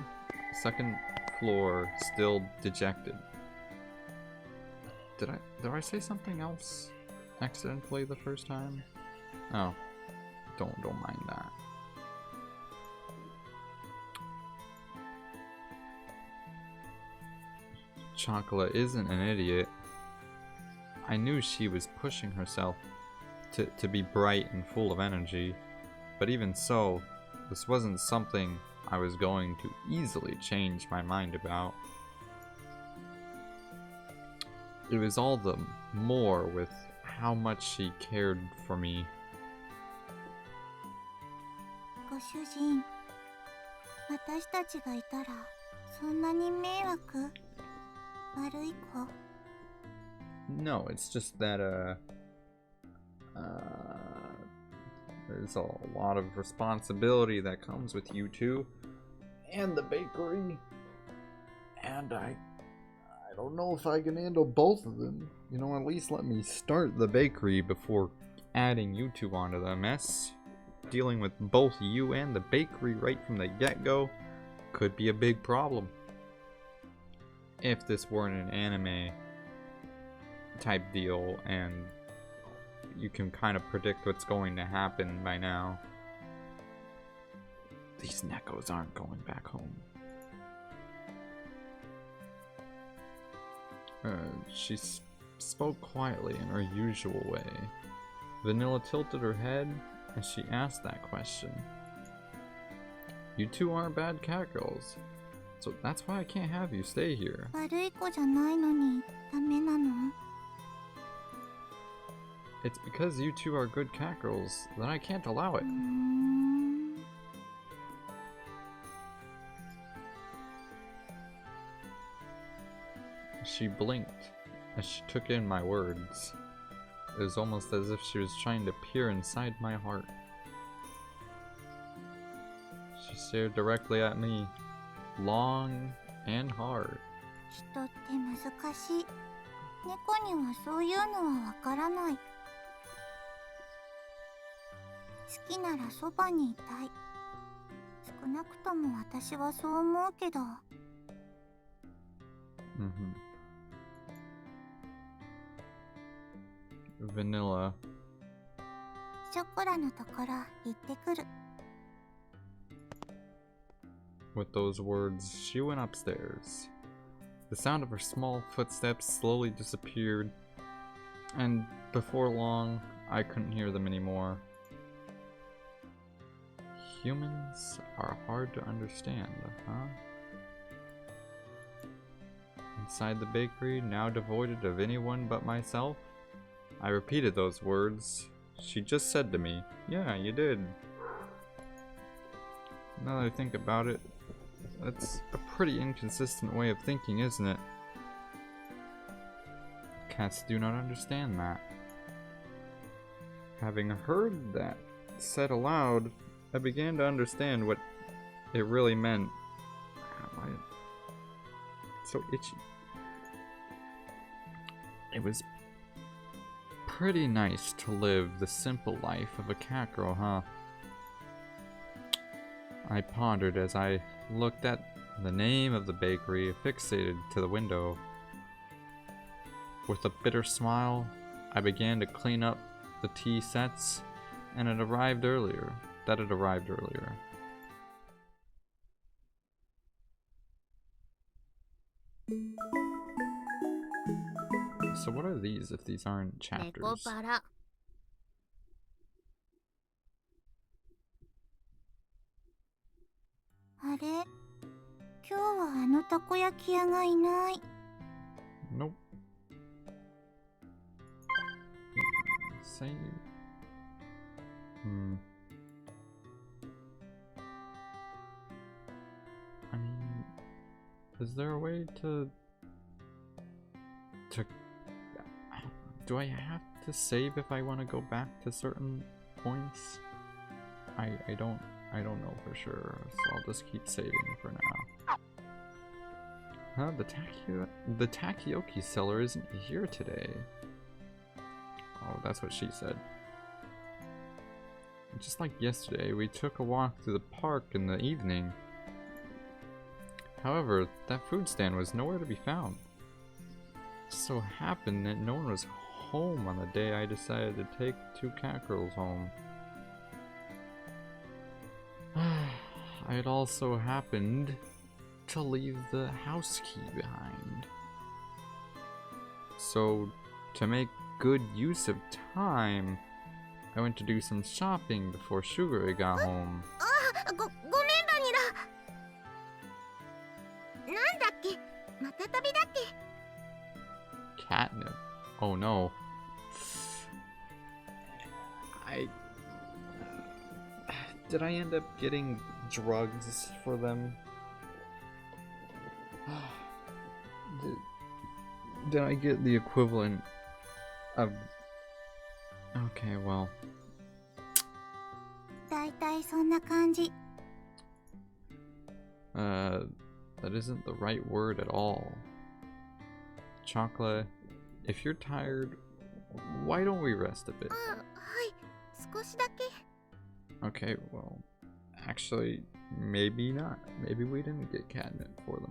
Second floor, still dejected. Did I say something else accidentally the first time? Oh, don't mind that. Chocolate isn't an idiot. I knew she was pushing herself to be bright and full of energy, but even so, this wasn't something I was going to easily change my mind about. It was all the more with how much she cared for me. ご主人、私たちがいたらそんなに迷惑？悪い子？ No, it's just that there's a lot of responsibility that comes with you two and the bakery, and I don't know if I can handle both of them. You know, at least let me start the bakery before adding you two onto the mess. Dealing with both you and the bakery right from the get-go could be a big problem. If this weren't an anime type deal and you can kind of predict what's going to happen by now. These Nekos aren't going back home. She spoke quietly in her usual way. Vanilla tilted her head as she asked that question. You two aren't bad cat girls, so that's why I can't have you stay here. 悪い子じゃないのにダメなの？ It's because you two are good cat girls that I can't allow it. She blinked as she took in my words. It was almost as if she was trying to peer inside my heart. She stared directly at me, long and hard. 人って難しい。猫にはそういうのはわからない。好きならそばにいたい。少なくとも私はそう思うけど。Vanilla. ショコラのところ行ってくる。With those words, she went upstairs. The sound of her small footsteps slowly disappeared, and before long, I couldn't hear them anymore. Humans are hard to understand, huh? Inside the bakery, now devoid of anyone but myself, I repeated those words. She just said to me, "Yeah, you did." Now that I think about it, that's a pretty inconsistent way of thinking, isn't it? Cats do not understand that. Having heard that said aloud, I began to understand what it really meant. It's so itchy. It was pretty nice to live the simple life of a cat girl, huh? I pondered as I looked at the name of the bakery affixated to the window. With a bitter smile, I began to clean up the tea sets, and it arrived earlier. So what are these if these aren't 猫 chapters? バラ。あれ、今日はあのたこ焼き屋がいない。 Nope. Save. I mean, is there a way to do I have to save if I want to go back to certain points? I don't know for sure, so I'll just keep saving for now. Huh, the Takoyaki seller isn't here today. Oh, that's what she said. Just like yesterday, we took a walk through the park in the evening. However, that food stand was nowhere to be found. It so happened that no one was home on the day I decided to take 2 cat girls home. I had also happened to leave the house key behind. So, to make good use of time, I went to do some shopping before Sugure got home. ごめんバニラ。なんだっけ、また旅だっけ。 Catnip. Oh no. Did I end up getting drugs for them? Did I get the equivalent of... Okay, well... だいたいそんな感じ。 that isn't the right word at all. Chocolate, if you're tired, why don't we rest a bit? はい、少しだけ。 Okay, well, actually, maybe not. Maybe we didn't get catnip for them.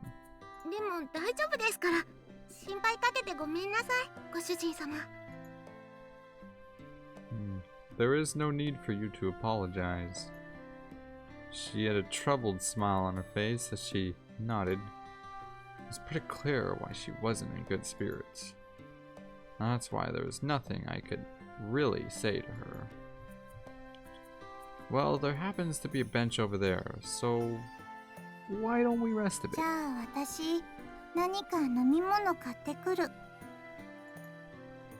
でも大丈夫ですから。心配かけてごめんなさい、ご主人様。There is no need for you to apologize. She had a troubled smile on her face as she nodded. It was pretty clear why she wasn't in good spirits. That's why there was nothing I could really say to her. Well, there happens to be a bench over there, so why don't we rest a bit? じゃあ私、何か飲み物買ってくる。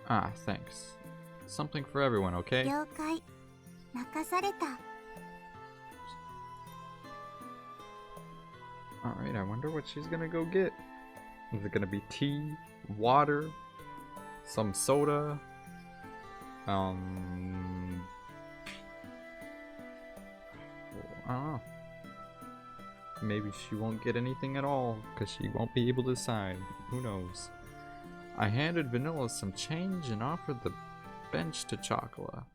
Ah, thanks. Something for everyone, okay? 了解。任された。 Alright, I wonder what she's gonna go get. Is it gonna be tea, water, some soda? I don't know. Maybe she won't get anything at all, because she won't be able to decide. Who knows? I handed Vanilla some change and offered the bench to Chocola.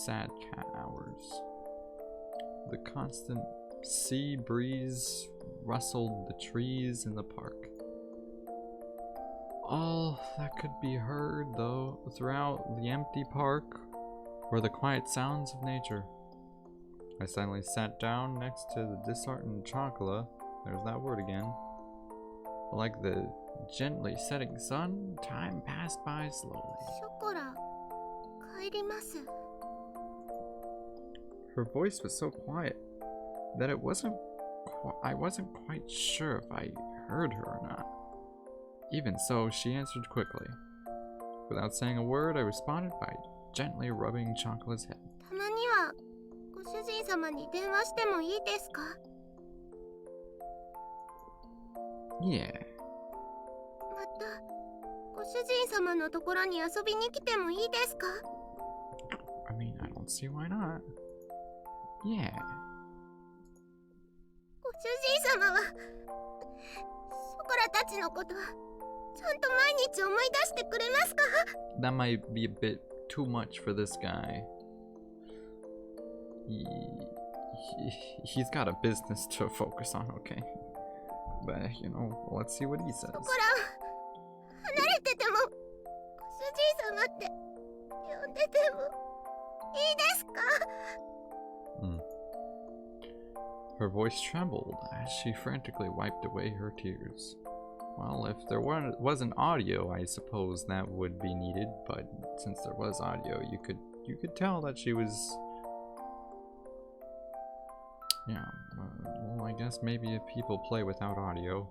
Sad cat hours. The constant sea breeze rustled the trees in the park. All that could be heard, though, throughout the empty park were the quiet sounds of nature. I silently sat down next to the disheartened Chocola. There's that word again. Like the gently setting sun, time passed by slowly. ショコラ、帰ります。 Her voice was so quiet that I wasn't quite sure if I heard her or not. Even so, she answered quickly. Without saying a word, I responded by gently rubbing Chocola's head. たまにはご主人様に電話してもいいですか？ Yeah. またご主人様のところに遊びに来てもいいですか？ I mean, I don't see why not. Yeah. ご主人様はショコラたちのことはちゃんと毎日思い出してくれますか？ That might be a bit too much for this guy. He's got a business to focus on, okay? But, you know, let's see what he says. ショコラは離れててもご主人様って呼んでてもいいですか？ Her voice trembled as she frantically wiped away her tears. Well, if there wasn't audio, I suppose that would be needed, but since there was audio, you could tell that she was... Yeah, well, I guess maybe if people play without audio.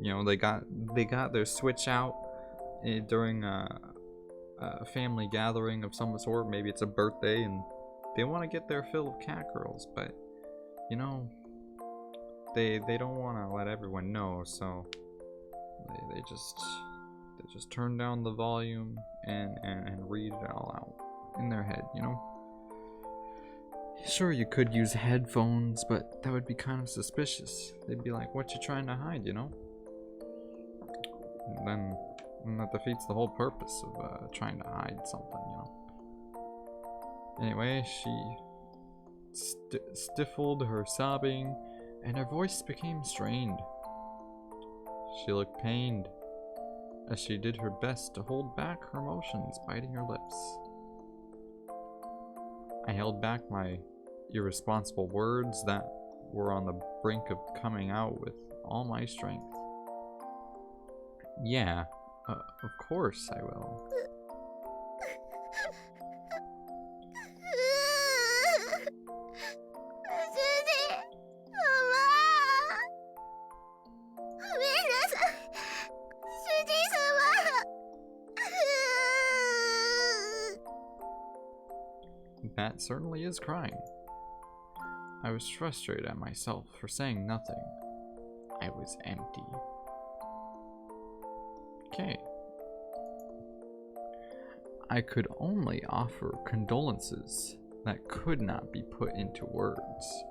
You know, they got their Switch out during a family gathering of some sort. Maybe it's a birthday and they want to get their fill of cat girls, but you know, they don't want to let everyone know, so they just turn down the volume and read it all out in their head, you know. Sure, you could use headphones, but that would be kind of suspicious. They'd be like, what you trying to hide, you know? And then that defeats the whole purpose of trying to hide something, you know? Anyway, she stifled her sobbing, and her voice became strained. She looked pained as she did her best to hold back her emotions, biting her lips. I held back my irresponsible words that were on the brink of coming out with all my strength. Yeah, of course I will. That certainly is crying. I was frustrated at myself for saying nothing. I was empty. Okay. I could only offer condolences that could not be put into words.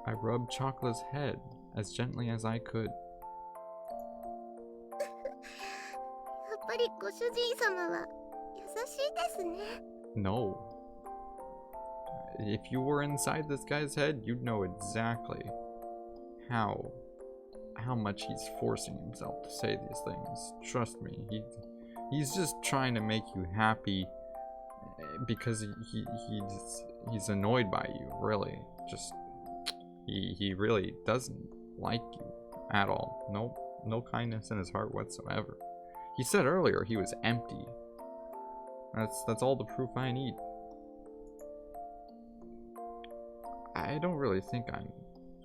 I rubbed Chocola's head as gently as I could. No. If you were inside this guy's head, you'd know exactly how much he's forcing himself to say these things. Trust me, he's just trying to make you happy because he's annoyed by you, really. Just he really doesn't like you at all. No kindness in his heart whatsoever. He said earlier he was empty. That's all the proof I need. I don't really think I'm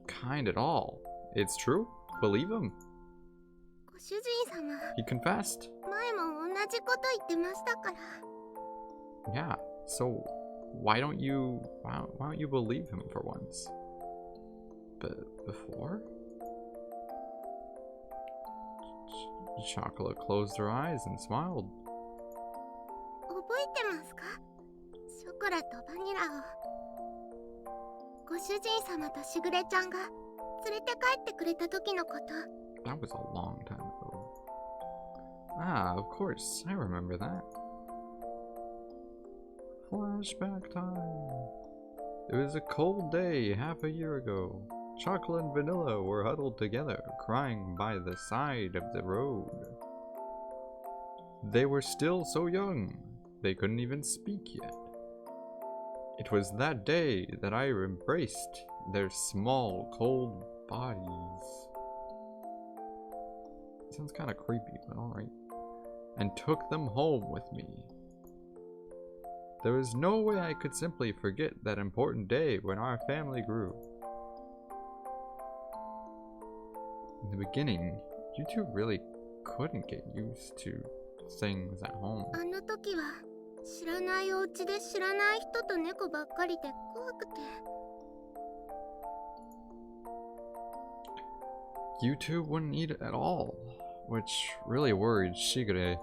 kind at all. It's true. Believe him. He confessed. Yeah. So why don't you believe him for once? But before? Chocolate closed her eyes and smiled. That was a long time ago. Ah, of course, I remember that. Flashback time. It was a cold day half a year ago. Chocolate and Vanilla were huddled together, crying by the side of the road. They were still so young, they couldn't even speak yet. It was that day that I embraced their small, cold bodies. Sounds kind of creepy, but alright. And took them home with me. There was no way I could simply forget that important day when our family grew. In the beginning, you two really couldn't get used to things at home. You two wouldn't eat it at all, which really worried Shigure.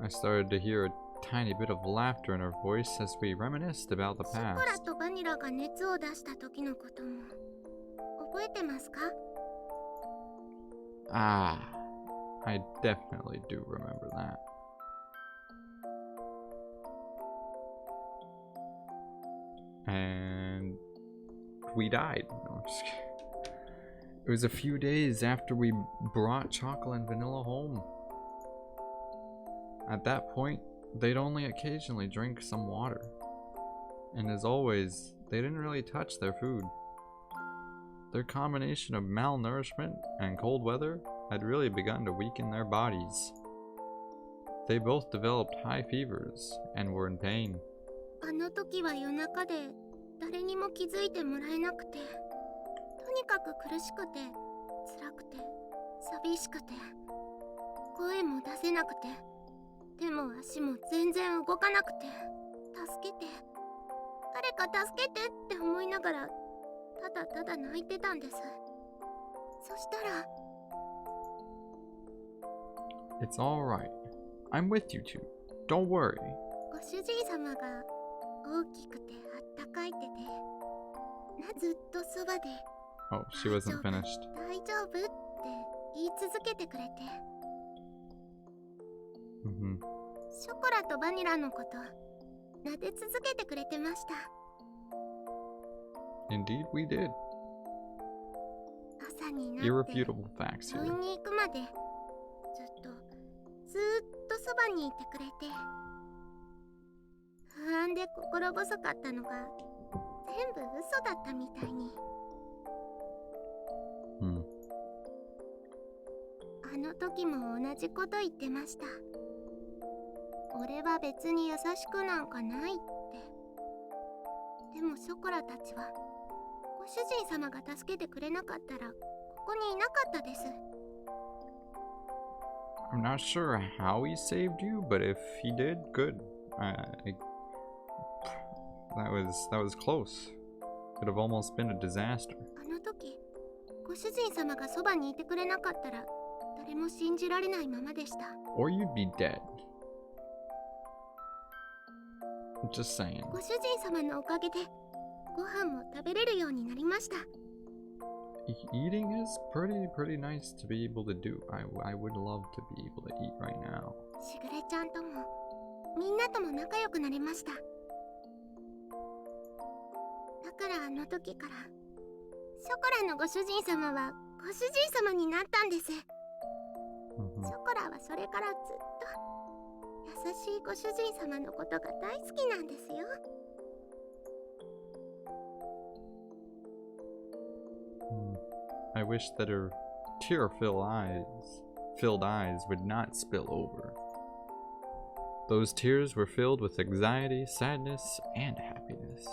I started to hear a tiny bit of laughter in her voice as we reminisced about the past. Ah, I definitely do remember that. And we died. No, I'm just kidding. It was a few days after we brought Chocolate and Vanilla home. At that point, they'd only occasionally drink some water. And as always, they didn't really touch their food. Their combination of malnourishment and cold weather had really begun to weaken their bodies. They both developed high fevers and were in pain. あの時は夜中で誰にも気づいてもらえなくて、とにかく苦しくて辛くて寂しくて声も出せなくて手も足も全然動かなくて助けて誰か助けてって思いながらただただ泣いてたんです。そしたら It's alright. I'm with you two. Don't worry. ご主人様が大きくてあったかい手でずっとそばで Oh, she wasn't finished. 大丈夫って言い続けてくれて、ショコラとバニラのこと撫で続けてくれてました。 Indeed, we did. 朝になって Irrefutable facts 病 here. 院に行くまでずっとそばにいてくれて、不安で心細かったのが全部嘘だったみたいに。あの時も同じこと言ってました。俺は別に優しくなんかないって。でもショコラたちはご主人様が助けてくれなかったらここにいなかったです。 I'm not sure how he saved you, but if he did, good. That was close. Could have almost been a disaster. あの時ご主人様がそばにいてくれなかったら誰も信じられないままでした。 Or you'd be dead. Just saying. ご主人様のおかげでご飯も食べれるようになりました。 Eating is pretty nice to be able to do. I would love to be able to eat right now. しぐれちゃんともみんなとも仲良くなれました。だからあの時からショコラのご主人様はご主人様になったんです。ショコラはそれからずっと優しいご主人様のことが大好きなんですよ。 I wish that her tear-filled eyes would not spill over. Those tears were filled with anxiety, sadness, and happiness.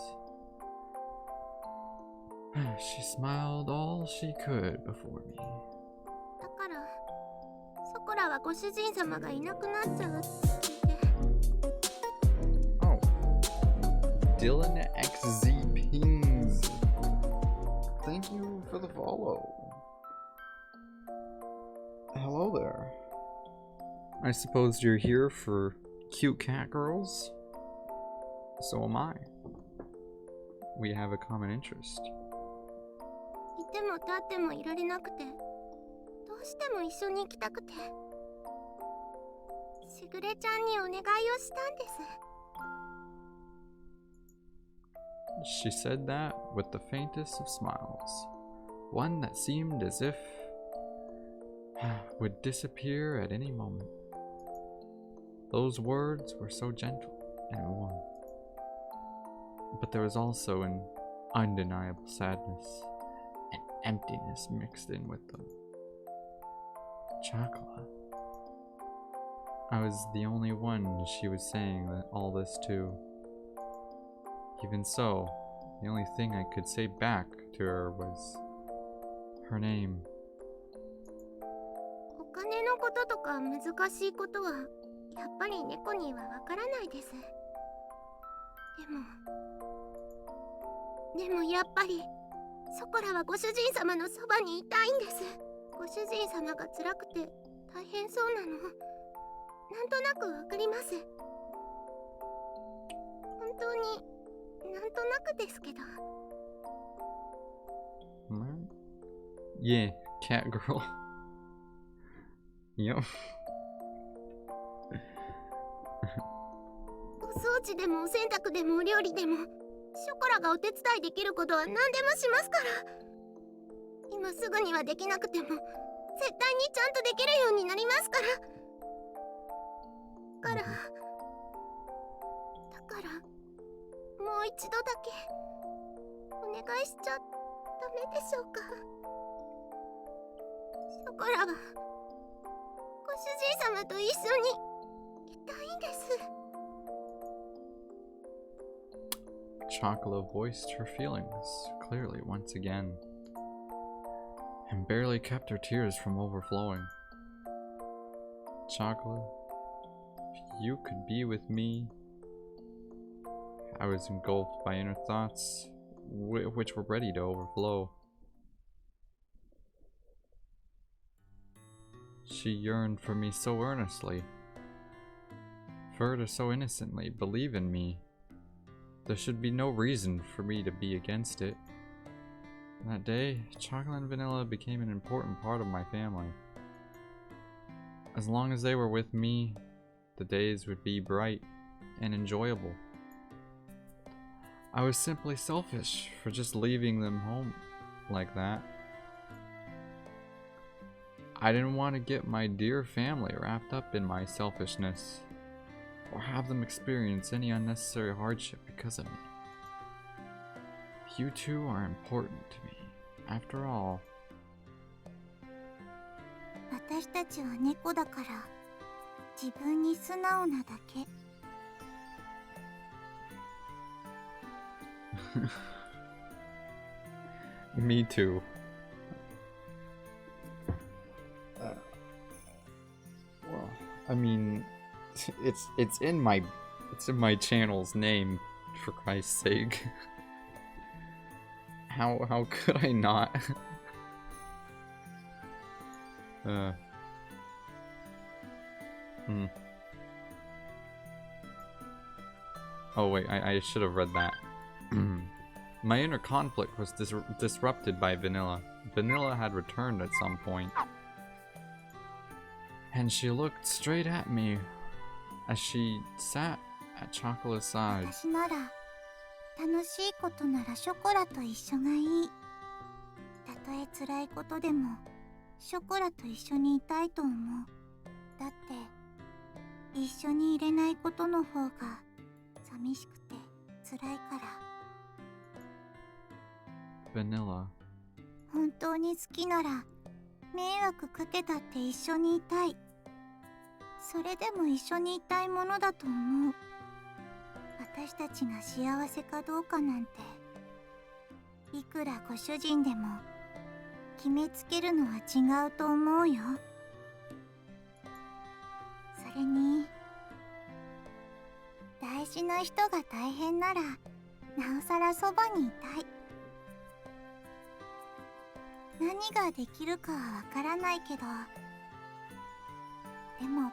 She smiled all she could before me. だからショコラはご主人様がいなくなっちゃうって聞いて。 Oh, Dylan XZ Pings. Thank you for the follow. Hello there. I suppose you're here for cute cat girls? So am I. We have a common interest. いても立ってもいられなくて、どうしても一緒に行きたくて、しぐれちゃんにお願いをしたんです。 She said that with the faintest of smiles, one that seemed as if would disappear at any moment. Those words were so gentle and warm, but there was also an undeniable sadness and emptiness mixed in with them. Chocolate. I was the only one she was saying all this to. Even so, the only thing I could say back to her was her name. お金のこととか難しいことはやっぱり猫にはわからないです。でもやっぱりショコラはご主人様のそばにいたいんです。ご主人様が辛くて大変そうなのなんとなくわかります。本当になんとなくですけど。 Yeah, cat girl. Yep. お掃除でもお洗濯でもお料理でもショコラがお手伝いできることは何でもしますから。今今すぐにはできなくても絶対にちゃんとできるようになりますから。だからもう一度だけお願いしちゃダメでしょうか。ショコラはご主人様と一緒にいたいんです。Chocolate voiced her feelings clearly once again, and barely kept her tears from overflowing. Chocolate, if you could be with me. I was engulfed by inner thoughts, which were ready to overflow. She yearned for me so earnestly, for her to so innocently believe in me. There should be no reason for me to be against it. That day, Chocolate and Vanilla became an important part of my family. As long as they were with me, the days would be bright and enjoyable. I was simply selfish for just leaving them home like that. I didn't want to get my dear family wrapped up in my selfishness, or have them experience any unnecessary hardship because of me. You two are important to me, after all. 私たちは猫だから自分に素直なだけ。Me too. Well, I mean, it's in my channel's name, for Christ's sake. How could I not? Oh wait, I should have read that. My inner conflict was disrupted by Vanilla. Vanilla had returned at some point, and she looked straight at me as she sat at Chocolate's side. 私なら楽しいことならショコラと一緒がいい。たとえ辛いことでもショコラと一緒にいたいと思う。だって一緒にいれないことの方が寂しくて辛いから。Vanilla. 本当に好きなら迷惑かけたって一緒にいたい。それでも一緒にいたいものだと思う。私たちが幸せかどうかなんていくらご主人でも決めつけるのは違うと思うよ。それに大事な人が大変ならなおさらそばにいたい。何ができるかはわからないけど、でも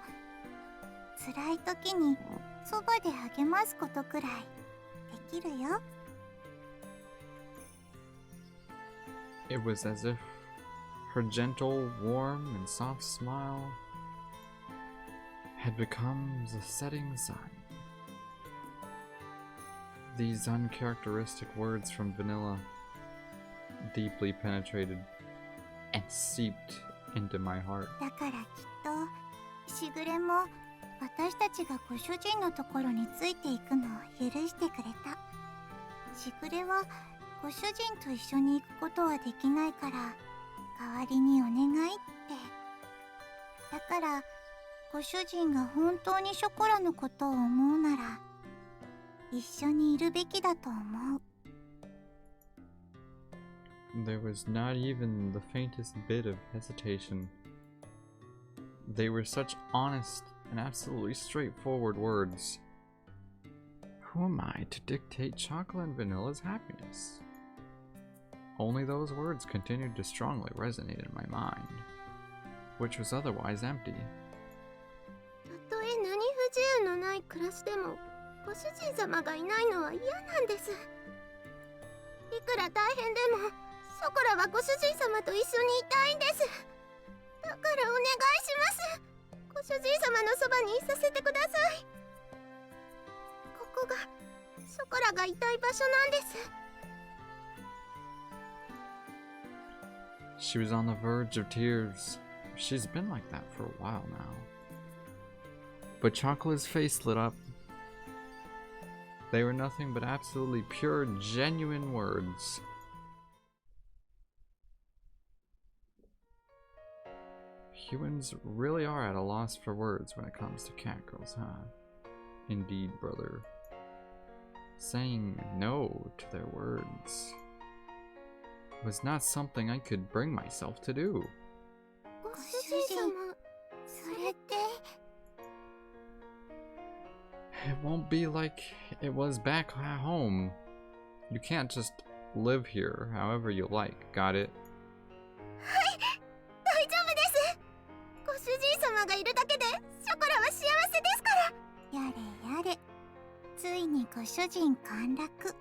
辛い時にそばで励ますことくらいできるよ。It was as if her gentle, warm, and soft smile had become the setting sun. These uncharacteristic words from Vanilla deeply penetrated and seeped into my heart. だからきっとしぐれも私たちがご主人のところについていくのを許してくれた。しぐれはご主人と一緒に行くことはできないから代わりにお願いって。だからご主人が本当にショコラのことを思うなら一緒にいるべきだと思う。There was not even the faintest bit of hesitation. They were such honest and absolutely straightforward words. Who am I to dictate Chocolate and Vanilla's happiness? Only those words continued to strongly resonate in my mind, which was otherwise empty. たとえ何不自由のない暮らしでもご主人様がいないのは嫌なんです。いくら大変でもショコラはご主人様と一緒にいたいんです。だからお願いします。ご主人様のそばにいさせてください。ここがショコラがいたい場所なんです。She was on the verge of tears. She's been like that for a while now. But Chocola's face lit up. They were nothing but absolutely pure, genuine words. Humans really are at a loss for words when it comes to cat girls, huh? Indeed, brother. Saying no to their words was not something I could bring myself to do. ご主人、それって It won't be like it was back at home. You can't just live here however you like, got it? 大丈夫です。ご主人様がいるだけでショコラは幸せですから。やれやれ、ついにご主人陥落。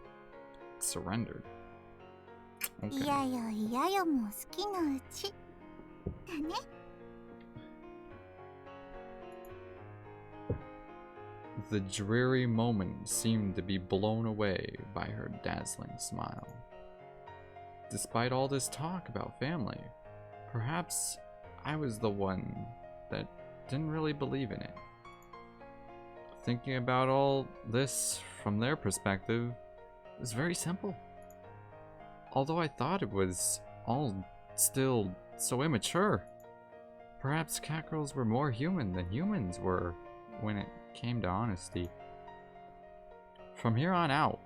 Surrendered. い Okay. やよいやよも好きのうちだね。 The dreary moment seemed to be blown away by her dazzling smile. Despite all this talk about family, perhaps I was the one that didn't really believe in it. Thinking about all this from their perspective was very simple. Although I thought it was all still so immature, perhaps cat girls were more human than humans were when it came to honesty. From here on out,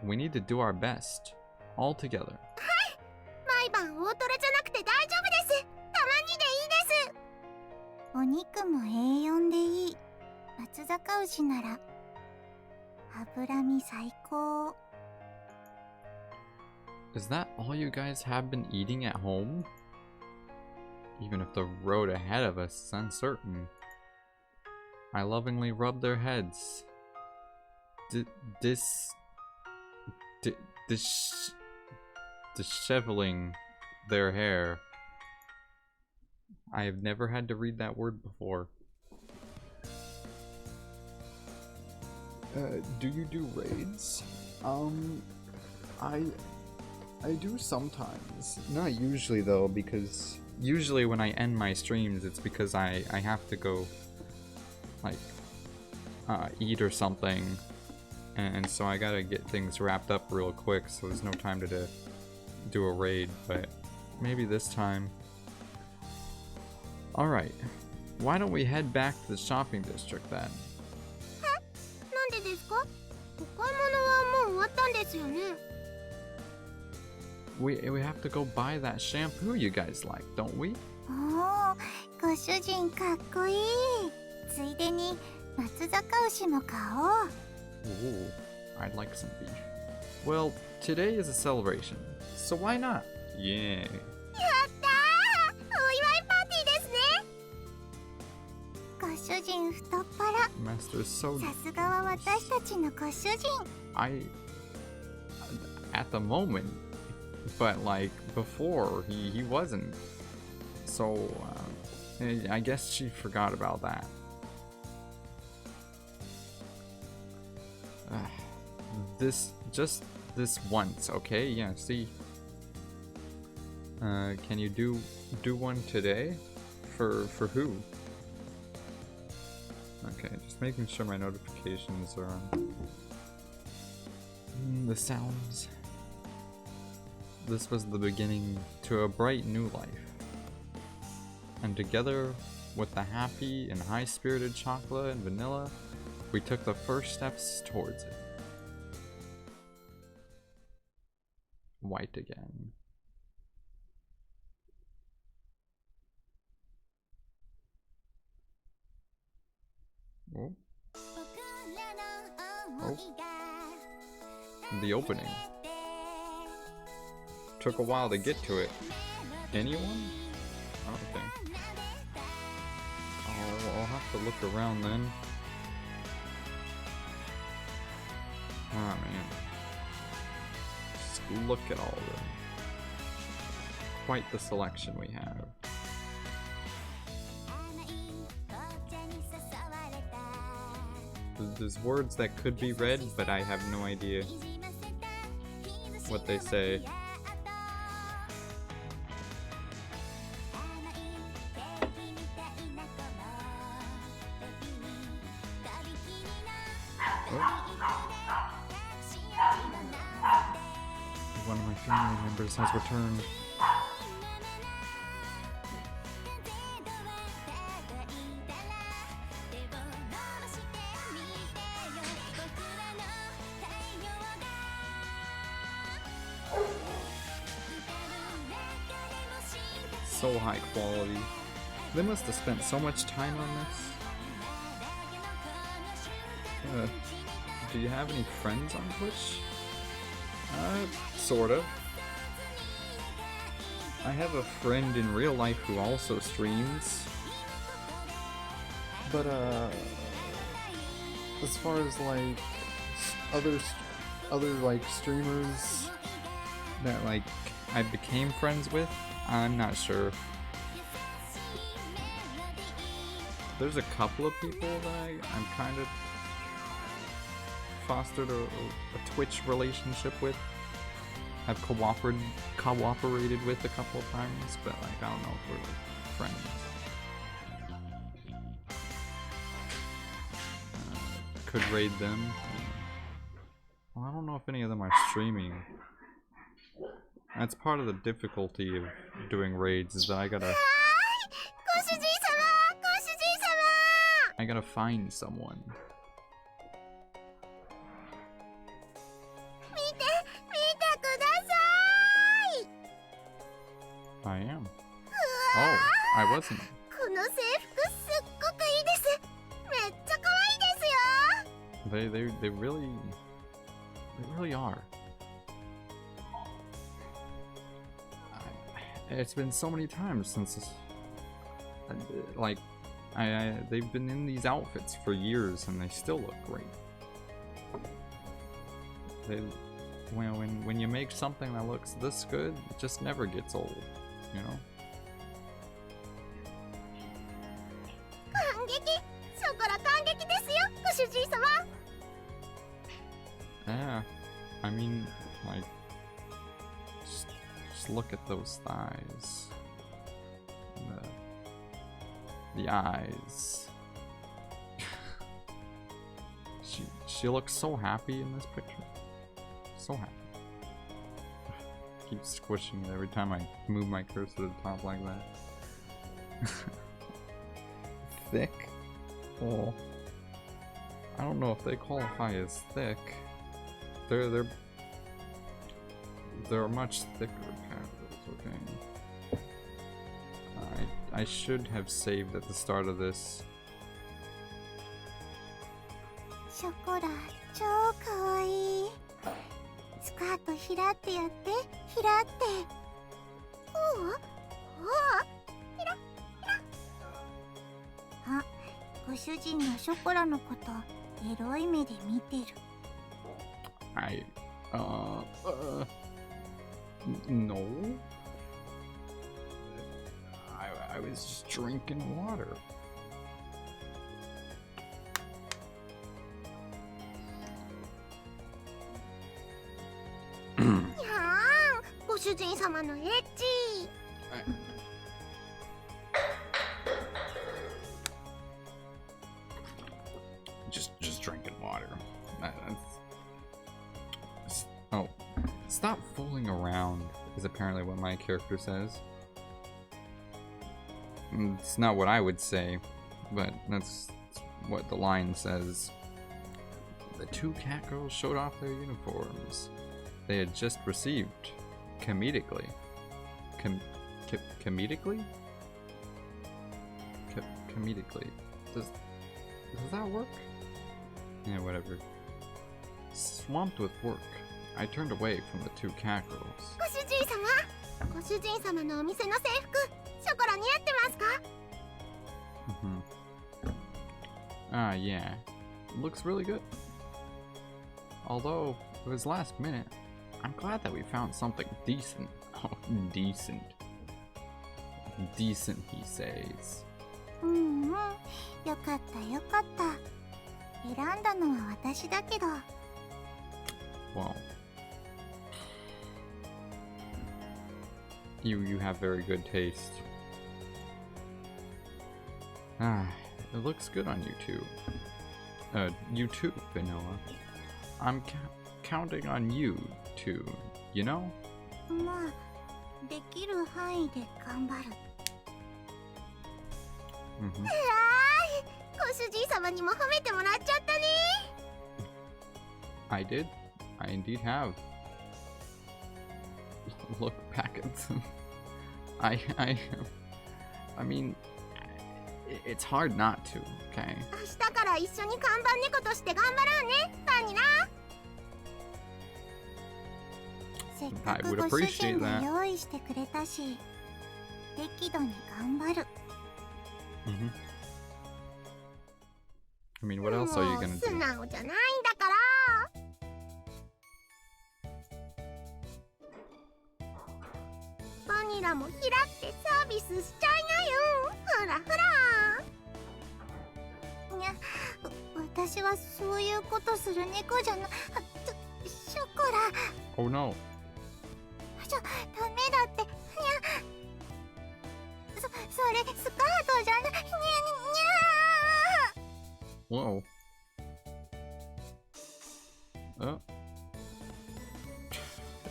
we need to do our best, all together. 毎晩大トロじゃなくて大丈夫です。たまにでいいです。お肉も A4 でいい。松阪牛なら脂身最高。 Is that all you guys have been eating at home? Even if the road ahead of us is uncertain. I lovingly rub their heads. Disheveling their hair. I have never had to read that word before. Do you do raids? I do sometimes. Not usually though, because usually when I end my streams it's because I have to go like eat or something, and so I gotta get things wrapped up real quick, so there's no time to do a raid, but maybe this time. Alright, why don't we head back to the shopping district then? なんでですか？お買い物はもう終わったんですよね。 We have to go buy that shampoo you guys like, don't we? おお、ご主人かっこいい。ついでに松阪牛も買おう。 Ooh, I'd like some beef. Well, today is a celebration, so why not? Yeah. やったー！お祝いパーティーですね。ご主人太っ腹。 Master's so さすがは私たちのご主人。 at the moment, but like before he wasn't, so I guess she forgot about that. Just this once, okay? Yeah, see. Can you do one today? For who? Okay, just making sure my notifications are on. The sounds. This was the beginning to a bright new life. And together with the happy and high-spirited Chocolate and Vanilla, we took the first steps towards it. White again. Oh. Oh. The opening. Took a while to get to it. Anyone? Okay. I'll have to look around then. Oh man. Just look at all of them. Quite the selection we have. There's words that could be read, but I have no idea what they say. One of my family members has returned. So high quality. They must have spent so much time on this. Do you have any friends on Twitch? Sort of. I have a friend in real life who also streams. But, as far as, like, other like, streamers that, like, I became friends with, I'm not sure. There's a couple of people that I'm kind of fostered a Twitch relationship with. I've cooperated with a couple of times, but like I don't know if we're like friends. Could raid them. Well, I don't know if any of them are streaming. That's part of the difficulty of doing raids, is that I gotta find someone. I am. Oh, I wasn't. They really are. It's been so many times since like they've been in these outfits for years and they still look great. When you make something that looks this good, it just never gets old, you know? Yeah, I mean, like, just look at those thighs. The eyes. She looks so happy in this picture. So happy. Keep squishing it every time I move my cursor to the top like that. Thick? Oh. I don't know if they qualify as thick. They're much thicker capitals, okay? I should have saved at the start of this. ショコラ超かわいい。スカートひらってやってひらって。おうおうひらひら。あ、ご主人がショコラのことエロい目で見てる。No. I was just drinking water. Yeah, ご主人様のエッチ。Just drinking water. Oh, stop fooling around is apparently what my character says. It's not what I would say, but that's what the line says. The two cat girls showed off their uniforms. They had just received, comedically. Comedically? Comedically. Does that work? Yeah, whatever. Swamped with work, I turned away from the two cat girls. ご主人様、ご主人様のお店の制服、ショコラ似合ってますか？ Yeah. It looks really good. Although, it was last minute, I'm glad that we found something decent. Oh, decent. Decent, he says. よかったよかった。選んだのは私だけど。Well. You have very good taste. It looks good on you too. You too, Vanilla. I'm counting on you to, you know? まあできる範囲で頑張る。 Mm-hmm. ご主人様にも褒めてもらっちゃったね。 I did. I indeed have. Look back at them. I mean, it's hard not to, okay? 明日から一緒に看板猫として頑張ろうね、バニラ。せっか I く would ご主 appreciate 人が that. 用意してくれたし、適度に頑張る。 Mm-hmm. I mean, what else are you もう gonna 素 do? 直じゃないんだから。バニラも開ってサービスしちゃいなよ。ほらほら。いや、私はそういうことする猫じゃな。ショコラ。 Oh no. ダメだって。いや、それスカートじゃな。にゃにゃ。 Whoa.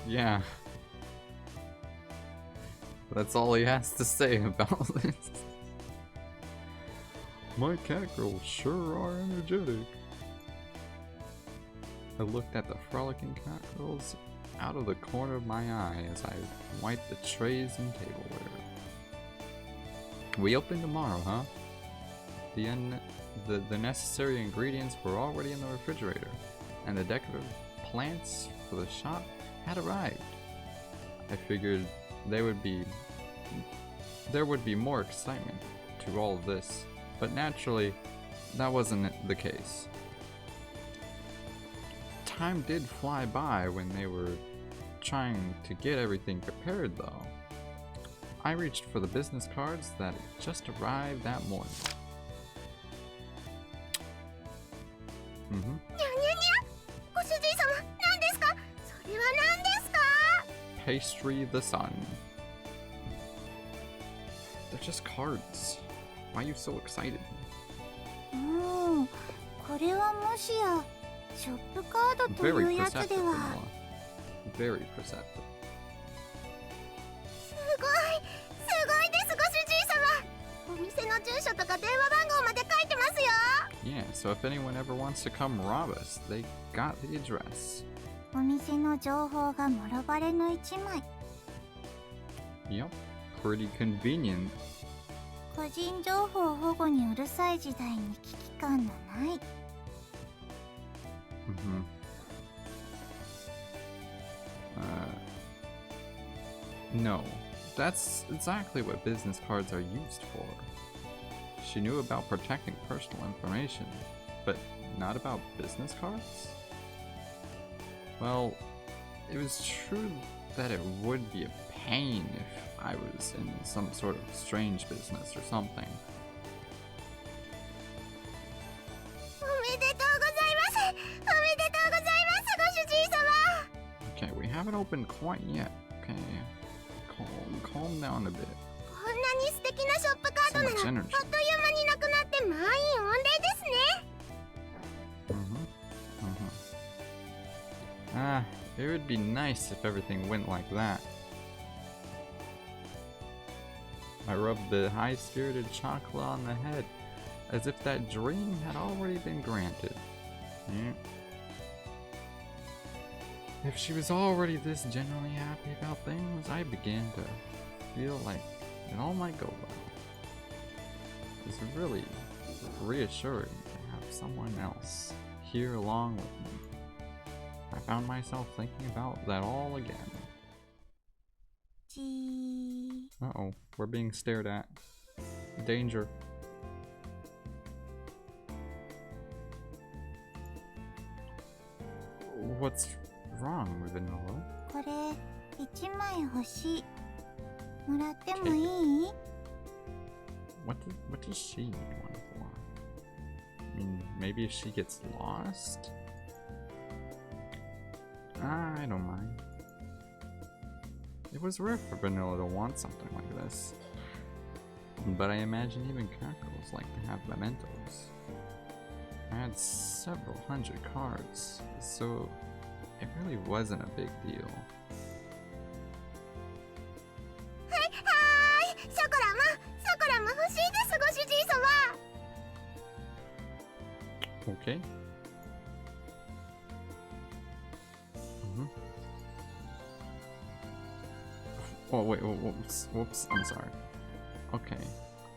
Yeah. That's all he has to say about this. My cat girls sure are energetic. I looked at the frolicking cat girls out of the corner of my eye as I wiped the trays and tableware. We open tomorrow, huh? The necessary ingredients were already in the refrigerator, and the decorative plants for the shop had arrived. I figured there would be more excitement to all of this, but naturally, that wasn't the case. Time did fly by when they were trying to get everything prepared, though. I reached for the business cards that just arrived that morning. Mm-hmm. にゃにゃにゃ。ご主人様、何ですか。それは何ですか。 Pastry the Sun. They're just cards. Why are you so excited? これはもしやショップカードとい Very うやつ perceptive, では。 Vanilla. Very perceptive. すごいです、ご主人様。お店の住所とか電話番号まで書いてますよ。 Yeah, so if anyone ever wants to come rob us, they got the address. お店の情報がもろバレの一枚。 Yep, pretty convenient. 個人情報保護にうるさい時代に危機感のない。 Mm-hmm. No, that's exactly what business cards are used for. She knew about protecting personal information, but not about business cards? Well, it was true that it would be a pain if I was in some sort of strange business or something. おめでとうございます。おめでとうございます、ご主人様。 Okay, we haven't opened quite yet. Okay, calm down a bit. こんなに素敵なショップカードなら、 So much あっという energy. 間になくなって満員御礼ですね。 Ah, it would be nice if everything went like that. I rubbed the high-spirited chocolate on the head, as if that dream had already been granted. Yeah. If she was already this genuinely happy about things, I began to feel like it all might go well. It's really reassuring to have someone else here along with me. I found myself thinking about that all again. じー。 Uh-oh, we're being stared at. Danger. What's wrong, Vanilla? これ1枚欲しい。もらってもいい？ What does she need one for? I mean, maybe if she gets lost? I don't mind. It was rare for Vanilla to want something like this. But I imagine even cat girls like to have mementos. I had several hundred cards, so it really wasn't a big deal. はーい、ショコラも欲しいですご主人様。 Okay. Oh wait, whoops, I'm sorry. Okay.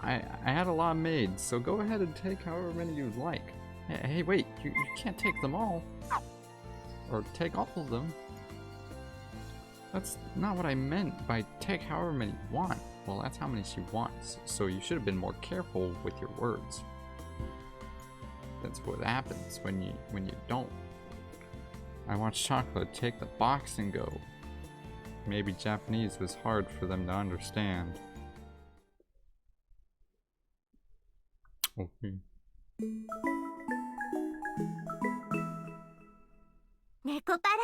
I had a lot made, so go ahead and take however many you'd like. Hey, wait, you can't take them all. Or take all of them. That's not what I meant by take however many you want. Well, that's how many she wants, so you should have been more careful with your words. That's what happens when you don't. I watched Chocolate take the box and go. Maybe Japanese was hard for them to understand. Okay. 猫パラ。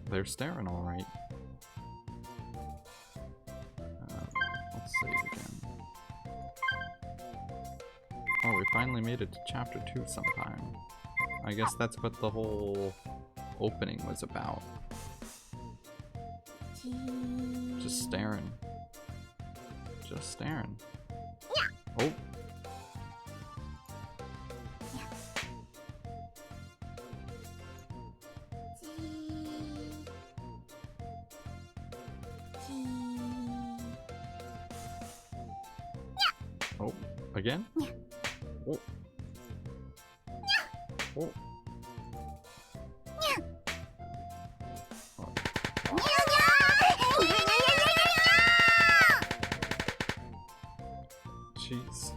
They're staring all right. Let's save again. Oh, we finally made it to chapter 2 sometime. I guess that's what the whole opening was about. Just staring. Just staring. Oh. Oh, again? Oh. Oh. Jeez.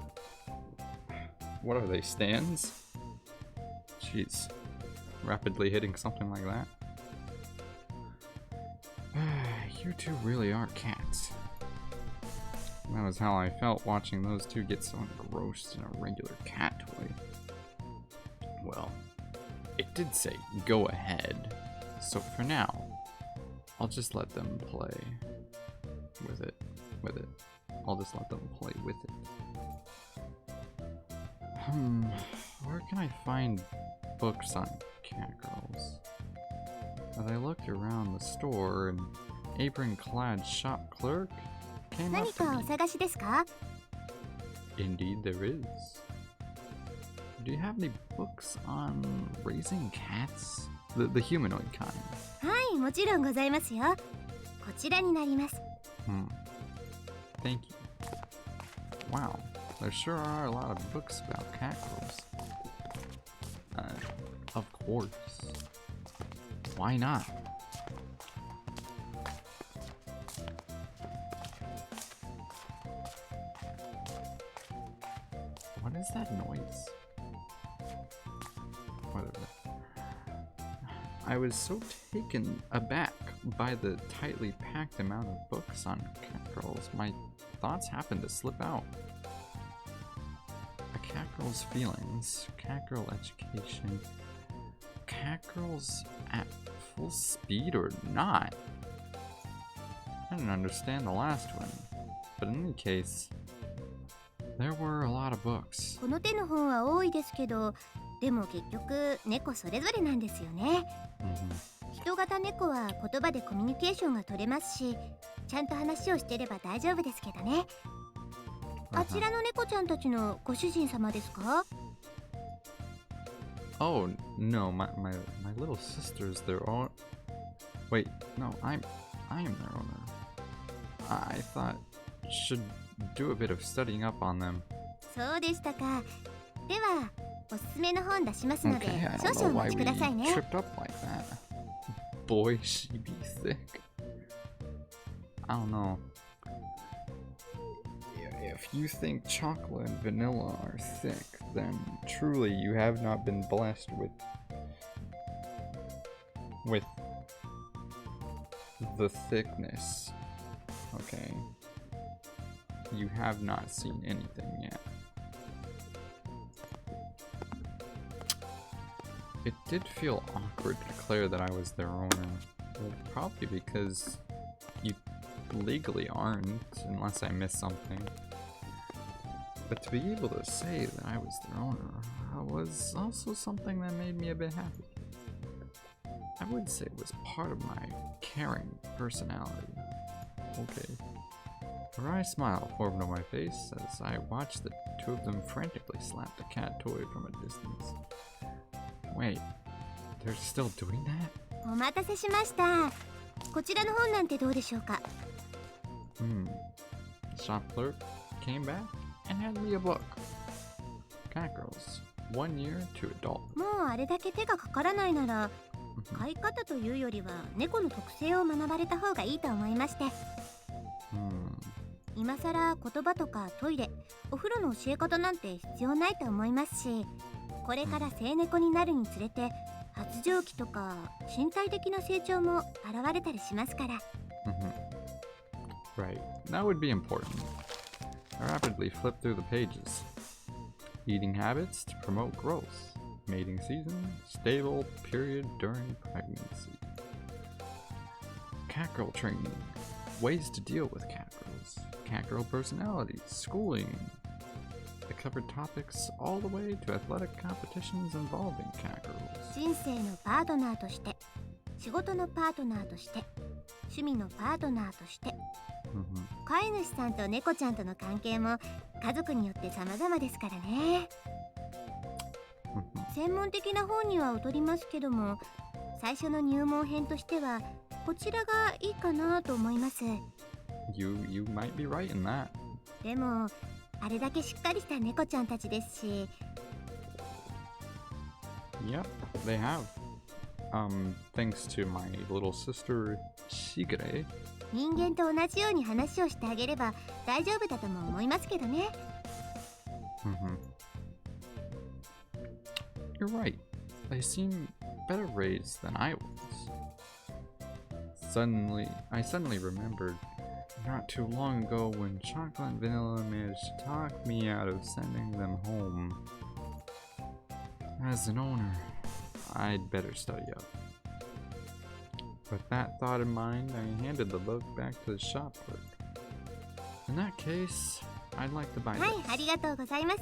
What are they, stands? Jeez. Rapidly hitting something like that. You two really are cats. That was how I felt watching those two get so engrossed in a regular cat toy. Well, it did say go ahead, so for now, I'll just let them play with it. I'll just let them play with it. Where can I find books on cat girls? As I looked around the store, an apron-clad shop clerk came up to me. 何かお探しですか? Indeed there is. Do you have any books on raising cats? The humanoid kind. はい、もちろんございますよ。こちらになります。Thank you. Wow, there sure are a lot of books about cat girls. Of course. Why not? What is that noise? Whatever. I was so taken aback by the tightly packed amount of books on cat girls, my thoughts happened to slip out. A cat girl's feelings, cat girl education, cat girls at full speed or not? I didn't understand the last one, but in any case, there were a lot of books. この手の本は多いですけど、でも結局猫それぞれなんですよね。人型猫は言葉でコミュニケーションが取れますし、ちゃんと話をしてれば大丈夫ですけどね。あちらの猫ちゃんたちのご主人様ですか? Oh no, my little sisters, they're all. Wait, no, I am their owner. I thought should do a bit of studying up on them. そうでしたか。では、おすすめの本出しますので、 Okay, I 少 don't 々 know お why 待ちください we ね。 tripped up like that. Boy, she be thick. I don't know. If you think chocolate and vanilla are thick, then truly you have not been blessed with the thickness. Okay. You have not seen anything yet. It did feel awkward to declare that I was their owner. Well, probably because you legally aren't, unless I missed something. But to be able to say that I was their owner was also something that made me a bit happy. I would say it was part of my caring personality. Okay. A wry smile formed on my face as I watched the two of them frantically slap the cat toy from a distance. Wait, they're still doing that? お待たせしました。こちらの本なんてどうでしょうか。Shop clerk came back and handed me a book. Cat Girls, 1 year to adult. もうあれだけ手がかからないなら、飼い方というよりは猫の特性を学ばれた方がいいと思いまして。今さら言葉とかトイレ、お風呂の教え方なんて必要ないと思いますし、これから成猫になるにつれて発情期とか身体的な成長も現れたりしますから。Right, that would be important. I rapidly flipped through the pages. Eating habits to promote growth. Mating season, stable period during pregnancy. Catgirl training. Ways to deal with catgirls. Catgirl personalities. Schooling. It covered topics all the way to athletic competitions involving catgirls. 人生のパートナーとして、仕事のパートナーとして、趣味のパートナーとして、飼い主さんと猫ちゃんとの関係も家族によって様々ですからね。専門的な本には劣りますけども、最初の入門編としてはこちらがいいかなと思います。You might be right in that. でもあれだけしっかりした猫ちゃんたちですし。Yep, they have. Thanks to my little sister Shigure. 人間と同じように話をしてあげれば大丈夫だとも思いますけどね。You're right. They seem better raised than I was. I suddenly remembered not too long ago when Chocolate and Vanilla managed to talk me out of sending them home. As an owner, I'd better study up. With that thought in mind, I handed the book back to the shop clerk. In that case, I'd like to buy this. はい、ありがとうございます。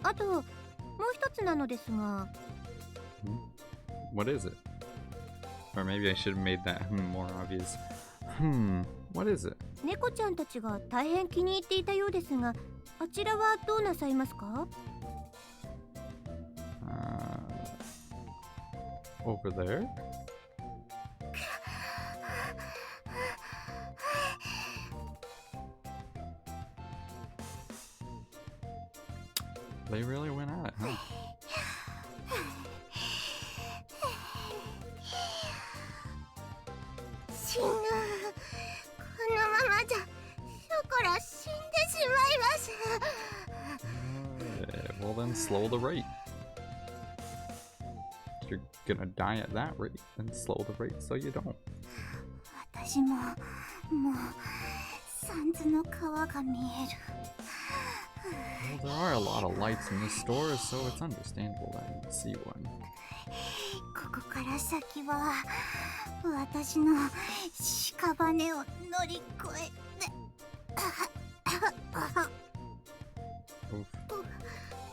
あと、もう一つなのですが。What is it? Or maybe I should have made that more obvious. What is it? 猫ちゃんたちが大変気に入っていたようですが、あちらはどうなさいますか？ Over there? They really went at it, huh? 死ぬ。このままじゃショコラ死んでしまいます。Well then slow the rate. If you're gonna die at that rate, then slow the rate so you don't. 私ももうサンズの川が見える。Well, there are a lot of lights in this store, so it's understandable that you'd see one. ここから先は私の屍を乗り越えて。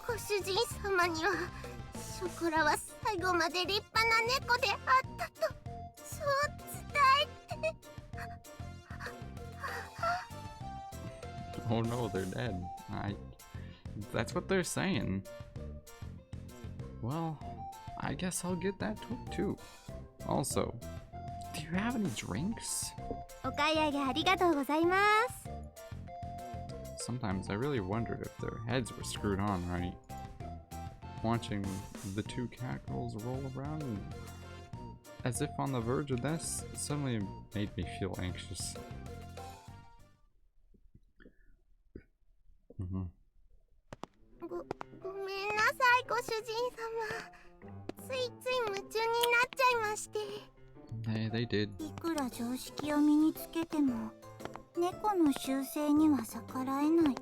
ご主人様にはショコラは最後まで立派な猫であったとそう伝えて。Oh no, they're dead. That's what they're saying. Well, I guess I'll get that too. Also, do you have any drinks? お買い上げありがとうございます。Sometimes I really wondered if their heads were screwed on right. Watching the two cat girls roll around as if on the verge of this suddenly made me feel anxious. ごめんなさいご主人様。ついつい夢中になっちゃいまして。They did. いくら常識を身につけても猫の習性には逆らえない。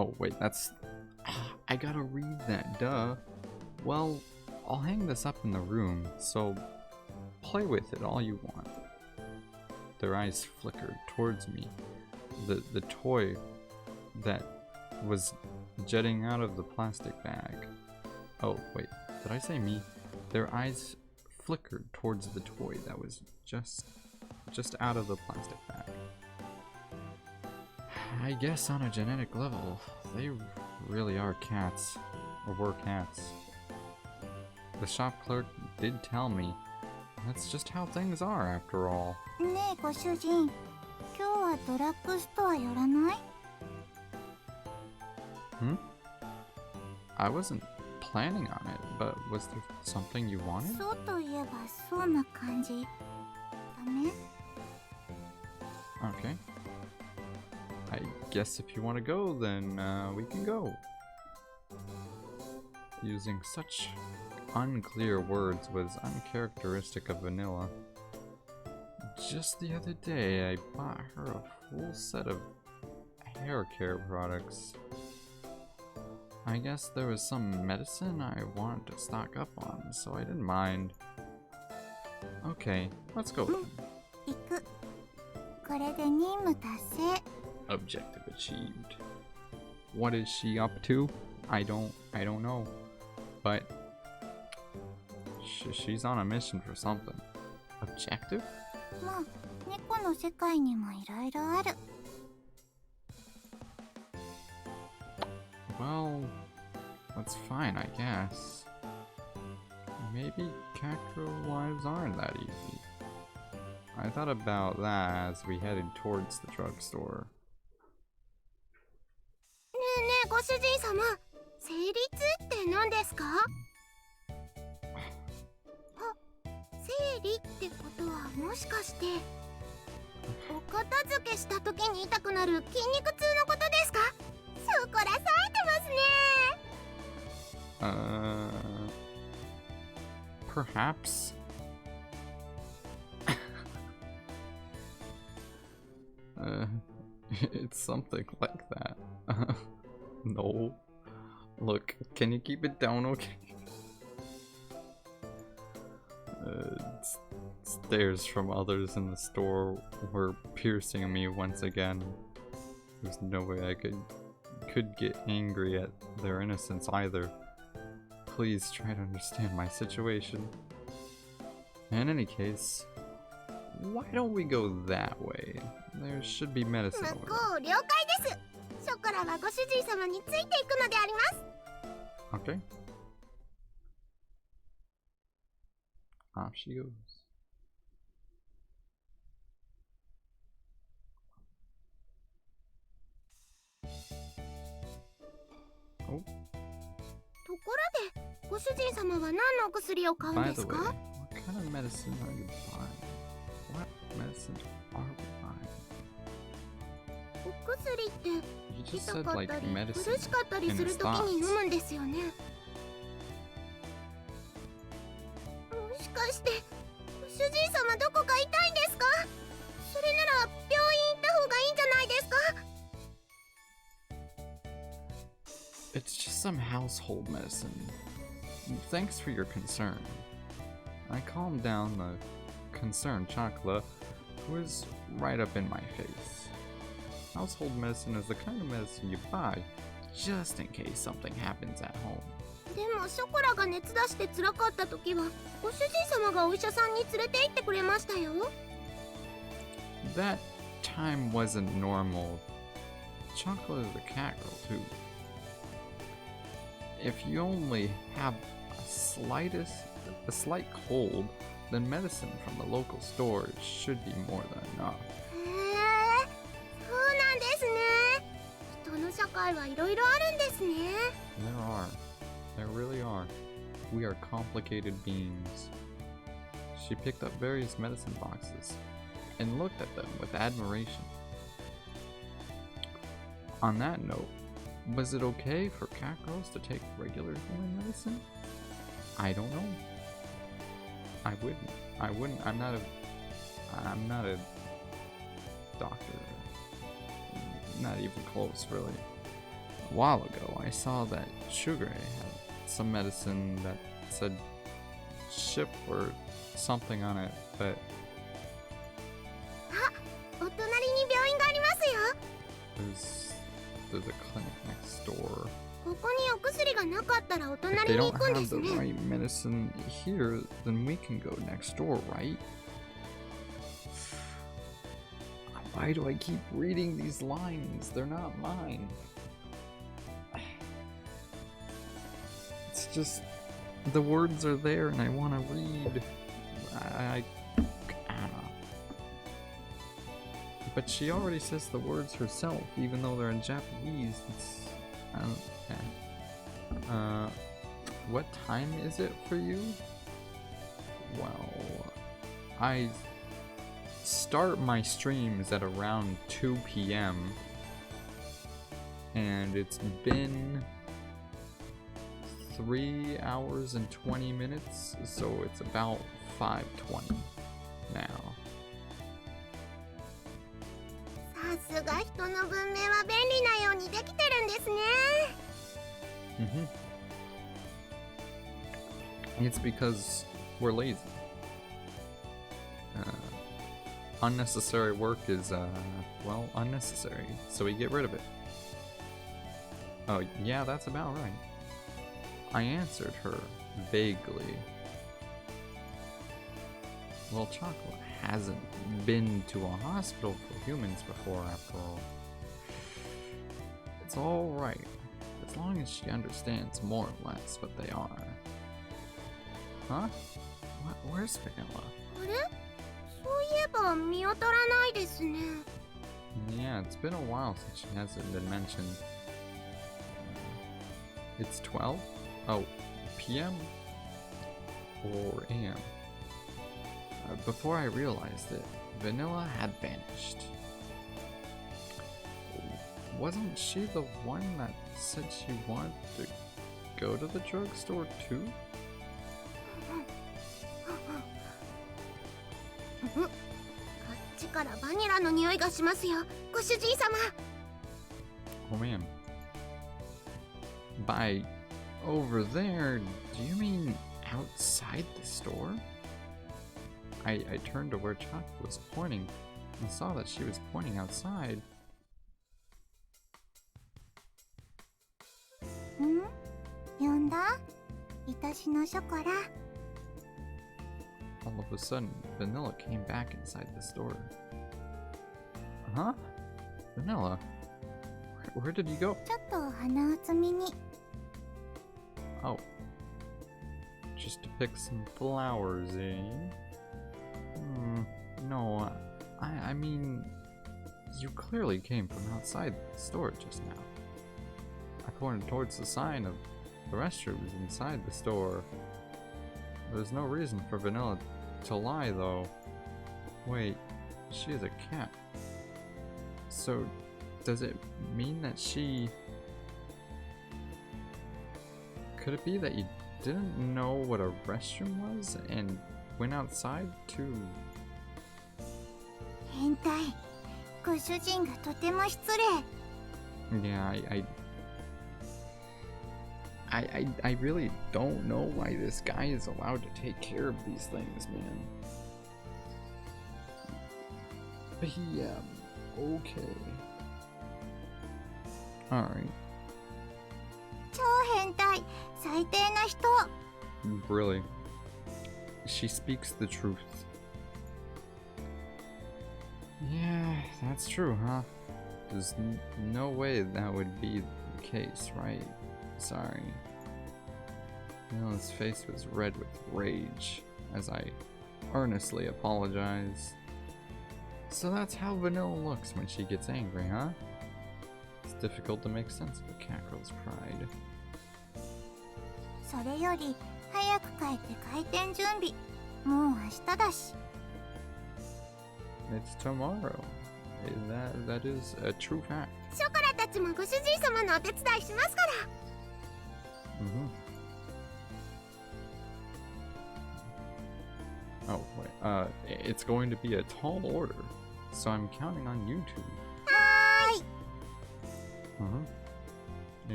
Oh, wait, that's... I gotta read that, duh. Well, I'll hang this up in the room, so play with it all you want. Their eyes flickered towards me. The toy that was jetting out of the plastic bag. Oh, wait, did I say me? Their eyes flickered towards the toy that was just out of the plastic bag. I guess on a genetic level, they really are cats, or were cats. The shop clerk did tell me that's just how things are after all. ねえご主人、今日はドラッグストア寄らない？ I wasn't planning on it, but was there something you wanted? そうといえばそうな感じ。ダメ？ Okay. I guess if you want to go, then we can go. Using such unclear words was uncharacteristic of Vanilla. Just the other day, I bought her a full set of hair care products. I guess there was some medicine I wanted to stock up on, so I didn't mind. Okay, let's go. 行く。これで任務達成。 Objective achieved. What is she up to? I don't know. But she's on a mission for something. Objective? まあ、猫の世界にもいろいろある。 Well, that's fine, I guess. Maybe Kakro lives aren't that easy. I thought about that as we headed towards the drugstore. ねえねえご主人様、成立って何ですか？あ、生理ってことはもしかしてお片付けした時に痛くなる筋肉痛のことですか？そこら冴えてますね。Perhaps. It's something like that. No. Look, can you keep it down, okay? Stares from others in the store were piercing me once again. There's no way I could get angry at their innocence either. Please try to understand my situation. In any case, why don't we go that way? There should be medicine 向 over こう了解です。ショコラはご主人様についていくのであります。 there. Okay. Off she goes. Oh, ところで、ご主人様は何のお薬を買うん by で the す way, か？ what kind of medicine are you buying? What medicine are we buying? お薬って You just 痛 said かっ like たり medicine. 苦しかったり in する its ときに thoughts. 飲むんですよね。もしかしてご主人様どこか痛いんですか？それなら病院行った方がいいんじゃないですか？ It's just some household medicine. Thanks for your concern. I calmed down the concerned Chakla, who was right up in my face. Household medicine is the kind of medicine you buy just in case something happens at home. でもショコラが熱出して辛かった時はご主人様がお医者さんに連れて行ってくれましたよ。 That time wasn't normal. Chakla is a cat girl too. If you only have a slight cold, then medicine from the local store should be more than enough. へえ、そうなんですね。人の社会はいろいろあるんですね。 There really are. We are complicated beings. She picked up various medicine boxes and looked at them with admiration. On that note, was it okay for cat girls to take regular healing medicine? I don't know. I wouldn't. I'm not a doctor. Not even close, really. a while ago, I saw that Sugure had some medicine that said ship or something on it, but お隣に病院がありますよ。 there's a clinic next door. ここにお薬がなかったらお If 隣 they に don't 行くんで have す the ね。 right medicine here, then we can go next door, right? Why do I keep reading these lines? They're not mine. It's just the words are there and I want to read. I don't know. But she already says the words herself, even though they're in Japanese. It's what time is it for you? Well, I start my streams at around 2 p.m. and it's been 3 hours and 20 minutes, so it's about 5:20 now. さすが人の文明は便利なようにできてるんですね。 It's because we're lazy. Unnecessary work is, well, unnecessary, so we get rid of it. Oh, yeah, that's about right. I answered her vaguely. Well, Chocolate hasn't been to a hospital for humans before, after all. It's alright, as long as she understands more or less what they are. Huh? Where's Vanilla? あれ？そういえば見当たらないですね。 Yeah, it's been a while since she hasn't been mentioned. It's 12? Oh, PM? Or AM? Before I realized it, Vanilla had vanished. Wasn't she the one that said she wanted to go to the drugstore too? こっちからバニラの匂いがしますよ、ご主人様。 Oh man. By over there, do you mean outside the store? I turned to where Chuck was pointing and saw that she was pointing outside. ん？呼んだ？愛しのショコラ。 All of a sudden, Vanilla came back inside the store. Huh? Vanilla? Where did you go? ちょっと鼻を摘みに。 Oh. Just to pick some flowers, eh? No, I mean, you clearly came from outside the store just now. I pointed towards the sign of the restrooms inside the store. There's no reason for Vanilla to lie, though. Wait, she is a cat. So, does it mean that she... Could it be that you didn't know what a restroom was and went outside to... 変態。ご主人がとても失礼。 Yeah, I really don't know why this guy is allowed to take care of these things, man. PM. Okay. Alright. 超変態。最低な人。 Really. She speaks the truth. Yeah, that's true, huh? There's no way that would be the case, right? Sorry. Vanilla's face was red with rage as I earnestly apologized. So that's how Vanilla looks when she gets angry, huh? It's difficult to make sense of a cat girl's pride. それより早く帰って開店準備。もう明日だし。 It's tomorrow. That is a true fact. ショコラたちもご主人様のお手伝いしますから。 Oh, wait. It's going to be a tall order, so I'm counting on you two. はーい。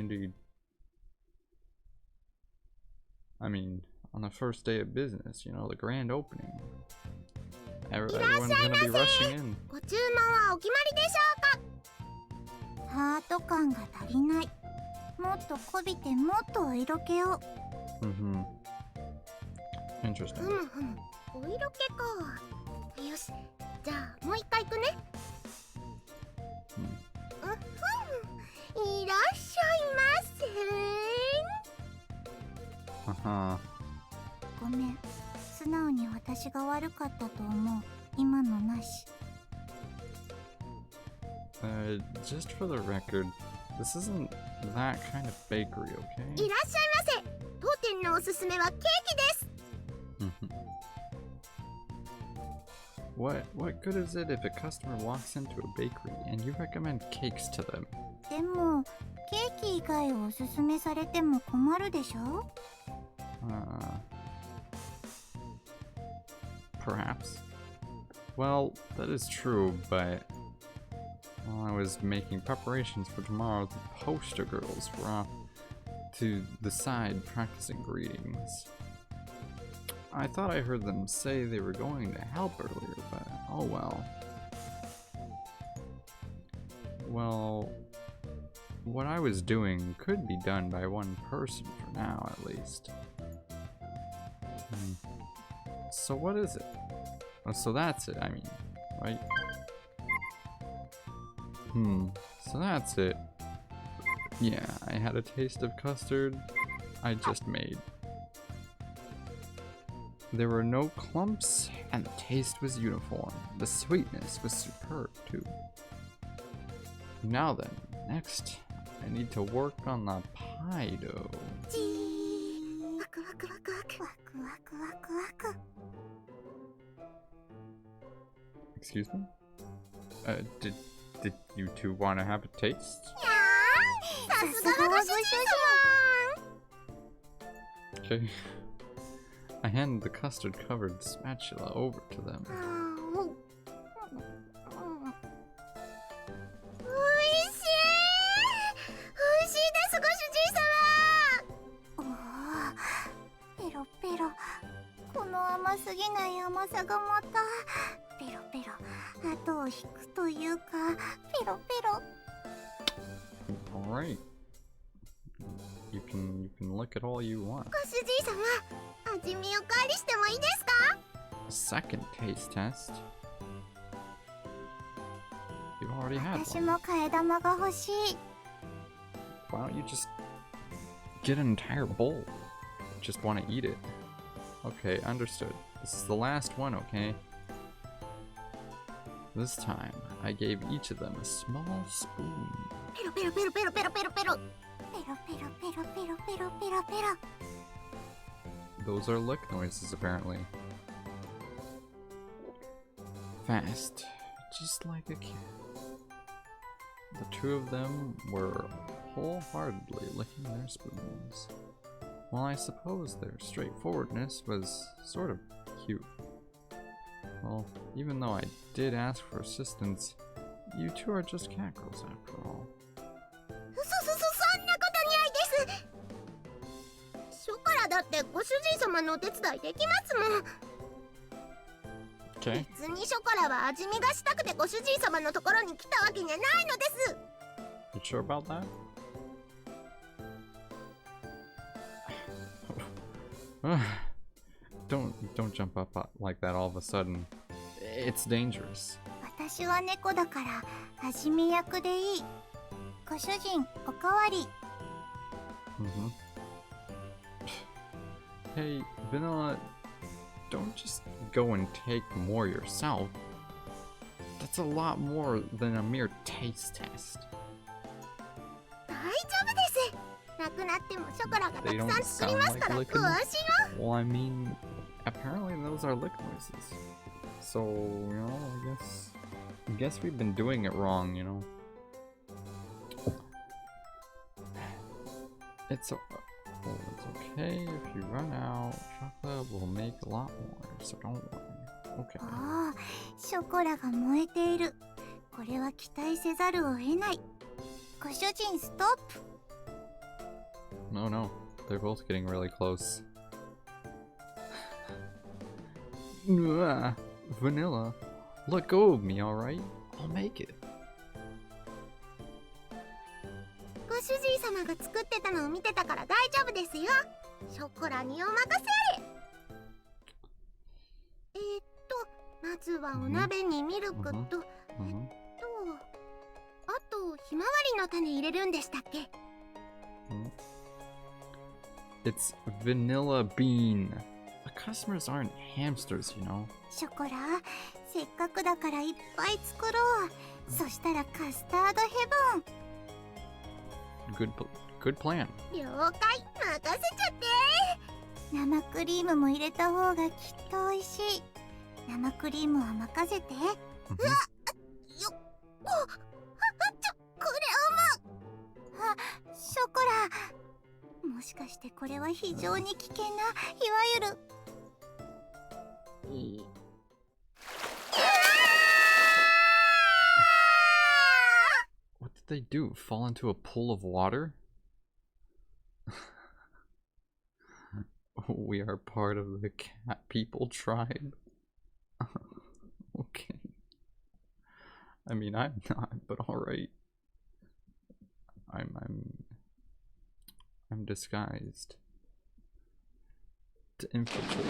candy? I mean, on the first day of business, you know, the grand opening. Everyone's gonna be rushing in. ご注文はお決まりでしょうか。ハート感が足りない。もっとこびてもっとお色気を。Interesting. ふむふむ、お色気か。よし、じゃあもう一回いくね。いらっしゃいませ。ごめん、素直に私が悪かったと思う。今のなし。Just for the record, this isn't that kind of bakery, okay? いらっしゃいませ。当店のおすすめはケーキです。What good is it if a customer walks into a bakery and you recommend cakes to them? でもケーキ以外をおすすめされても困るでしょ。Perhaps. Well, that is true, but while I was making preparations for tomorrow, the poster girls were off to the side practicing greetings. I thought I heard them say they were going to help earlier, but oh well. Well, what I was doing could be done by one person for now, at least. So what is it? Oh, so that's it, I mean, right? So that's it. Yeah, I had a taste of custard I just made. There were no clumps, and the taste was uniform. The sweetness was superb, too. Now then, next, I need to work on the pie dough. ワクワクワクワクワクワクワクワク。 Excuse me? Did you two want to have a taste? さすがはご主人 Okay. I handed the custard-covered spatula over to them. 様。おいしい。おいしいですご主人様。おお、ペロペロ。この甘すぎない甘さがまたペロペロ後を引くというか、ペロペロ。 Alright. You can lick it all you want. ご主人様、味見おかわりしてもいいですか？ Second taste test. You already had 私 one. も替え玉が欲しい。 Why don't you just get an entire bowl? Just want to eat it. Okay, understood. This is the last one, okay? This time, I gave each of them a small spoon. ペロペロペロペロペロペロペロ。ペロペロペロペロペロペロペロ。 Those are lick noises, apparently. Fast, just like a kid. The two of them were wholeheartedly licking their spoons. Well, I suppose their straightforwardness was sort of cute. Well, even though I did ask for assistance, you two are just cat girls after all. そんなことにゃいです。ショコラだってご主人様のお手伝いできますもん。 Okay. 別にショコラは味見がしたくてご主人様のところに来たわけじゃないのです。 You sure about that? Don't jump up like that all of a sudden. It's dangerous. 私は猫だから味見役でいい。ご主人、おかわり。Hey, Vanilla, don't just go and take more yourself. That's a lot more than a mere taste test. 大丈夫です。なくなってもショコラがた They く don't さん作り sound ますか like ら、ご licking. 安心を。 Well, I mean, apparently those are lick noises. So, you know, I guess we've been doing it wrong, you know. It's okay if you run out. Chocolate will make a lot more, so don't worry. Okay. ああ、ショコラが燃えている。これは期待せざるを得ない。ご主人、ストップ。no, no. They're both getting really close. Vanilla, let go of me, alright? I'll make it. ご主人様が作ってたのを見てたから大丈夫ですよ。ショコラにお任せあれ。まずはお鍋にミルクと、あとひまわりの種入れるんでしたっけ？ It's vanilla bean. The customers aren't hamsters, you know. ショコラ、せっかくだからいっぱい作ろう。そしたらカスタードヘブン。Good plan. 了解、任せちゃって。生クリームも入れた方がきっと美味しい。生クリームは任せて。うわ、これショコラ。もしかしてこれは非常に危険な、いわゆる。What did they do? Fall into a pool of water? We are part of the cat people tribe. Okay. I mean, I'm not, but alright. I'm disguised to infiltrate.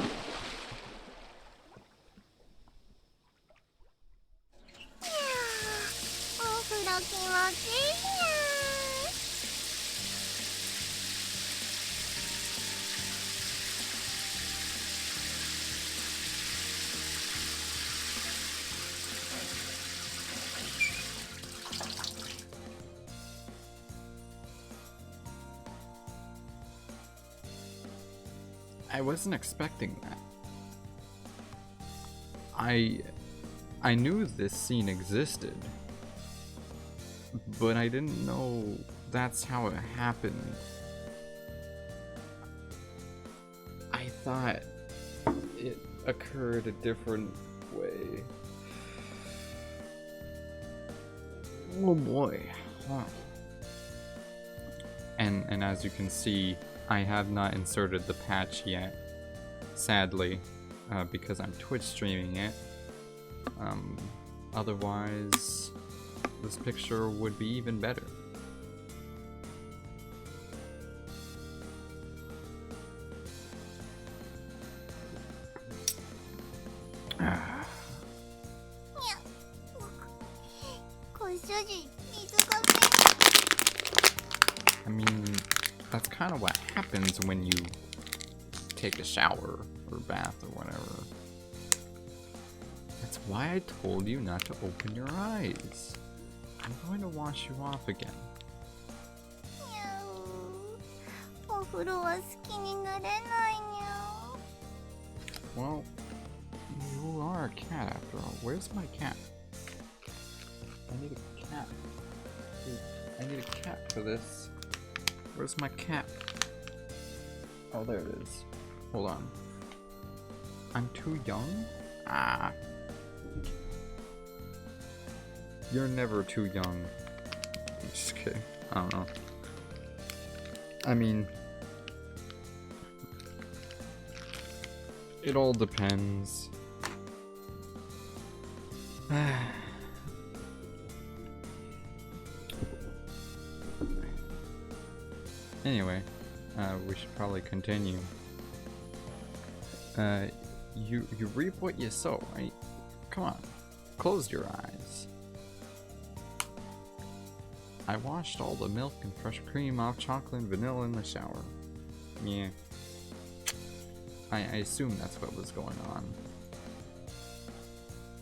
I wasn't expecting that. I knew this scene existed, but I didn't know that's how it happened. I thought it occurred a different way. Oh boy. Huh. And as you can see, I have not inserted the patch yet, sadly, because I'm Twitch streaming it. Otherwise, this picture would be even better. I mean, that's kind of what happens when you take a shower or bath or whatever. That's why I told you not to open your eyes. I'm going to wash you off again. Well, you are a cat after all. Where's my cat? I need a cat. I need a cat for this. Where's my cat? Oh, there it is. Hold on. I'm too young? Ah. You're never too young. I'm just kidding. I don't know. I mean, it all depends. Anyway, we should probably continue. You reap what you sow, right? Come on, close your eyes. I washed all the milk and fresh cream off chocolate and vanilla in the shower. Yeah. I assume that's what was going on.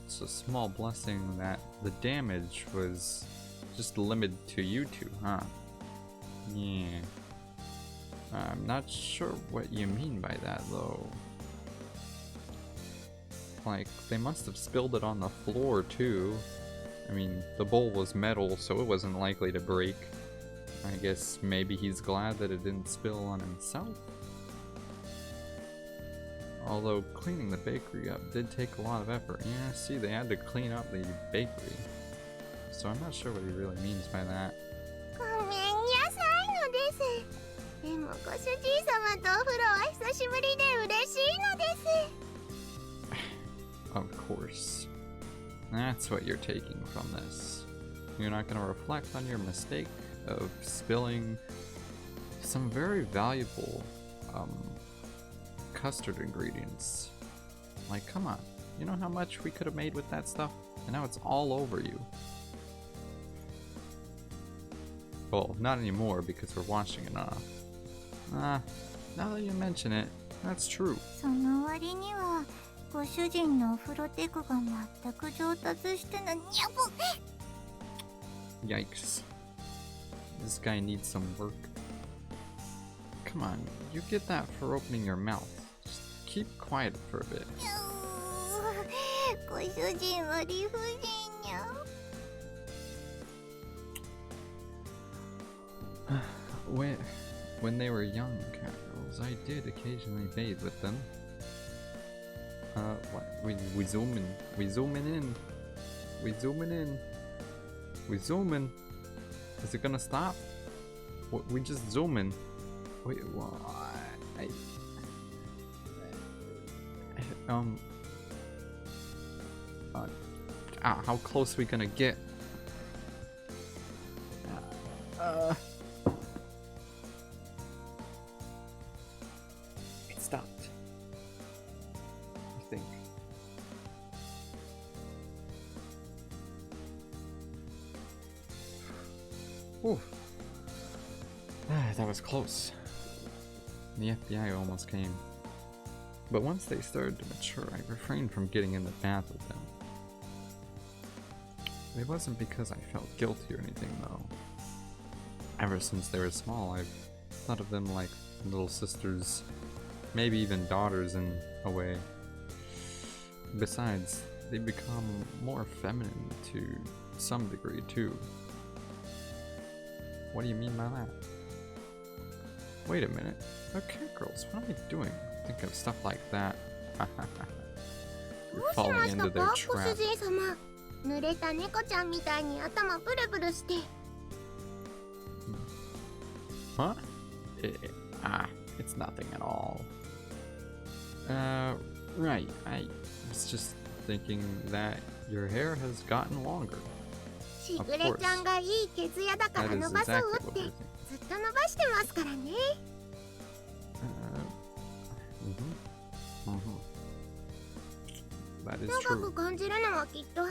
It's a small blessing that the damage was just limited to you two, huh? Yeah. I'm not sure what you mean by that, though. Like, they must have spilled it on the floor, too. I mean, the bowl was metal, so it wasn't likely to break. I guess maybe he's glad that it didn't spill on himself. Although, cleaning the bakery up did take a lot of effort. Yeah, see, they had to clean up the bakery. So I'm not sure what he really means by that. ごめんなさいのです。でもしぶりで嬉しいのです。 Of course. That's what you're taking from this. You're not gonna reflect on your mistake of spilling some very valuable custard ingredients. Like, come on. You know how much we could have made with that stuff? And now it's all over you. Well, not anymore because we're washing it off. Now that you mention it, that's true. その割にはご主人のお風呂テクが全く上達してない。にゃぶ Yikes. This guy needs some work. Come on, you get that for opening your mouth. Just keep quiet for a bit. ご主人は理不尽にゃ。 When they were young catgirls, I did occasionally bathe with them. What? We zoom in. We zooming in. We zooming in. We zooming. Is it gonna stop? We just zooming. Wait, what? How close are we gonna get? It stopped. I think. Ooh. That was close. The FBI almost came. But once they started to mature, I refrained from getting in the bath with them. It wasn't because I felt guilty or anything, though. Ever since they were small, I've thought of them like little sisters, maybe even daughters in a way. Besides, they become more feminine to some degree, too. What do you mean by that? Wait a minute. Okay, girls, what am I doing? Think of stuff like that. You're falling into their trap. 濡れた猫ちゃんみたいに頭ブルブルして。 Huh? It's nothing at all. Right. I was just thinking that your hair has gotten longer. しぐれちゃんがいい毛艶だから That 伸 is ばそう exactly っ what て we're ず thinking. っと伸ばしてますからね。 That is 長 true. く感じるのはきっとご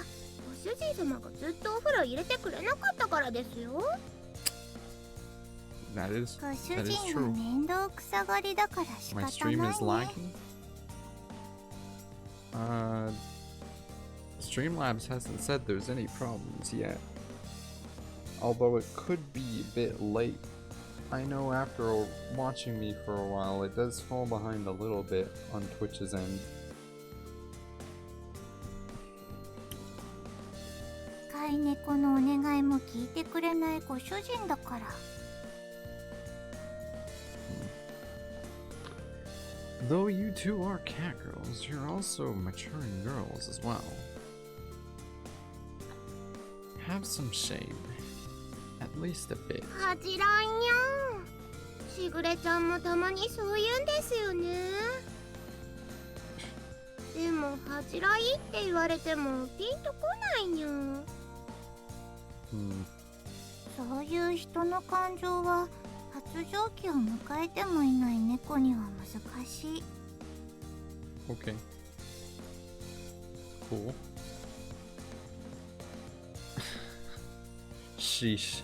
主人様がずっとお風呂入れてくれなかったからですよ。 That is ご主 that is 人は true. 面倒くさがりだから仕 My 方 stream ない is ね。 lagging. Streamlabs hasn't said there's any problems yet. Although it could be a bit late. I know after watching me for a while, it does fall behind a little bit on Twitch's end. 飼い猫のお願いも聞いてくれないご主人だから。 Though you two are cat girls, you're also maturing girls as well. Have some shame. At least a bit. 恥じらんにゃん。しぐれちゃんもたまにそう言うんですよね。でも恥じらいって言われてもピンとこないにゃん。そういう人の感情は発情期を迎えてもいない猫には難しい。 Okay. Cool. Sheesh.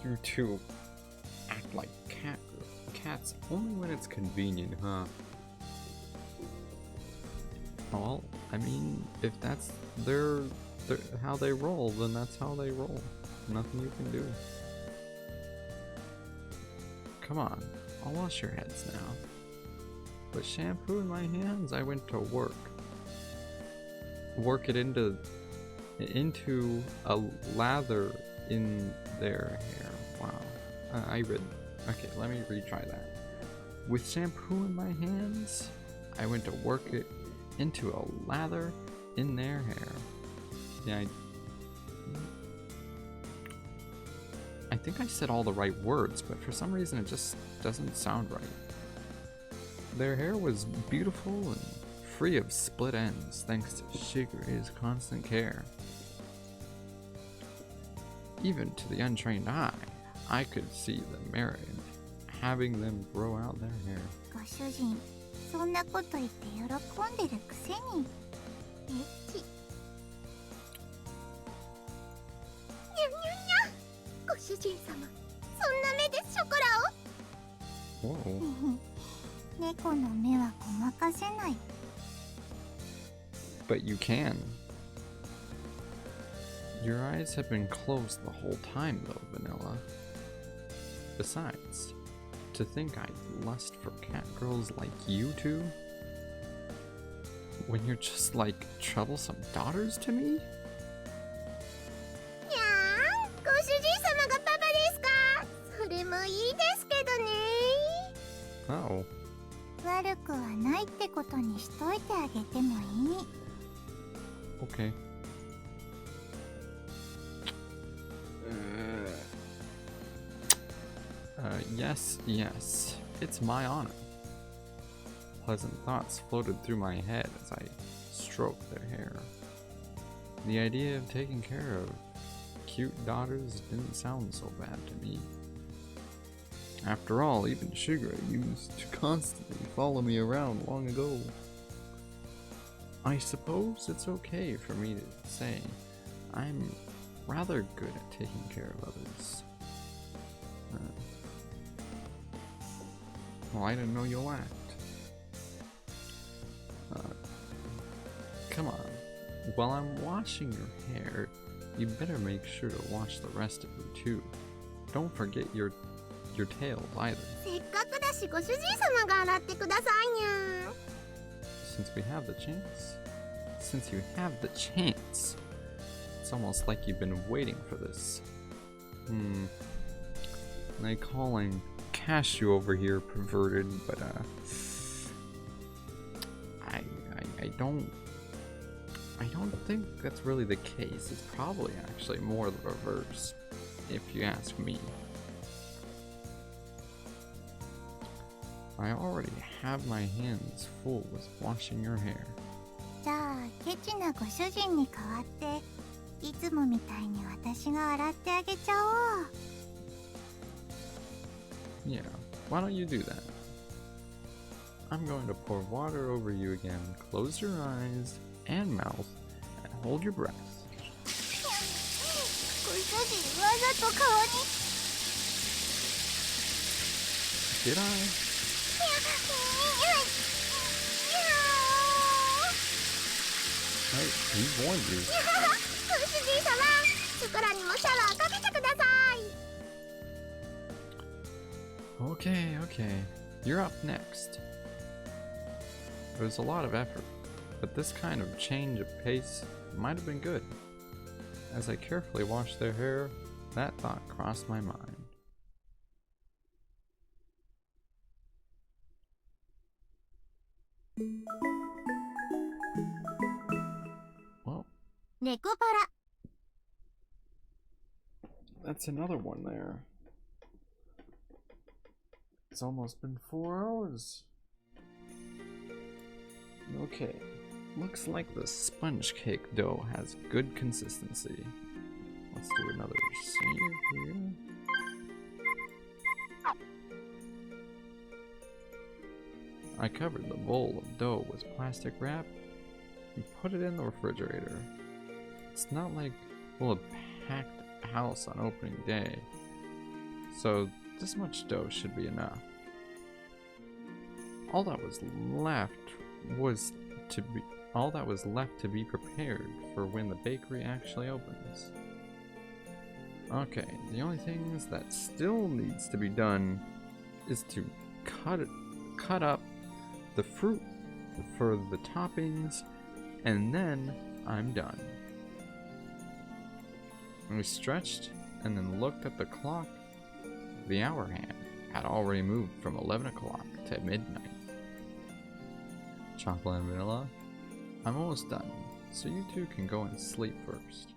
You two act like cats only when it's convenient, huh? Well, I mean, if that's their how they roll, then that's how they roll. Nothing you can do. Come on, I'll wash your heads now. With shampoo in my hands, I went to work. Work it into a lather in their hair. Wow. I read. Okay, let me retry that. With shampoo in my hands, I went to work it into a lather in their hair. Yeah, I think I said all the right words, but for some reason it just doesn't sound right. Their hair was beautiful and free of split ends thanks to Shigure's constant care. Even to the untrained eye, I could see the merit in having them grow out their hair. ご主人、そんなこと言って喜んでるくせに。エッチ。にゃにゃにゃ。ご主人様、そんな目でショコラを。 Whoa. 猫の目はごまかせない。 But you can. Your eyes have been closed the whole time, though, Vanilla. Besides, to think I lust for cat girls like you two? When you're just like troublesome daughters to me? にゃー、ご主人様がパパですか？それもいいですけどね。 Oh. 悪くはないってことにしといてあげてもいい。 Okay. Yes, yes. It's my honor. Pleasant thoughts floated through my head as I stroked their hair. The idea of taking care of cute daughters didn't sound so bad to me. After all, even Shigure used to constantly follow me around long ago. I suppose it's okay for me to say I'm rather good at taking care of others. Well, I didn't know you laughed. Come on. While I'm washing your hair, you better make sure to wash the rest of you too. Don't forget your tails either. せっかくだしご主人様が洗ってくださいにゃ。 Since you have the chance, it's almost like you've been waiting for this. They calling Cashew over here perverted, but I don't think that's really the case. It's probably actually more the reverse, if you ask me. I already have my hands full with washing your hair. じゃあケチなご主人に代わっていつもみたいに私が洗ってあげちゃおう。 Yeah, why don't you do that? I'm going to pour water over you again. Close your eyes and mouth and hold your breath. ご主人わざと顔に。 Did I? He warned you. ご主人様、スコラにもシャワーかけてください。 Okay, okay. You're up next. It was a lot of effort, but this kind of change of pace might have been good. As I carefully washed their hair, that thought crossed my mind. Well, 猫バラ。 That's another one there. It's almost been 4 hours. okay. Looks like the sponge cake dough has good consistency. Let's do another save here. I covered the bowl of dough with plastic wrap and put it in the refrigerator. It's not like we'll have packed a house on opening day, so this much dough should be enough. All that was left to be prepared for when the bakery actually opens. Okay, the only things that still needs to be done is to cut up the fruit for the toppings, and then I'm done. We stretched and then looked at the clock. The hour hand had already moved from 11 o'clock to midnight. Chocolate and vanilla, I'm almost done, so you two can go and sleep first.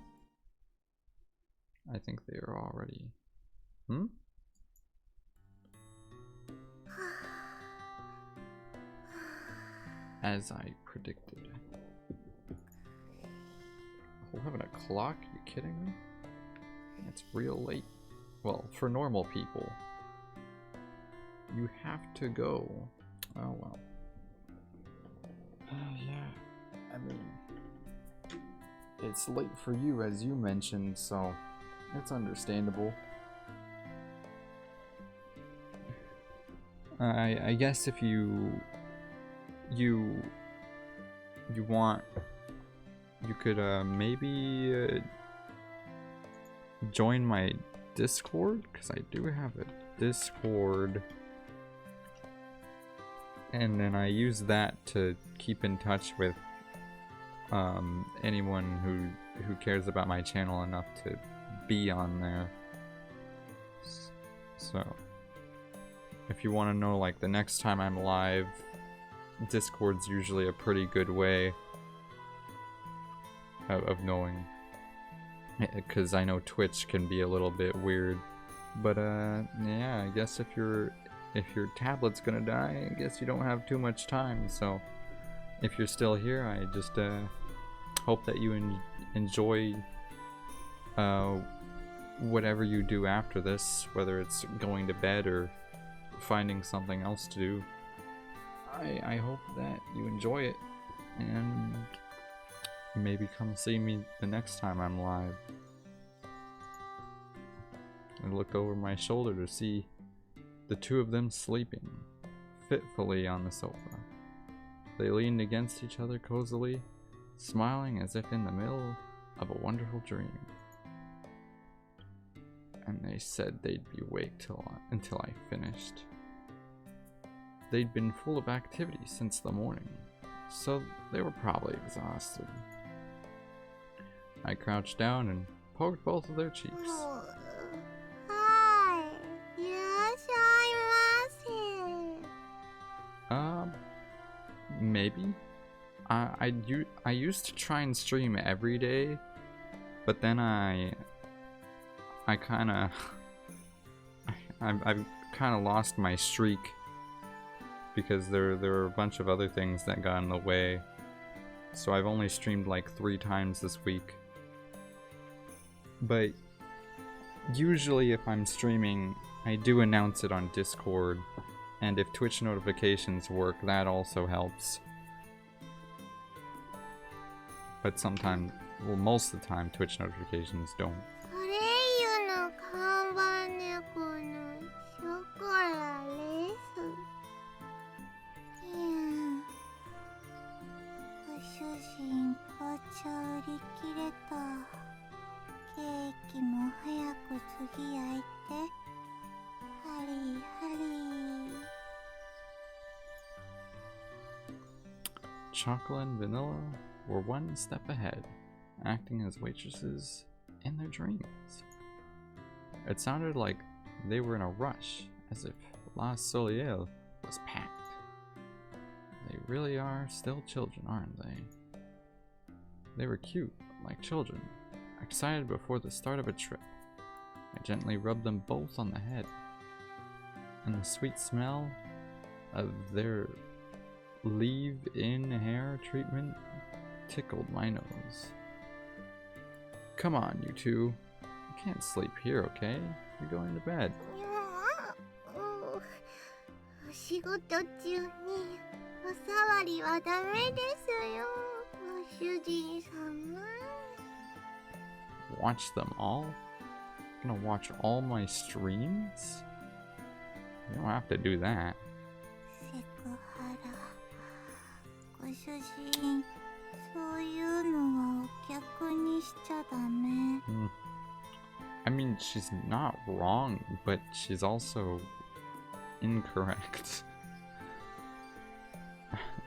I think they are already... as I predicted. 11 o'clock? You kidding me? It's real late. Well, for normal people. You have to go. Oh well. Yeah. I mean, it's late for you, as you mentioned, so it's understandable. I guess if you want, you could maybe join my Discord, because I do have a Discord, and then I use that to keep in touch with anyone who cares about my channel enough to be on there. So if you want to know, like, the next time I'm live, Discord's usually a pretty good way of knowing, because I know Twitch can be a little bit weird. But yeah, I guess if your tablet's gonna die, I guess you don't have too much time. So if you're still here, I just hope that you enjoy whatever you do after this, whether it's going to bed or finding something else to do. I hope that you enjoy it, and maybe come see me the next time I'm live. I look over my shoulder to see the two of them sleeping fitfully on the sofa. They leaned against each other cozily, smiling as if in the middle of a wonderful dream. And they said they'd be awake until I finished. They'd been full of activity since the morning, so they were probably exhausted. I crouched down and poked both of their cheeks. Hi. Maybe. I used to try and stream every day, but then I've kind of lost my streak because there were a bunch of other things that got in the way. So I've only streamed like 3 times this week. But usually if I'm streaming, I do announce it on Discord, and if Twitch notifications work, that also helps. But sometimes, well, most of the time, Twitch notifications don't. ソレイユの看板猫のショコラです。いや、ご主人紅茶売り切れた。ケーキも早く次焼いて。ハリーハリー。 Chocolate and Vanilla were one step ahead, acting as waitresses in their dreams. It sounded like they were in a rush, as if La Soleil was packed. They really are still children, aren't they? They were cute, like children, excited before the start of a trip. I gently rubbed them both on the head, and the sweet smell of their leave-in hair treatment tickled my nose. Come on, you two. You can't sleep here, okay? You're going to bed. お仕事中にお触りはダメですよ、ご主人様。 Watch them all? You're gonna watch all my streams? You don't have to do that. セクハラ。ご主人、そういうのはお客にしちゃダメ。I mean, she's not wrong, but she's also incorrect.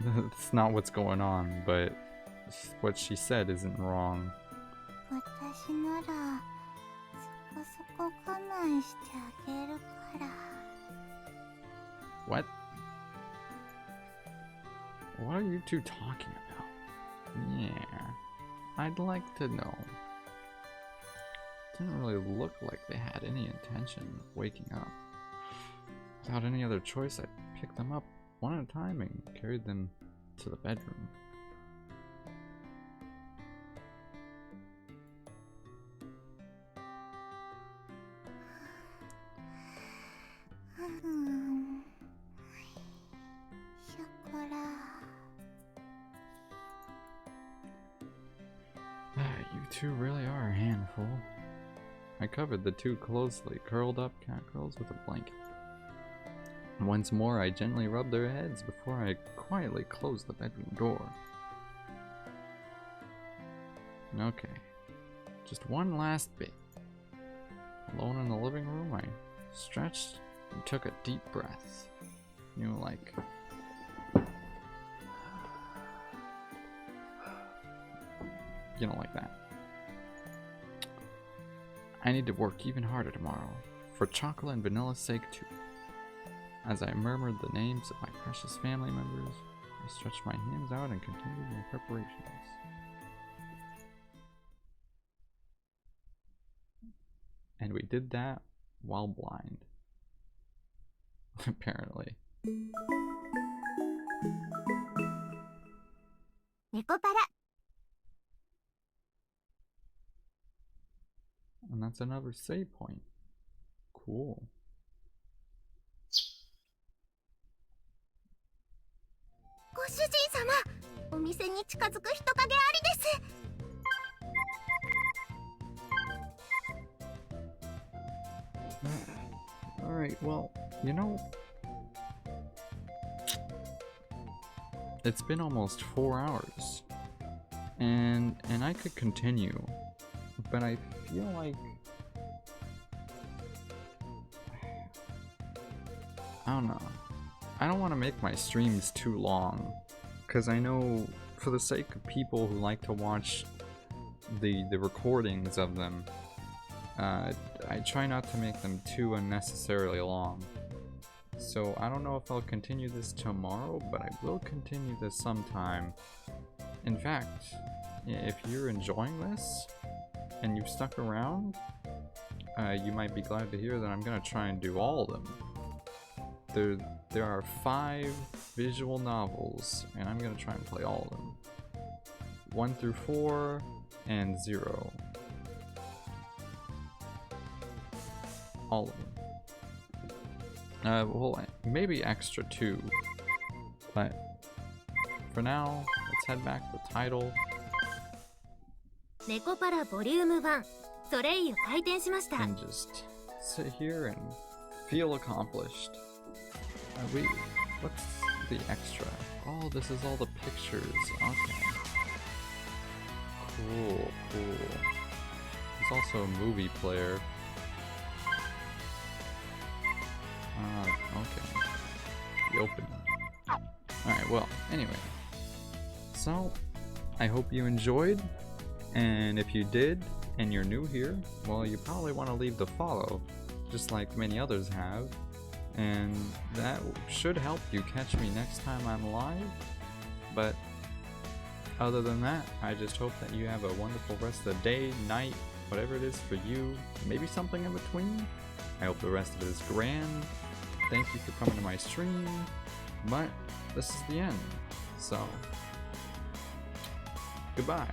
That's not what's going on, but what she said isn't wrong. 私ならそこそこ我慢してあげるから。 What? What are you two talking about? Yeah, I'd like to know. Didn't really look like they had any intention of waking up. Without any other choice, I picked them up one at a time and carried them to the bedroom. You two really are a handful. I covered the two closely curled up catgirls with a blanket. Once more, I gently rubbed their heads before I quietly closed the bedroom door. Okay, just one last bit. Alone in the living room, I stretched and took a deep breath. You know, like... You know, like that. I need to work even harder tomorrow, for Chocolate and Vanilla's sake too. As I murmured the names of my precious family members, I stretched my hands out and continued my preparations. And we did that while blind. Apparently. 猫パラ And that's another save point. Cool. ご主人様、お店に近づく人影ありです。 Alright, well, you know, it's been almost 4 hours, and I could continue, but I feel like I don't know. I don't want to make my streams too long, because I know for the sake of people who like to watch the recordings of them, I try not to make them too unnecessarily long. So I don't know if I'll continue this tomorrow, but I will continue this sometime. In fact, if you're enjoying this and you've stuck around, you might be glad to hear that I'm gonna try and do all of them. There are 5 visual novels, and I'm gonna try and play all of them. 1 through 4 and 0. All of them. Well, maybe extra 2, but for now, let's head back to the title. 猫パラボリューム1ソレイユ開店しました。 And just sit here and feel accomplished. What's the extra? Oh, this is all the pictures. Okay. Cool. There's also a movie player. Okay. The opening. Alright, well, anyway. So, I hope you enjoyed, and if you did, and you're new here, well, you probably want to leave the follow, just like many others have, and that should help you catch me next time I'm live. But other than that, I just hope that you have a wonderful rest of the day, night, whatever it is for you, maybe something in between. I hope the rest of it is grand. Thank you for coming to my stream, but this is the end, so goodbye.